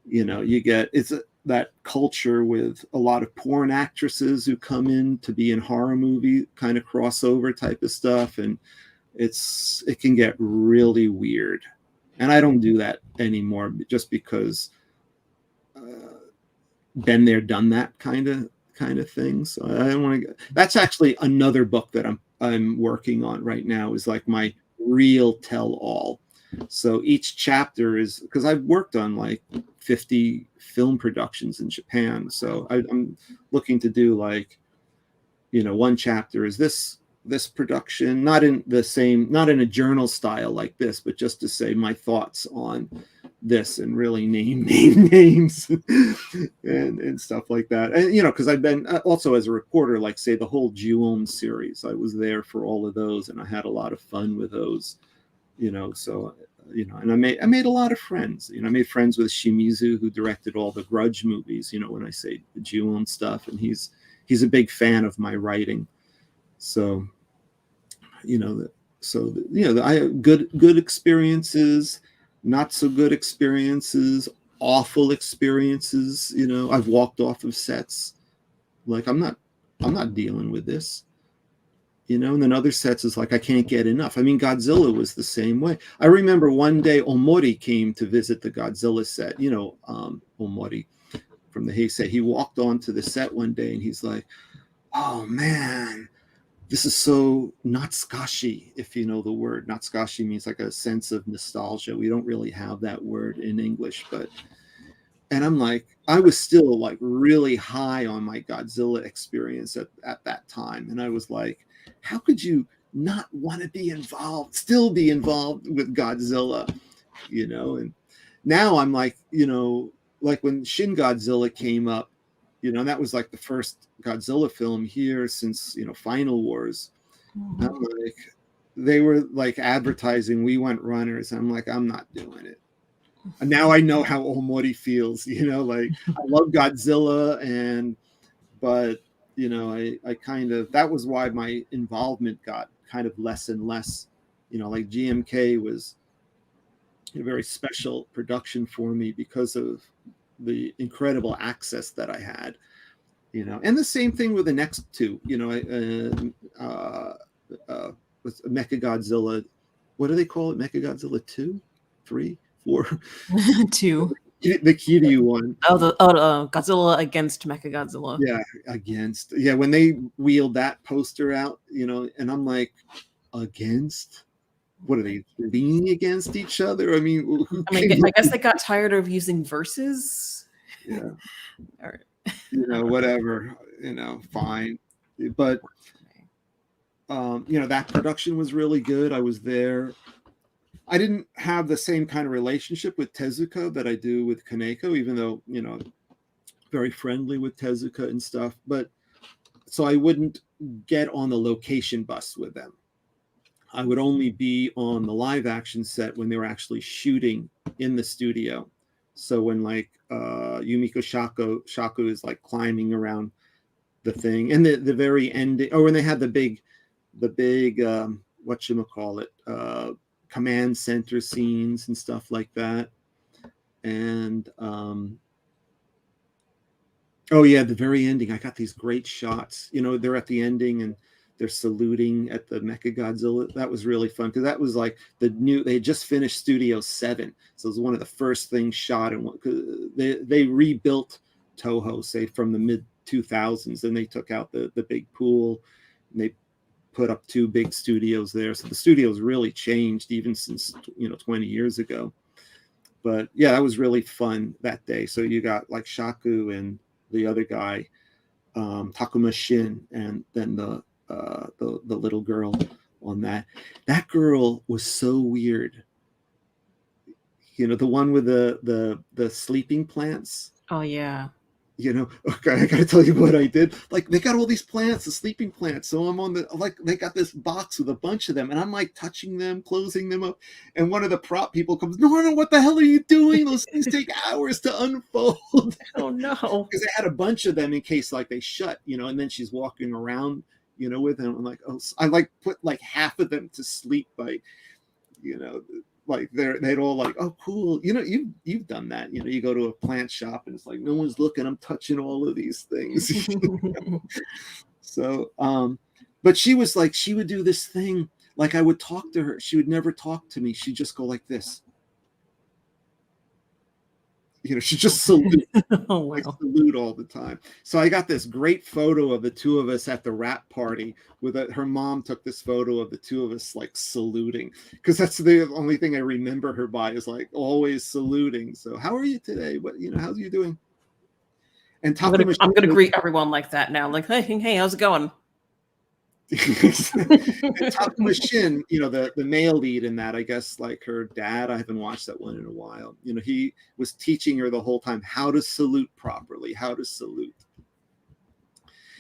you know, that culture with a lot of porn actresses who come in to be in horror movie kind of crossover type of stuff. And it can get really weird. And I don't do that anymore, just because been there, done that kind of thing. So I don't want to. That's actually another book that I'm working on right now, is like my real tell all. So each chapter is, because I've worked on like 50 film productions in Japan. So I'm looking to do, like, you know, one chapter is this production, not in a journal style like this, but just to say my thoughts on this and really name names and stuff like that. And, you know, because I've been also as a reporter, like, say, the whole Ju-On series, I was there for all of those, and I had a lot of fun with those, you know. So, you know, and I made a lot of friends. You know, I made friends with Shimizu, who directed all the Grudge movies, you know, when I say the Ju-On stuff, and he's a big fan of my writing. So, you know, I have good experiences, not so good experiences, awful experiences. You know, I've walked off of sets, like, I'm not dealing with this. You know, and then other sets is like, I can't get enough. I mean, Godzilla was the same way. I remember one day Omori came to visit the Godzilla set. You know, Omori from the Heisei. He walked onto the set one day and he's like, "Oh man, this is so natsukashi," if you know the word. Natsukashi means like a sense of nostalgia. We don't really have that word in English, but, and I'm like, I was still like really high on my Godzilla experience at that time. And I was like, how could you not want to still be involved with Godzilla, you know? And now I'm like, you know, like when Shin Godzilla came up, you know, that was like the first Godzilla film here since, you know, Final Wars. Mm-hmm. I'm like, they were like advertising We Want Runners. I'm like, I'm not doing it. And now I know how Omori feels, you know, like, I love Godzilla, but, you know, I kind of, that was why my involvement got kind of less and less. You know, like GMK was a very special production for me because of the incredible access that I had, you know. And the same thing with the next two, you know, with Mechagodzilla, what do they call it? Mechagodzilla 2, 3, 4? 2. The Kiryu one. Godzilla against Mechagodzilla. Yeah, when they wheeled that poster out, you know, and I'm like, against? What are they leaning against each other? I mean, I guess they got tired of using verses. Yeah. All right. You know, whatever, you know, fine. But, you know, that production was really good. I was there. I didn't have the same kind of relationship with Tezuka that I do with Kaneko, even though, you know, very friendly with Tezuka and stuff. But so I wouldn't get on the location bus with them. I would only be on the live action set when they were actually shooting in the studio. So when, like, Yumiko Shaku is like climbing around the thing, and the very ending, or when they had the big whatchamacallit, command center scenes and stuff like that. And oh yeah, the very ending, I got these great shots. You know, they're at the ending and they're saluting at the Mechagodzilla. That was really fun because that was like they had just finished Studio 7. So it was one of the first things shot. And they rebuilt Toho, say, from the mid 2000s. Then they took out the big pool and they put up 2 big studios there. So the studios really changed even since, you know, 20 years ago. But yeah, that was really fun that day. So you got like Shaku and the other guy, Takuma Shin, and then the little girl on that. That girl was so weird. You know, the one with the sleeping plants. Oh yeah. Okay, I gotta tell you what I did. Like, they got all these plants, the sleeping plants. So I'm on they got this box with a bunch of them, and I'm like touching them, closing them up. And one of the prop people comes, no, what the hell are you doing? Those things take hours to unfold. Oh no. Because I had a bunch of them in case like they shut, and then she's walking around, with them. I'm like, oh, I like put like half of them to sleep by, like they'd all like, oh cool, you've done that, you go to a plant shop and it's like no one's looking, I'm touching all of these things. So but she was like, she would do this thing, like I would talk to her, she would never talk to me, she'd just go like this, she just salute. Oh, wow. I salute all the time. So I got this great photo of the two of us at the wrap party with her mom took this photo of the two of us like saluting, because that's the only thing I remember her by, is like always saluting. So how are you today? What, how's you doing? And I'm gonna greet everyone like that now. Like, hey, how's it going? Takuma Shin, the male lead in that, I guess, like her dad, I haven't watched that one in a while. He was teaching her the whole time how to salute properly, how to salute.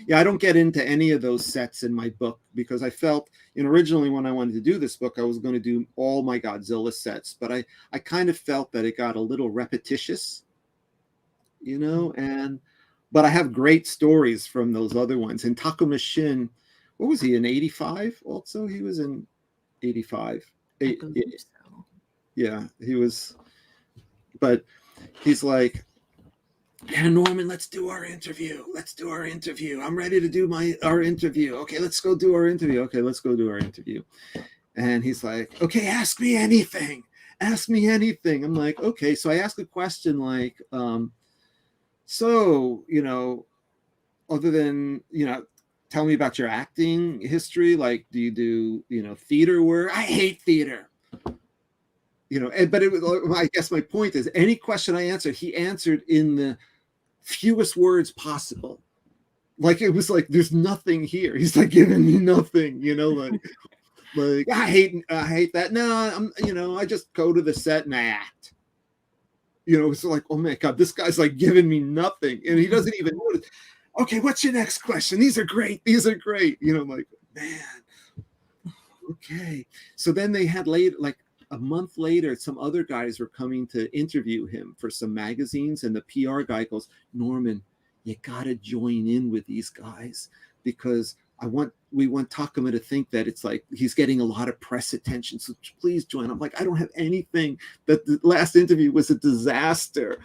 Yeah, I don't get into any of those sets in my book because I felt, originally when I wanted to do this book, I was going to do all my Godzilla sets, but I kind of felt that it got a little repetitious, but I have great stories from those other ones. And Takuma Shin, what was he in 85? Also, he was in 85. I believe so. Yeah, he was. But he's like, yeah, Norman, let's do our interview. I'm ready to do our interview. Okay, let's go do our interview. And he's like, okay, ask me anything. I'm like, okay. So I ask a question like, other than, tell me about your acting history. Like, do you do, theater work? I hate theater. But it was, I guess my point is, any question I answered, he answered in the fewest words possible. Like, it was like, there's nothing here. He's like giving me nothing, like I hate that. No, I just go to the set and I act. It's like, oh my God, this guy's like giving me nothing. And he doesn't even notice. Okay, what's your next question? These are great. I'm like, man, okay. So then they had like a month later, some other guys were coming to interview him for some magazines, and the PR guy goes, Norman, you gotta join in with these guys because we want Takuma to think that it's like he's getting a lot of press attention. So please join. I'm like, I don't have anything. That the last interview was a disaster.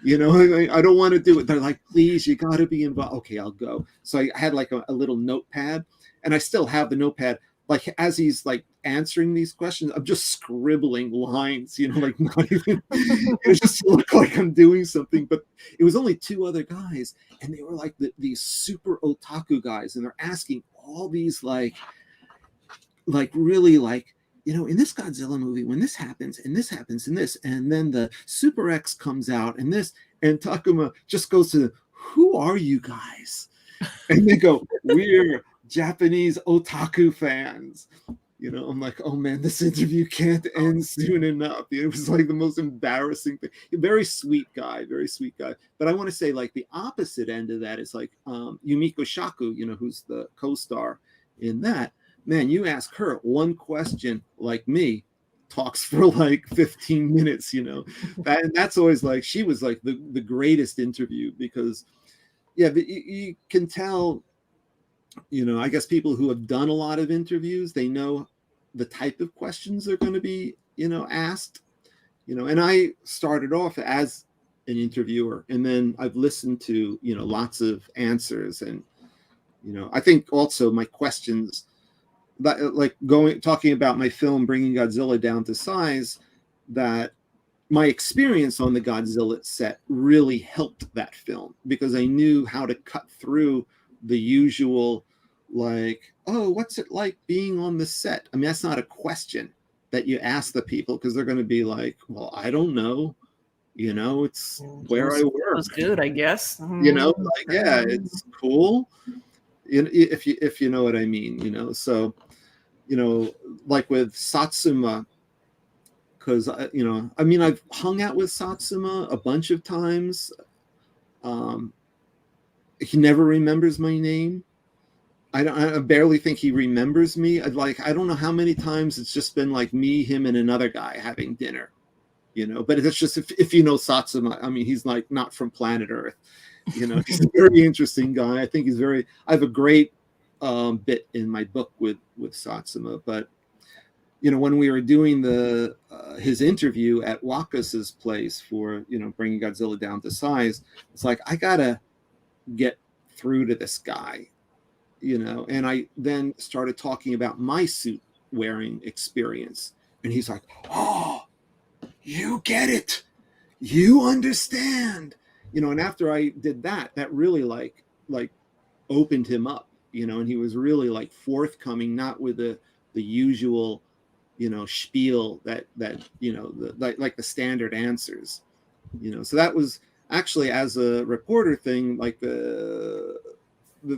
I don't want to do it. They're like, please, you got to be involved. Okay, I'll go. So I had like a little notepad, and I still have the notepad. Like as he's like answering these questions, I'm just scribbling lines, like not even, it just looked like I'm doing something, but it was only two other guys, and they were like these super otaku guys, and they're asking all these like really like, in this Godzilla movie, when this happens and this happens and this, and then the Super X comes out and this, and Takuma just goes to, who are you guys? And they go, we're Japanese otaku fans. I'm like, oh man, this interview can't end soon enough. It was like the most embarrassing thing. Very sweet guy. But I want to say like the opposite end of that is like Yumiko Shaku, who's the co-star in that. Man, you ask her one question like me, talks for like 15 minutes, that's always like, she was like the greatest interview because, yeah, you can tell, I guess people who have done a lot of interviews, they know the type of questions they're going to be, asked, and I started off as an interviewer, and then I've listened to, lots of answers. And, I think also my questions, like talking about my film, Bringing Godzilla Down to Size, that my experience on the Godzilla set really helped that film because I knew how to cut through the usual, like, oh, what's it like being on the set? I mean, that's not a question that you ask the people because they're going to be like, well, I don't know. It's where I work. That's good, I guess. Like, yeah, it's cool. If you know what I mean, so, like with Satsuma, because, I mean, I've hung out with Satsuma a bunch of times. he never remembers my name. I barely think he remembers me. I don't know how many times it's just been like me, him, and another guy having dinner, but it's just, if you know Satsuma, I mean, he's like not from planet Earth, he's a very interesting guy. I think I have a great bit in my book with Satsuma, but when we were doing his interview at Wakas's place for, Bringing Godzilla Down to Size, it's like, I gotta get through to this guy, and I then started talking about my suit wearing experience. And he's like, oh, you get it. You understand. And after I did that, that really like opened him up, and he was really like forthcoming, not with the usual, spiel that like the standard answers, so that was actually, as a reporter thing, like the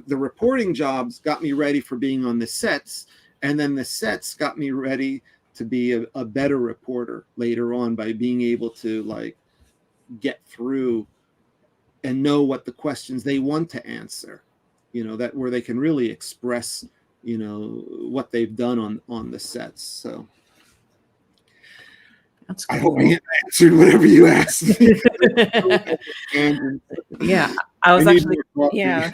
reporting jobs got me ready for being on the sets, and then the sets got me ready to be a better reporter later on by being able to like get through and know what the questions they want to answer, that where they can really express, what they've done on the sets. So that's cool. I hope I answered whatever you asked me. Yeah, I was actually, yeah.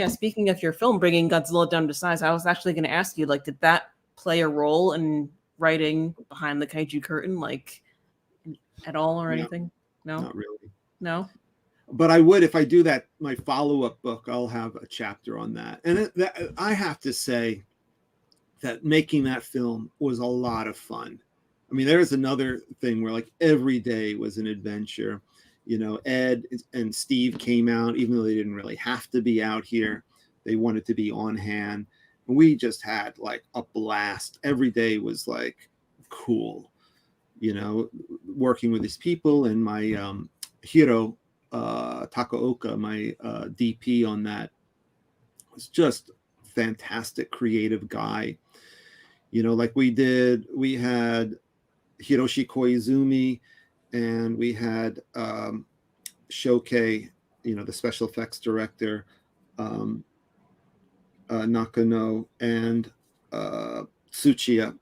Speaking of your film, Bringing Godzilla Down to Size, I was actually going to ask you, like, did that play a role in writing Behind the Kaiju Curtain, like, at all or anything? No, not really. No, but I would, if I do that, my follow-up book, I'll have a chapter on that. And I have to say that making that film was a lot of fun. I mean, there's another thing where like every day was an adventure. Ed and Steve came out, even though they didn't really have to be out here. They wanted to be on hand. And we just had like a blast. Every day was like cool, working with these people. And my Hiro Takaoka, my DP on that, was just fantastic, creative guy. Like we had Hiroshi Koizumi, and we had Shoke, the special effects director, Nakano, and Tsuchiya,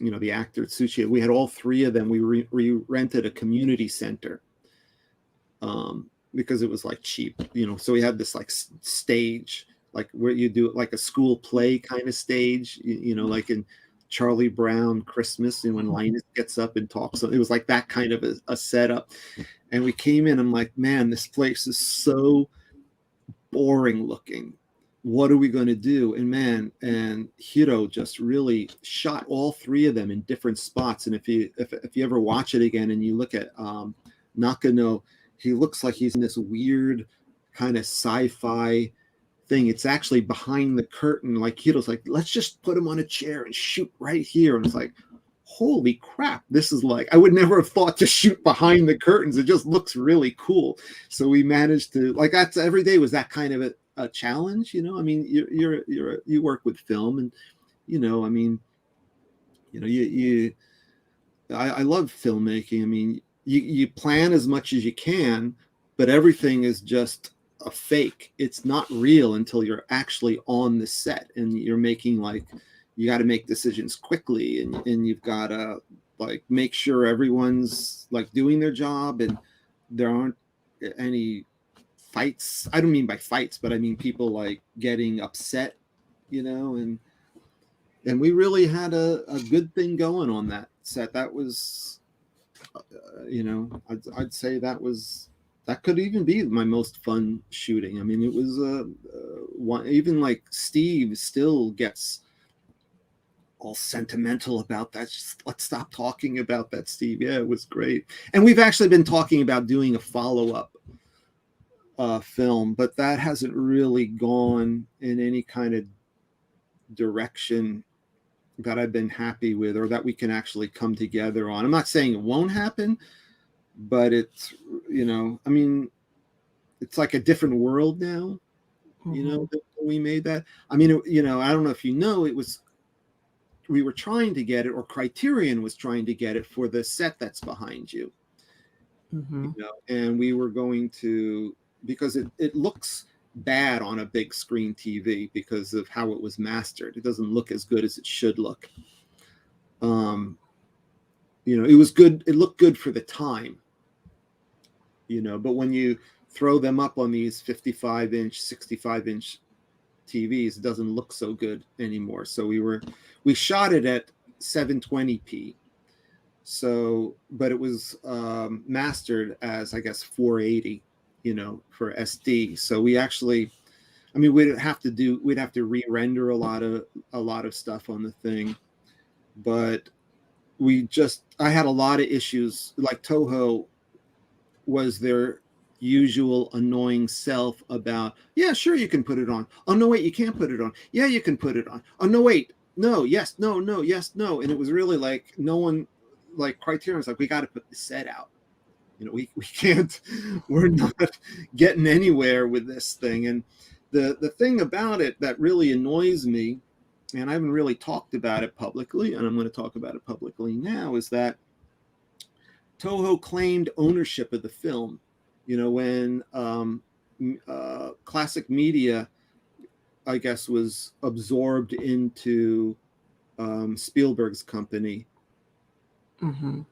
the actor Tsuchiya. We had all three of them. We rented a community center because it was like cheap, so we had this like stage, like where you do it like a school play kind of stage, like in Charlie Brown Christmas, and when Linus gets up and talks, so it was like that kind of a setup. And we came in, I'm like, man, this place is so boring looking. What are we going to do? And Hiro just really shot all three of them in different spots. And if you ever watch it again and you look at Nakano, he looks like he's in this weird kind of sci-fi thing. It's actually behind the curtain. Like Hiro's like, let's just put him on a chair and shoot right here. And it's like, holy crap, this is like, I would never have thought to shoot behind the curtains. It just looks really cool. So we managed to, like, that's every day was that kind of a challenge, I mean, you work with film, and I mean, I love filmmaking. I mean, you plan as much as you can, but everything is just a fake. It's not real until you're actually on the set, and you're making, like, you got to make decisions quickly, and you've got to like make sure everyone's like doing their job, and there aren't any fights. I don't mean by fights, but I mean people like getting upset, and we really had a good thing going on that set. That was, I'd say that could even be my most fun shooting. I mean, it was one, even like Steve still gets all sentimental about that. Just, let's stop talking about that, Steve. Yeah, it was great. And we've actually been talking about doing a follow-up film, but that hasn't really gone in any kind of direction that I've been happy with, or that we can actually come together on. I'm not saying it won't happen, but it's, I mean, it's like a different world now, that we made that. I mean, I don't know if we were trying to get it, or Criterion was trying to get it for the set that's behind you. And we were going to because it looks bad on a big screen TV because of how it was mastered. It doesn't look as good as it should look. It was good. It looked good for the time, but when you throw them up on these 55-inch, 65-inch TVs, it doesn't look so good anymore. So we shot it at 720p. So, but it was mastered as, I guess, 480, for SD. So we'd have to re-render a lot of stuff on the thing. But I had a lot of issues. Like Toho was their usual annoying self about, yeah, sure, you can put it on. Oh, no, wait, you can't put it on. Yeah, you can put it on. Oh, no, wait. No, yes, no, no, yes, no. And it was really like no one, like Criterion's like, we got to put the set out. We can't, we're not getting anywhere with this thing. And the thing about it that really annoys me, and I haven't really talked about it publicly, and I'm going to talk about it publicly now, is that Toho claimed ownership of the film. When Classic Media, I guess, was absorbed into Spielberg's company. Mm-hmm.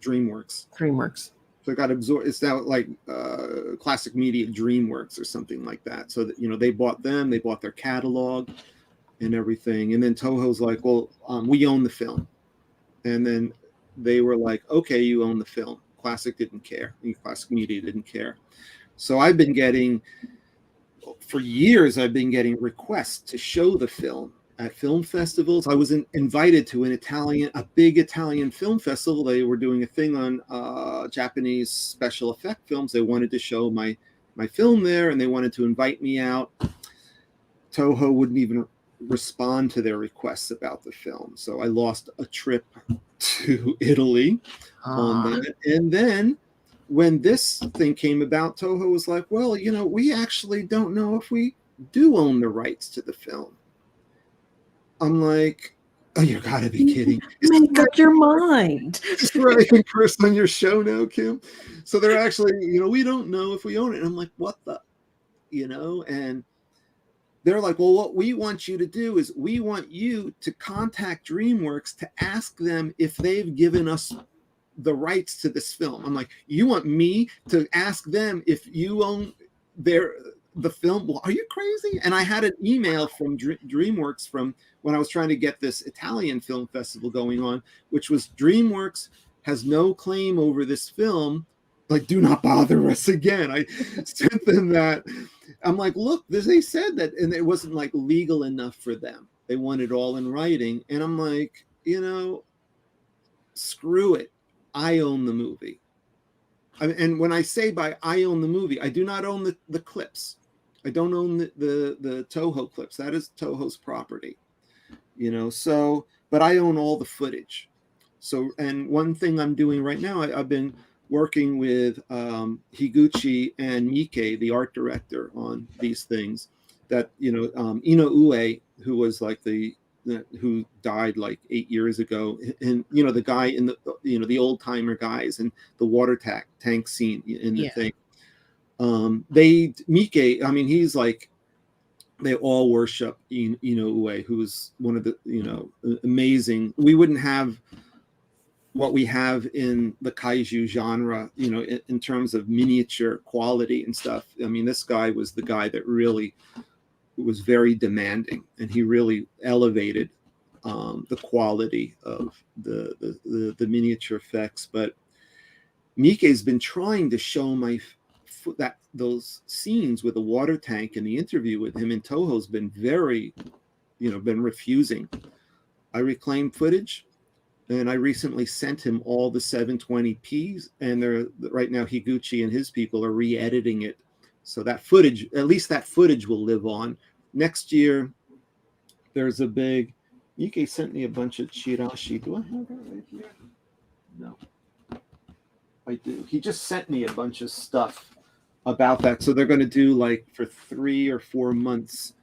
DreamWorks. So it got absorbed. It's now like Classic Media DreamWorks or something like that. So that they bought them, they bought their catalog and everything. And then Toho's like, well, we own the film. And then they were like, okay, you own the film. Classic didn't care. Classic Media didn't care. So for years, I've been getting requests to show the film at film festivals. I was invited to a big Italian film festival. They were doing a thing on Japanese special effect films. They wanted to show my film there, and they wanted to invite me out. Toho wouldn't even respond to their requests about the film. So I lost a trip to Italy on that. And then when this thing came about, Toho was like, well, we actually don't know if we do own the rights to the film. I'm like, oh, you gotta be kidding. Make up your mind. Is the right person on your show now, Kim? So they're actually, we don't know if we own it. And I'm like, what the, and they're like, well, what we want you to do is we want you to contact DreamWorks to ask them if they've given us the rights to this film. I'm like, you want me to ask them if you own the film? Well, are you crazy? And I had an email from DreamWorks from when I was trying to get this Italian film festival going on, which was, DreamWorks has no claim over this film. Like, do not bother us again. I sent them that. I'm like, look, they said that, and it wasn't like legal enough for them. They want it all in writing. And I'm like, screw it. I own the movie. And when I say I own the movie, I do not own the clips. I don't own the Toho clips. That is Toho's property, so, but I own all the footage. So, and one thing I'm doing right now, I've been working with Higuchi and Miike, the art director, on these things that, Inoue, who was like who died like 8 years ago, and the guy in the old timer guys and the water tank scene in the thing. Miike, I mean, he's like, they all worship Inoue, who's one of the amazing. We wouldn't have what we have in the kaiju genre, in terms of miniature quality and stuff. I mean, this guy was the guy that really was very demanding, and he really elevated the quality of the miniature effects. But Miike's been trying to show those scenes with the water tank in the interview with him, and Toho's been very, been refusing. I reclaimed footage, and I recently sent him all the 720p's, and they're right now, Higuchi and his people are re-editing it. So that footage, at least that footage, will live on. Next year, there's a big, Miike sent me a bunch of chirashi. Do I have that right here? No, I do. He just sent me a bunch of stuff about that. So they're going to do, like, for 3 or 4 months.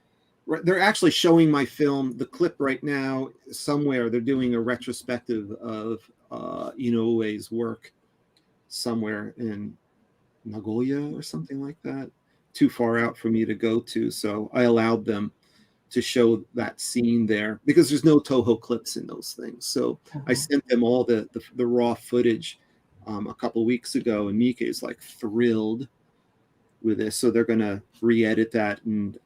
They're actually showing my film, the clip right now somewhere. They're doing a retrospective of Inoue's work somewhere in Nagoya or something like that, too far out for me to go to. So I allowed them to show that scene there because there's no Toho clips in those things. So I sent them all the raw footage a couple weeks ago, and Mika is like thrilled with this. So they're going to re-edit that. And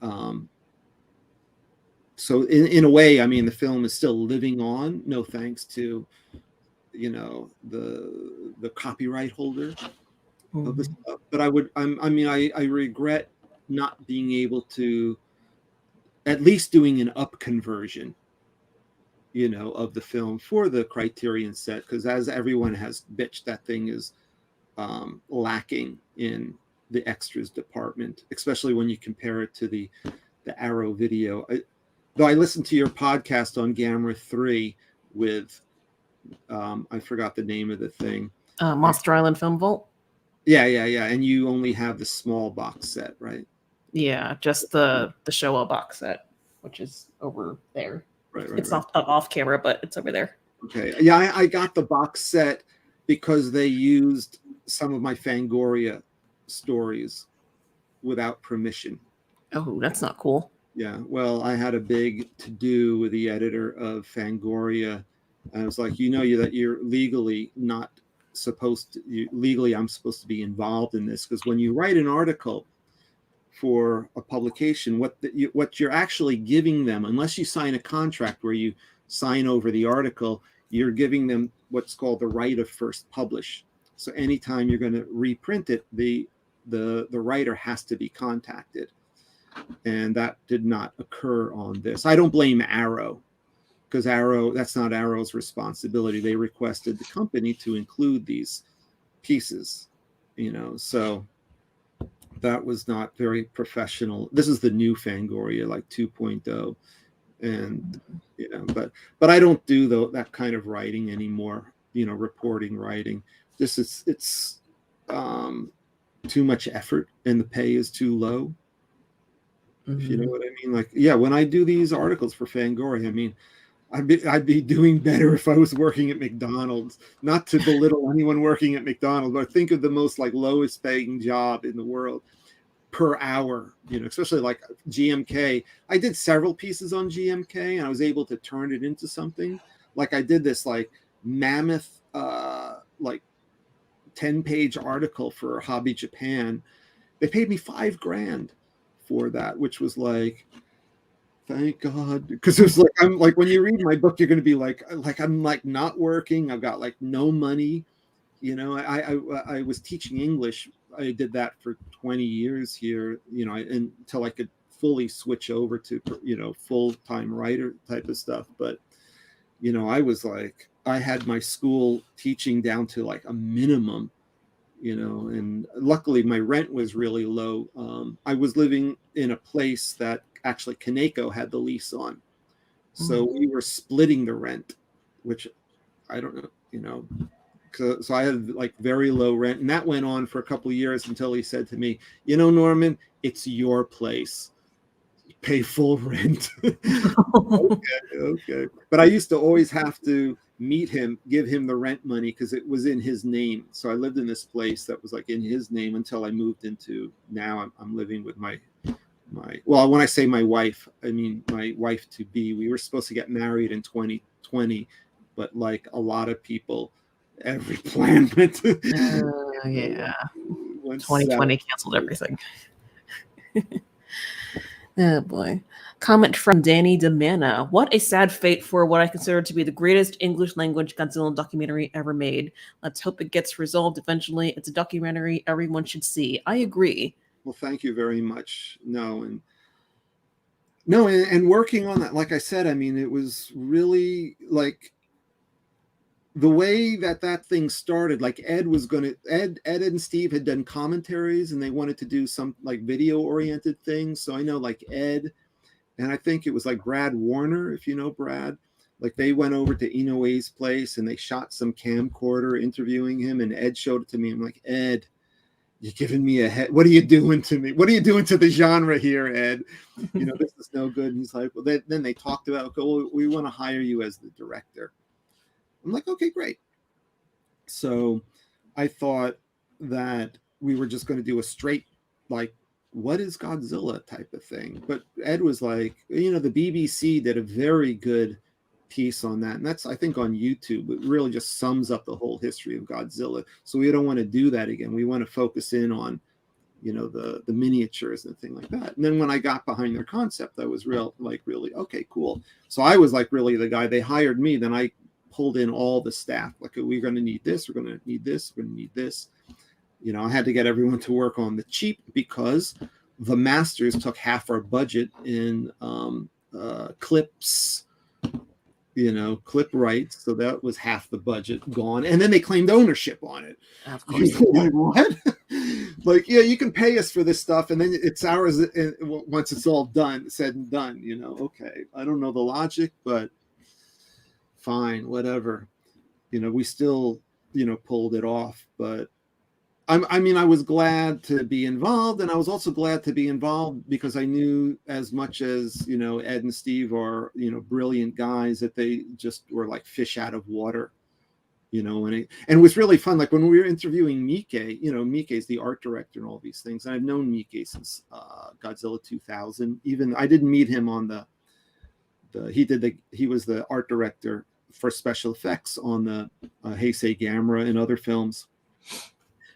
so in a way, I mean, the film is still living on, no thanks to, you know, the copyright holder of this stuff. But I regret not being able to at least doing an up conversion, you know, of the film for the Criterion set, because as everyone has bitched, that thing is lacking in the extras department, especially when you compare it to the Arrow video. Though I listened to your podcast on Gamma 3 with I forgot the name of the thing. Monster Island Film Vault. Yeah. And you only have the small box set, right? Yeah, just the Showa box set, which is over there. Right. It's off camera, but it's over there. Okay. Yeah, I got the box set because they used some of my Fangoria stories without permission. Oh, that's not cool. Yeah. Well, I had a big to-do with the editor of Fangoria. I was like, that you're legally not supposed to, legally I'm supposed to be involved in this, because when you write an article for a publication, what you're actually giving them, unless you sign a contract where you sign over the article, you're giving them what's called the right of first publish. So anytime you're going to reprint it, the writer has to be contacted, and that did not occur on this. I don't blame Arrow, because that's not Arrow's responsibility. They requested the company to include these pieces, so that was not very professional. This is the new Fangoria, like 2.0. And, but I don't do that kind of writing anymore, reporting writing. It's too much effort, and the pay is too low. Mm-hmm. If you know what I mean? Like, yeah, when I do these articles for Fangoria, I mean, I'd be doing better if I was working at McDonald's. Not to belittle anyone working at McDonald's, but think of the most lowest paying job in the world per hour, especially like GMK. I did several pieces on GMK, and I was able to turn it into something. Like I did this mammoth 10-page article for Hobby Japan. They paid me $5,000 for that, which was thank God, because it was I'm when you read my book, you're going to be I'm not working. I've got no money. I was teaching English. I did that for 20 years here, until I could fully switch over to, full-time writer type of stuff. But, I was I had my school teaching down to a minimum, and luckily my rent was really low. I was living in a place that actually Kaneko had the lease on. So we were splitting the rent, which I don't know, so I had very low rent, and that went on for a couple of years until he said to me, Norman, it's your place. Pay full rent. Okay. But I used to always have to meet him, give him the rent money, because it was in his name. So I lived in this place that was in his name until I moved into, now I'm living with my well, when I say my wife, I mean my wife to be. We were supposed to get married in 2020, but a lot of people, every plan went to, yeah. 2020 canceled everything. Oh boy. Comment from Danny DeMana. What a sad fate for what I consider to be the greatest English language Godzilla documentary ever made. Let's hope it gets resolved eventually. It's a documentary everyone should see. I agree. Well, thank you very much. And working on that, like I said, I mean, it was really the way that thing started. Ed and Steve had done commentaries, and they wanted to do some video oriented things. So I know Ed, and I think it was Brad Warner, if you know Brad, they went over to Inoue's place and they shot some camcorder interviewing him, and Ed showed it to me. I'm like, Ed, you're giving me a head. What are you doing to me? What are you doing to the genre here, Ed? This is no good. And he's like, well, then they talked about, well, we want to hire you as the director. I'm like, okay, great. So I thought that we were just going to do a straight, like, what is Godzilla type of thing. But Ed was like, the BBC did a very good piece on that. And that's, I think, on YouTube. It really just sums up the whole history of Godzilla. So we don't want to do that again. We want to focus in on, the miniatures and thing like that. And then when I got behind their concept, I was really, okay, cool. So I was like really the guy. They hired me. Then I pulled in all the staff. Like, we're going to need this. We're going to need this. We're going to need this. I had to get everyone to work on the cheap because the masters took half our budget in clips, clip rights. So that was half the budget gone. And then they claimed ownership on it. Of course. Like, what? Like, yeah, you can pay us for this stuff. And then it's ours once it's all done, said and done, okay. I don't know the logic, but fine, whatever. We still, pulled it off. But I was glad to be involved. And I was also glad to be involved because I knew, as much as, Ed and Steve are, brilliant guys, that they just were like fish out of water, and it was really fun. Like when we were interviewing Mike, Mike's the art director and all these things. And I've known Mike since Godzilla 2000. Even I didn't meet him on he was the art director for special effects on the Heisei Gamera and other films.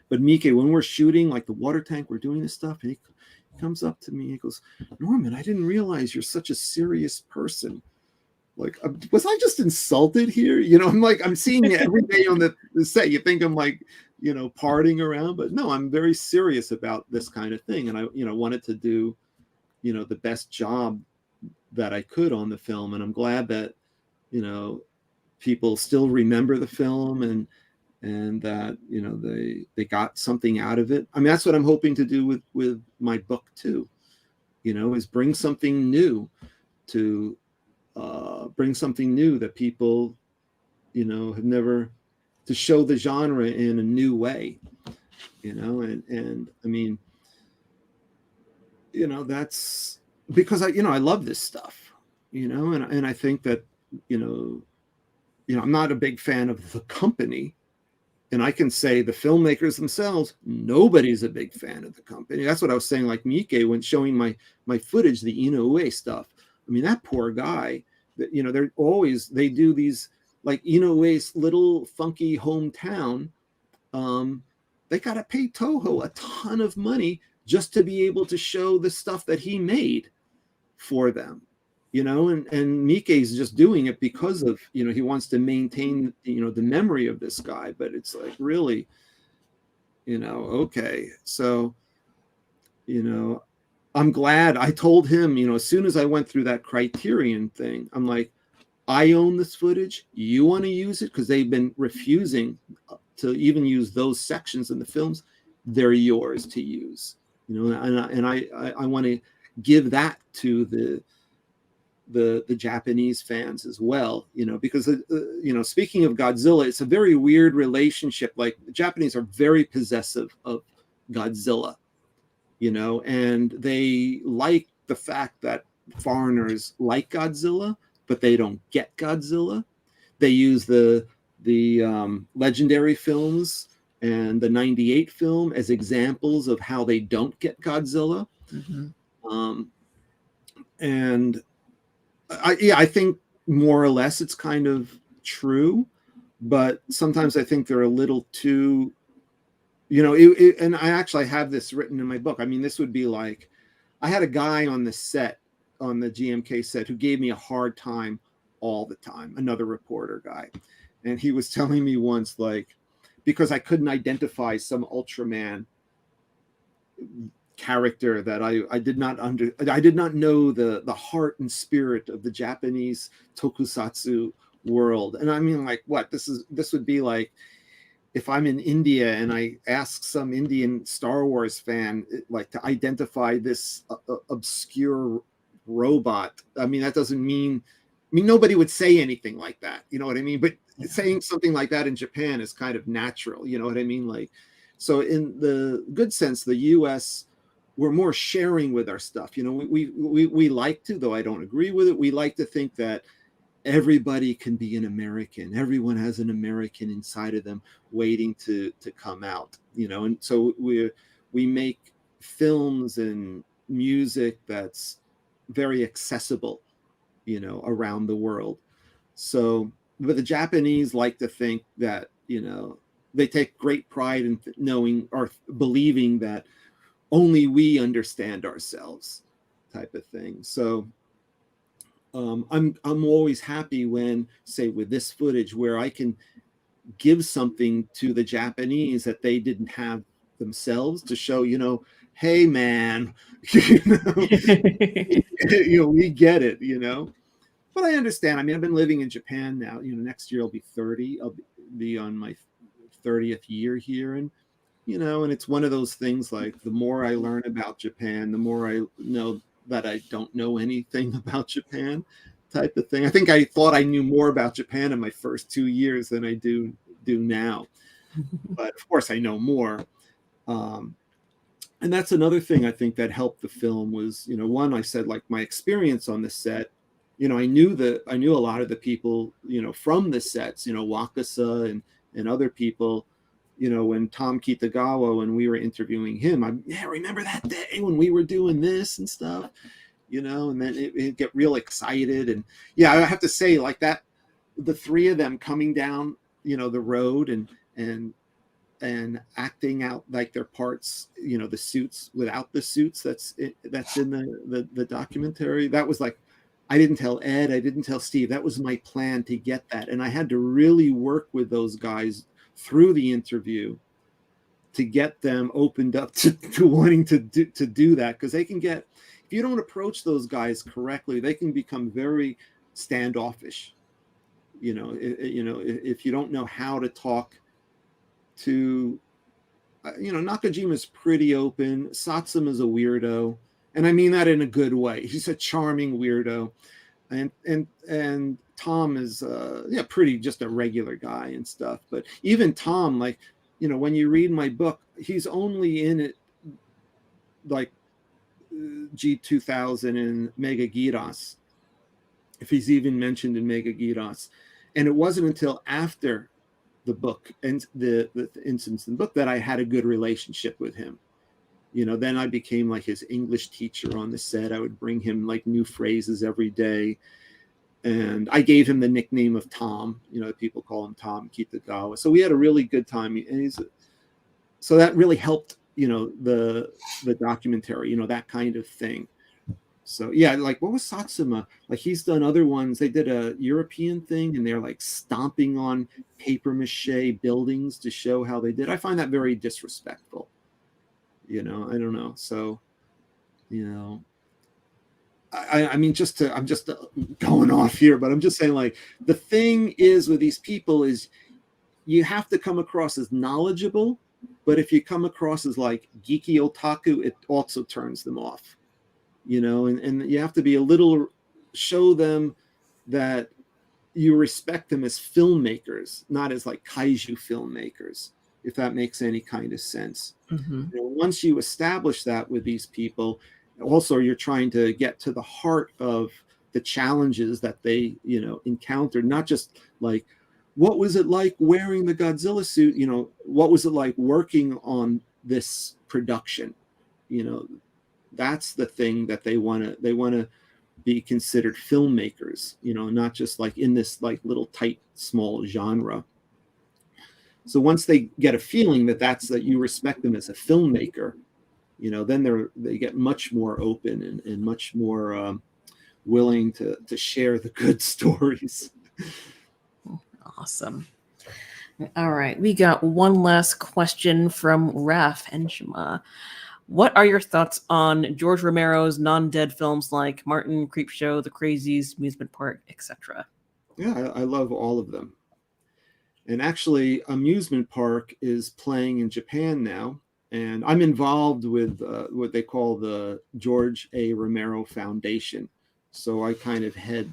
But Mike, when we're shooting, like the water tank, we're doing this stuff, and he comes up to me, he goes, "Norman, I didn't realize you're such a serious person. Like, was I just insulted here? I'm seeing you every day on the set. You think I'm like, partying around, but no, I'm very serious about this kind of thing. And I, wanted to do, the best job that I could on the film. And I'm glad that, people still remember the film and that, they got something out of it. I mean, that's what I'm hoping to do with my book too, is bring something new that people, have never, to show the genre in a new way, and I mean, that's because I love this stuff, and I think that, I'm not a big fan of the company. And I can say the filmmakers themselves, nobody's a big fan of the company. That's what I was saying, like Mike, when showing my footage, the Inoue stuff. I mean, that poor guy, they do these, like Inoue's little funky hometown. They got to pay Toho a ton of money just to be able to show the stuff that he made for them. And Mike's just doing it because of, he wants to maintain, the memory of this guy, but it's like, really, okay. So, I'm glad. I told him, as soon as I went through that Criterion thing, I'm like, I own this footage. You want to use it? Because they've been refusing to even use those sections in the films. They're yours to use, and I want to give that to the Japanese fans as well, because speaking of Godzilla, it's a very weird relationship. Like, the Japanese are very possessive of Godzilla, and they like the fact that foreigners like Godzilla, but they don't get Godzilla. They use the legendary films and the 98 film as examples of how they don't get Godzilla. Mm-hmm. And I think more or less it's kind of true, but sometimes I think they're a little too, and I actually have this written in my book. I mean, this would be like, I had a guy on the set, on the GMK set, who gave me a hard time all the time, another reporter guy. And he was telling me once, like, because I couldn't identify some Ultraman character that I did not know the heart and spirit of the Japanese tokusatsu world. And I mean, like, what this would be like if I'm in India and I ask some Indian Star Wars fan, like, to identify this obscure robot. I mean, that doesn't mean, nobody would say anything like that, you know what I mean? But saying something like that in Japan is kind of natural, you know what I mean? Like, so in the good sense, the US, we're more sharing with our stuff. We like to, though I don't agree with it, we like to think that everybody can be an American. Everyone has an American inside of them waiting to come out, you know. And so we make films and music that's very accessible, you know, around the world. So, but the Japanese like to think that, you know, they take great pride in knowing or believing that only we understand ourselves, type of thing. So I'm always happy when, say, with this footage, where I can give something to the Japanese that they didn't have themselves, to show, you know, hey man, you know, you know, we get it, you know. But I understand. I mean, I've been living in Japan now. You know, next year I'll be 30. I'll be on my 30th year here, and you know, and it's one of those things, like, the more I learn about Japan, the more I know that I don't know anything about Japan, type of thing. I think I thought I knew more about Japan in my first 2 years than I do now. But of course I know more. And that's another thing I think that helped the film was, you know, one, I said, like, my experience on the set, you know, I knew a lot of the people, you know, from the sets, you know, Wakasa and other people, you know, when Tom Kitagawa, when we were interviewing him, remember that day when we were doing this and stuff, you know, and then it get real excited. And yeah, I have to say, like, that, the three of them coming down, you know, the road and acting out like their parts, you know, the suits without the suits, that's in the documentary. That was like, I didn't tell Ed, I didn't tell Steve, that was my plan to get that. And I had to really work with those guys through the interview to get them opened up to wanting to do that, because they can get, if you don't approach those guys correctly, they can become very standoffish, you know. If you don't know how to talk to, you know, Nakajima's pretty open, Satsuma's a weirdo, and I mean that in a good way. He's a charming weirdo, and Tom is pretty just a regular guy and stuff. But even Tom, like, you know, when you read my book, he's only in it like G2000 and Mega Giras, if he's even mentioned in Mega Giras. And it wasn't until after the book and the instance in the book that I had a good relationship with him. You know, then I became like his English teacher on the set. I would bring him like new phrases every day. And I gave him the nickname of Tom. You know, people call him Tom Kitagawa. So we had a really good time. And so that really helped, you know, the documentary, you know, that kind of thing. So yeah, like, what was Satsuma? Like, he's done other ones. They did a European thing, and they're like stomping on paper mache buildings to show how they did. I find that very disrespectful. You know, I don't know. So, you know, I mean, I'm just going off here, but I'm just saying, like, the thing is with these people is you have to come across as knowledgeable, but if you come across as like geeky otaku, it also turns them off. You know, and you have to be a little, show them that you respect them as filmmakers, not as like kaiju filmmakers, if that makes any kind of sense. Mm-hmm. You know, once you establish that with these people, also you're trying to get to the heart of the challenges that they, you know, encountered, not just like, what was it like wearing the Godzilla suit? You know, what was it like working on this production? You know, that's the thing that they want to be considered filmmakers, you know, not just like in this like little tight small genre. So once they get a feeling that you respect them as a filmmaker, you know, then they get much more open and much more willing to share the good stories. Awesome. All right, we got one last question from Raf and Shema. What are your thoughts on George Romero's non-dead films like Martin, Creepshow, The Crazies, Amusement Park, etc.? Yeah, I love all of them. And actually, Amusement Park is playing in Japan now, and I'm involved with what they call the George A. Romero Foundation. So I kind of head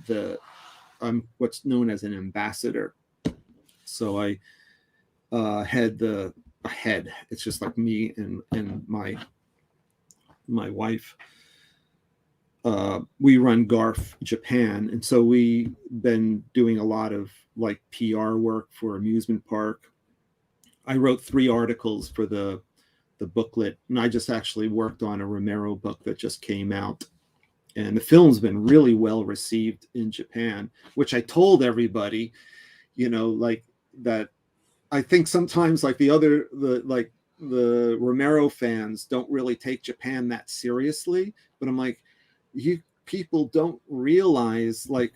I'm what's known as an ambassador. So I head it's just like me and my wife. we run Garf Japan, and so we've been doing a lot of like PR work for amusement park. I wrote 3 articles for the booklet, and I just actually worked on a Romero book that just came out. And the film's been really well received in Japan, which I told everybody, like that. I think sometimes like the Romero fans don't really take Japan that seriously, but I'm like, you people don't realize, like,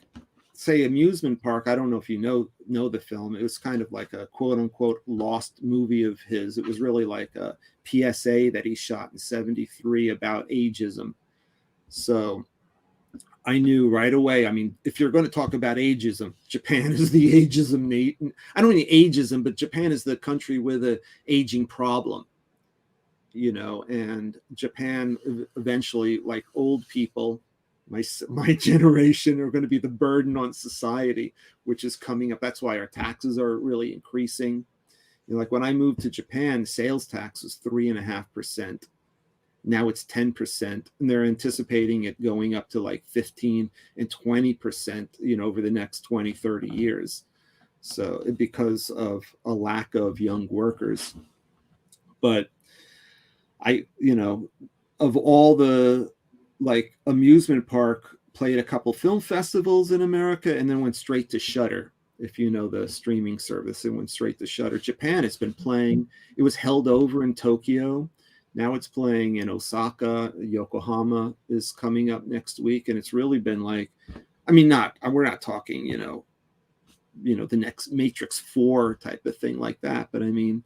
say amusement park. I don't know if you know the film. It was kind of like a quote unquote lost movie of his. It was really like a PSA that he shot in '73 about ageism. So I knew right away. I mean, if you're going to talk about ageism, Japan is the ageism. I don't mean ageism, but Japan is the country with an aging problem. And Japan eventually, like old people, my generation, are going to be the burden on society, which is coming up. That's why our taxes are really increasing. Like when I moved to Japan, sales tax was 3.5%. Now it's 10%, and they're anticipating it going up to like 15 and 20%, over the next 20, 30 years. So because of a lack of young workers. But of all the like amusement park, played a couple film festivals in America and then went straight to Shudder. If you know the streaming service, it went straight to Shudder. Japan has been playing. It was held over in Tokyo. Now it's playing in Osaka. Yokohama is coming up next week, and it's really been like, I mean, we're not talking, the next Matrix 4 type of thing like that, but I mean,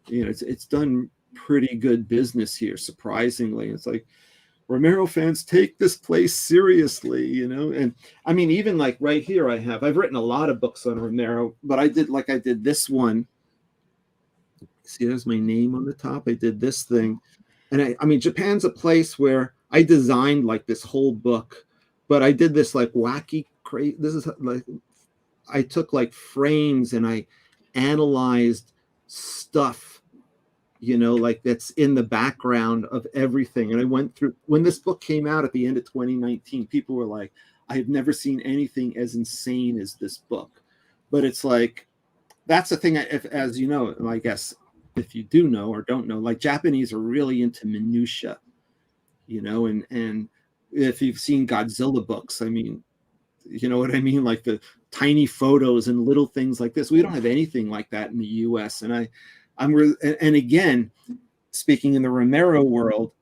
it's done pretty good business here, surprisingly. It's like Romero fans take this place seriously, and I mean, even like right here, I've written a lot of books on Romero, but I did this one. See, there's my name on the top. I did this thing. And I mean, Japan's a place where I designed like this whole book, but I did this like wacky, crazy. This is like, I took like frames and I analyzed stuff, like that's in the background of everything. And I went through, when this book came out at the end of 2019, people were like, I have never seen anything as insane as this book. But it's like, that's the thing, as you know, I guess, if you do know or don't know, like Japanese are really into minutia, and if you've seen Godzilla books, I mean, you know what I mean? Like the tiny photos and little things like this. We don't have anything like that in the US. And and again, speaking in the Romero world,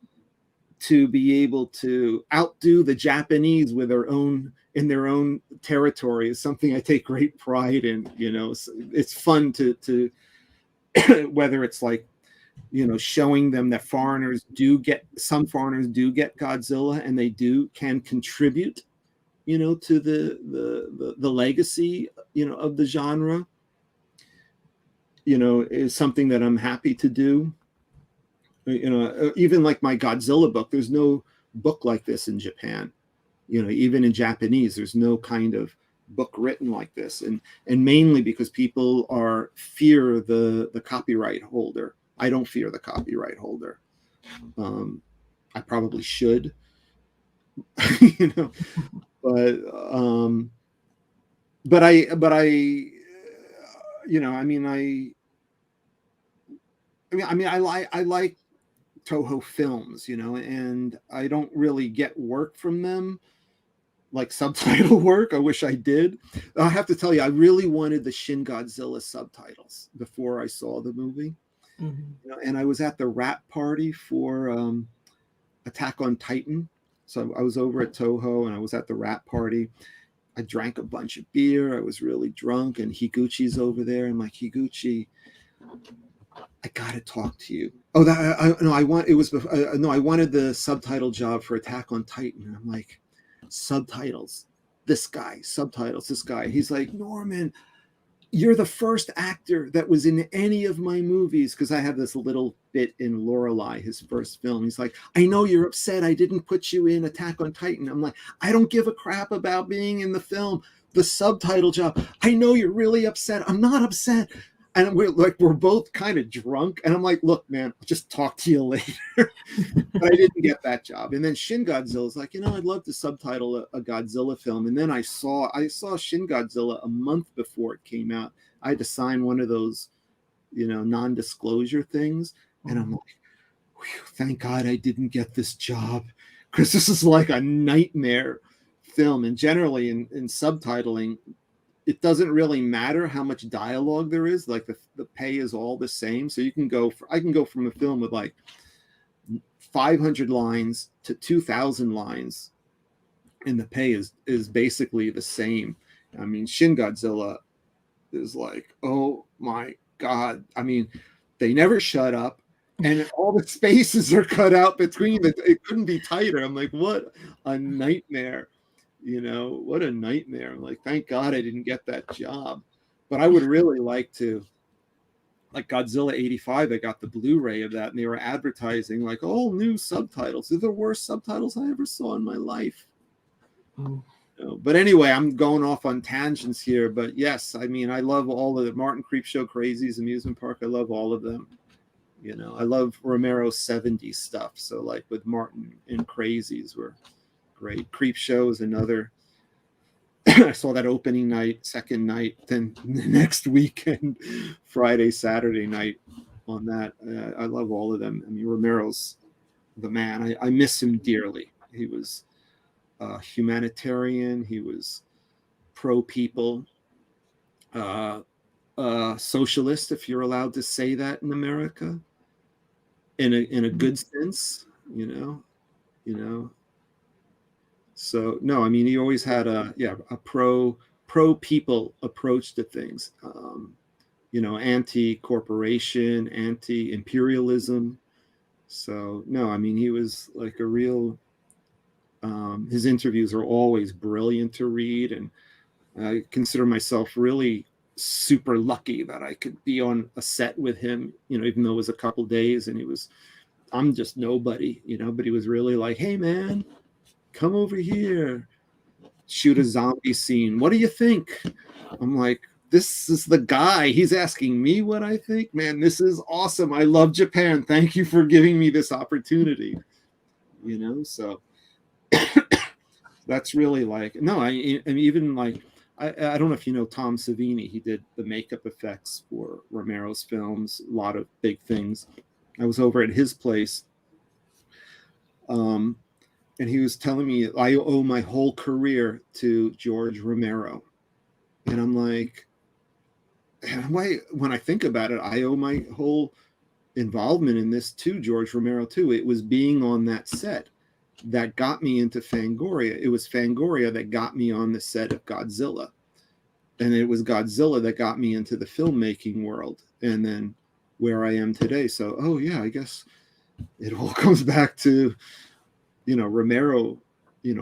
to be able to outdo the Japanese with in their own territory is something I take great pride in. It's fun to whether it's like, showing them that some foreigners do get Godzilla, and they can contribute, to the legacy, of the genre, is something that I'm happy to do. Even like my Godzilla book, there's no book like this in Japan. Even in Japanese, there's no kind of book written like this, and mainly because people fear the copyright holder. I don't fear the copyright holder. I probably should, but I like Toho films, and I don't really get work from them, like subtitle work. I wish I did. I have to tell you, I really wanted the Shin Godzilla subtitles before I saw the movie. Mm-hmm. And I was at the wrap party for Attack on Titan. So I was over at Toho and I was at the wrap party. I drank a bunch of beer. I was really drunk, and Higuchi's over there. I'm like, Higuchi, I gotta talk to you. Oh, I wanted the subtitle job for Attack on Titan. I'm like, subtitles, this guy. He's like, Norman, you're the first actor that was in any of my movies, because I have this little bit in Lorelei, his first film. He's like, I know you're upset I didn't put you in Attack on Titan. I'm like, I don't give a crap about being in the film, the subtitle job. I know you're really upset. I'm not upset. And we're both kind of drunk, and I'm like, look, man, I'll just talk to you later. But I didn't get that job. And then Shin Godzilla is like, I'd love to subtitle a Godzilla film. And then I saw Shin Godzilla a month before it came out. I had to sign one of those, non-disclosure things. And I'm like, thank God I didn't get this job, because this is like a nightmare film. And generally in subtitling, it doesn't really matter how much dialogue there is. Like the pay is all the same. So I can go from a film with like 500 lines to 2,000 lines, and the pay is basically the same. I mean, Shin Godzilla is like, oh my God. I mean, they never shut up, and all the spaces are cut out between it. It couldn't be tighter. I'm like, what a nightmare. What a nightmare. I'm like, thank God I didn't get that job. But I would really like to, like Godzilla 85, I got the Blu-ray of that, and they were advertising like, oh, new subtitles. They're the worst subtitles I ever saw in my life. Oh. But anyway, I'm going off on tangents here. But yes, I mean, I love all of the Martin Creepshow Crazies Amusement Park. I love all of them. I love Romero's 70s stuff. So like with Martin and Crazies were great. Creepshow is another. I saw that opening night, second night, then the next weekend, Friday, Saturday night on that. I love all of them. I mean, Romero's the man. I miss him dearly. He was a humanitarian. He was pro-people, socialist, if you're allowed to say that in America, in a good sense, So no, I mean, he always had a pro people approach to things, anti-corporation, anti-imperialism. So no, I mean, he was like a real. His interviews are always brilliant to read, and I consider myself really super lucky that I could be on a set with him. Even though it was a couple days, and I'm just nobody, but he was really like, hey man, come over here, shoot a zombie scene. What do you think? I'm like, this is the guy. He's asking me what I think. Man, this is awesome. I love Japan. Thank you for giving me this opportunity. So that's really like, no, I even like, I don't know if you know Tom Savini. He did the makeup effects for Romero's films, a lot of big things. I was over at his place. And he was telling me I owe my whole career to George Romero. And I'm like, when I think about it, I owe my whole involvement in this to George Romero too. It was being on that set that got me into Fangoria. It was Fangoria that got me on the set of Godzilla. And it was Godzilla that got me into the filmmaking world. And then where I am today. So, oh yeah, I guess it all comes back to Romero,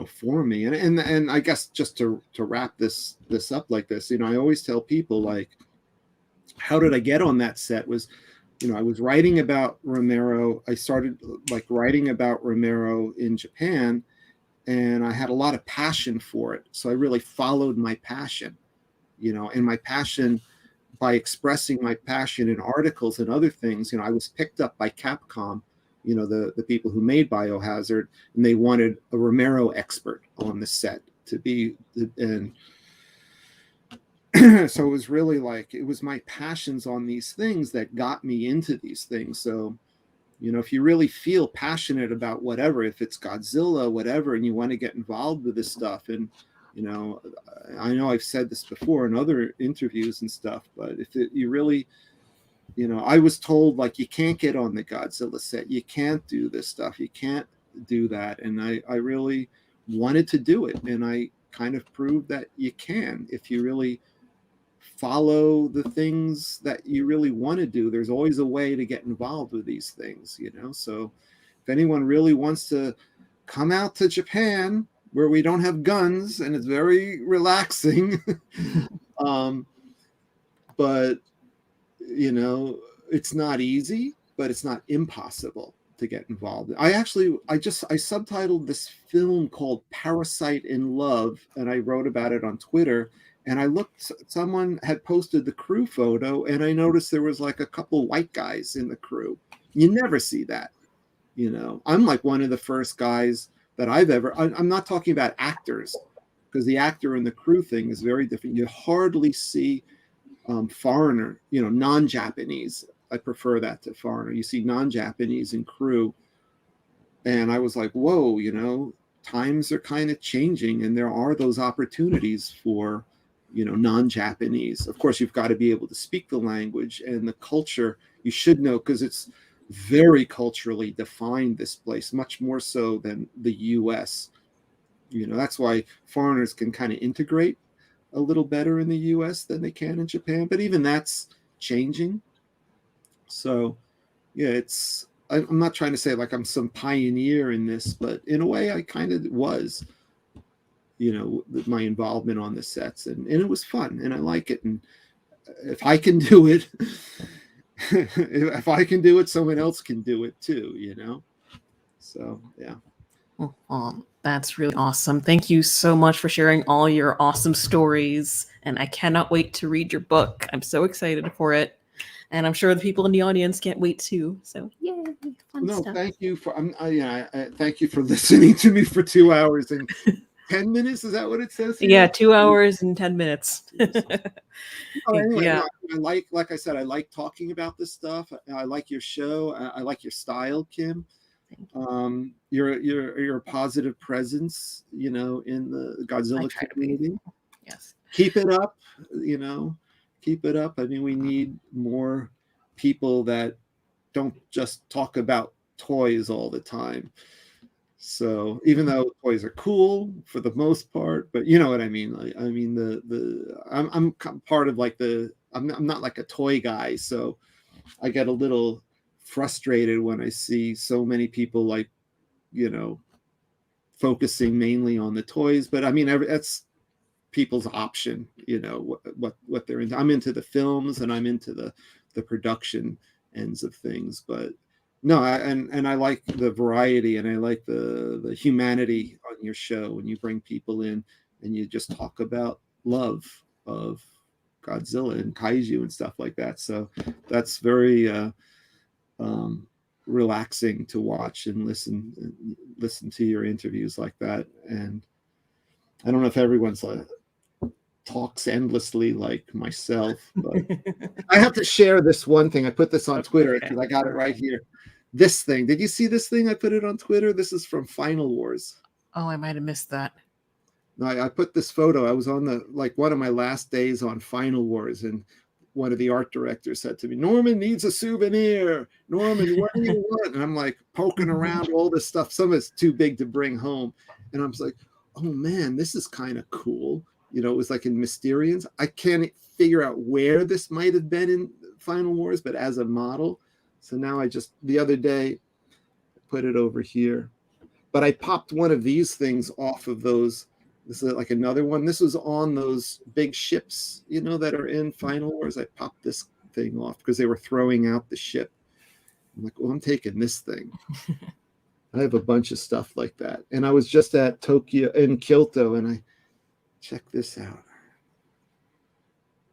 for me. And I guess just to wrap this up like this, I always tell people, like, how did I get on that set was, I was writing about Romero. I started like writing about Romero in Japan, and I had a lot of passion for it. So I really followed my passion, and my passion, by expressing my passion in articles and other things, I was picked up by Capcom, the people who made Biohazard, and they wanted a Romero expert on the set to be, and so it was really like, it was my passions on these things that got me into these things. So, if you really feel passionate about whatever, if it's Godzilla, whatever, and you want to get involved with this stuff, and, I know I've said this before in other interviews and stuff, but you really, I was told, like, you can't get on the Godzilla set. You can't do this stuff. You can't do that. And I really wanted to do it. And I kind of proved that you can. If you really follow the things that you really want to do, there's always a way to get involved with these things, So if anyone really wants to come out to Japan, where we don't have guns and it's very relaxing, but it's not easy, but it's not impossible to get involved. I subtitled this film called Parasite in Love, and I wrote about it on Twitter, And I looked, someone had posted the crew photo, and I noticed there was like a couple white guys in the crew. You never see that. You know, I'm like one of the first guys that I've ever, I'm not talking about actors, because the actor and the crew thing is very different. You hardly see foreigner, you know, non-Japanese. I prefer that to foreigner. You see non-Japanese in crew. And I was like, whoa, you know, times are kind of changing, and there are those opportunities for, you know, non-Japanese. Of course, you've got to be able to speak the language and the culture. You should know, because it's very culturally defined, this place, much more so than the US. You know, that's why foreigners can kind of integrate a little better in the US than they can in Japan. But even that's changing. So, yeah, it's, I'm not trying to say like I'm some pioneer in this, but in a way I kind of was, you know, my involvement on the sets, and it was fun, and I like it. And if I can do it, if I can do it, someone else can do it too, you know? So, yeah. That's really awesome. Thank you so much for sharing all your awesome stories. And I cannot wait to read your book. I'm so excited for it. And I'm sure the people in the audience can't wait too. So, yay, fun No, stuff. thank you for, thank you for listening to me for 2 hours and 10 minutes. Is that what it says here? Yeah, 2 hours and 10 minutes. Oh, anyway, Yeah. no, like I said, I like talking about this stuff. I like your show. I like your style, Kim. You're a positive presence, you know, in the Godzilla community. Yes. Keep it up, you know, keep it up. I mean, we need more people that don't just talk about toys all the time. So even though toys are cool for the most part, but you know what I mean. Like, I mean, I'm part of like I'm not like a toy guy, so I get a little frustrated when I see so many people, like, you know, focusing mainly on the toys. But I mean, that's people's option, you know, what they're into. I'm into the films, and I'm into the production ends of things. But no, and I like the variety, and I like the humanity on your show when you bring people in and you just talk about love of Godzilla and kaiju and stuff like that. So that's very relaxing to watch and listen to your interviews like that. And I don't know if everyone's like talks endlessly like myself, but I have to share this one thing. I put this on Twitter because I got it right here. This thing. Did you see this thing? I put it on Twitter. This is from Final Wars. Oh, I might have missed that. No, I put this photo. I was on one of my last days on Final Wars, and one of the art directors said to me, "Norman needs a souvenir. Norman, what do you want?" And I'm like poking around all this stuff. Some of it's too big to bring home. And I was like, oh man, this is kind of cool. You know, it was like in Mysterians. I can't figure out where this might have been in Final Wars, but as a model. So now the other day, put it over here. But I popped one of these things off of those. This is like another one. This was on those big ships, you know, that are in Final Wars. I popped this thing off because they were throwing out the ship. I'm like, well, I'm taking this thing. I have a bunch of stuff like that. And I was just at Kyoto, and I check this out.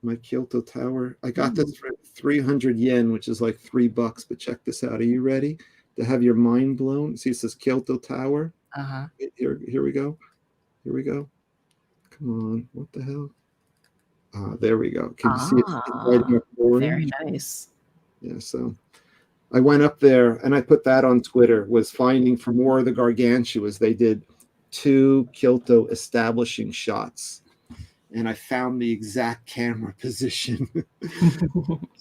My Kyoto Tower. I got this for 300 yen, which is like $3. But check this out. Are you ready to have your mind blown? See, it says Kyoto Tower. Uh-huh. Here we go. Here we go. Come on. What the hell? There we go. Can you see it lighting up orange? Very nice. Yeah, so I went up there and I put that on Twitter, was finding for more of the gargantuas. They did 2 Kyoto establishing shots, and I found the exact camera position.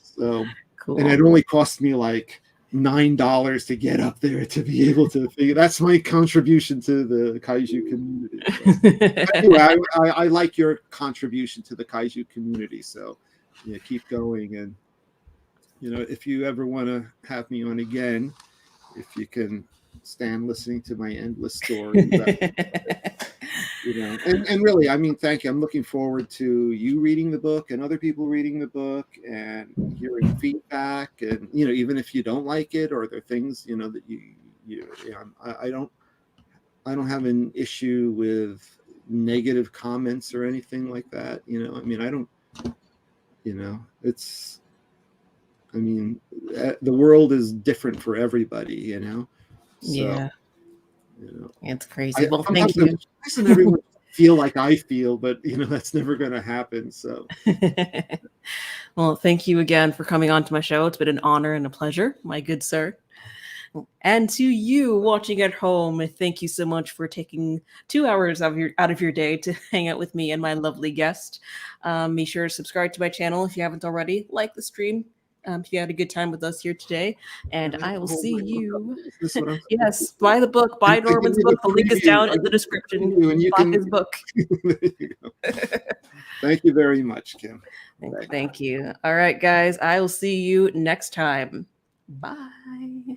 So cool. And it only cost me like $9 to get up there to be able to figure. That's my contribution to the kaiju community. So, anyway, I like your contribution to the kaiju community. So yeah, keep going. And you know, if you ever want to have me on again, if you can stand listening to my endless stories, you know, and really, I mean, thank you. I'm looking forward to you reading the book and other people reading the book and hearing feedback. And, you know, even if you don't like it, or there are things, you know, that I don't have an issue with, negative comments or anything like that. You know, I mean, I don't, you know, it's, I mean, the world is different for everybody, you know? So, Yeah, you know, it's crazy. Well, thank sometimes I'm you. surprising everyone feel like I feel, but you know, that's never going to happen. So, Well, thank you again for coming on to my show. It's been an honor and a pleasure, my good sir. And to you watching at home, thank you so much for taking 2 hours out of your day to hang out with me and my lovely guest. Be sure to subscribe to my channel if you haven't already. Like the stream if you had a good time with us here today. And and I I will hold see my book up. you. Is this what I'm supposed to Yes, do? buy the book. Buy And I give Norman's you the book. The link is preview. down I in the give you the description. preview, and you Buy can. his book. There you go. Thank you very much, Kim. Thank you. All right, guys. I will see you next time. Bye.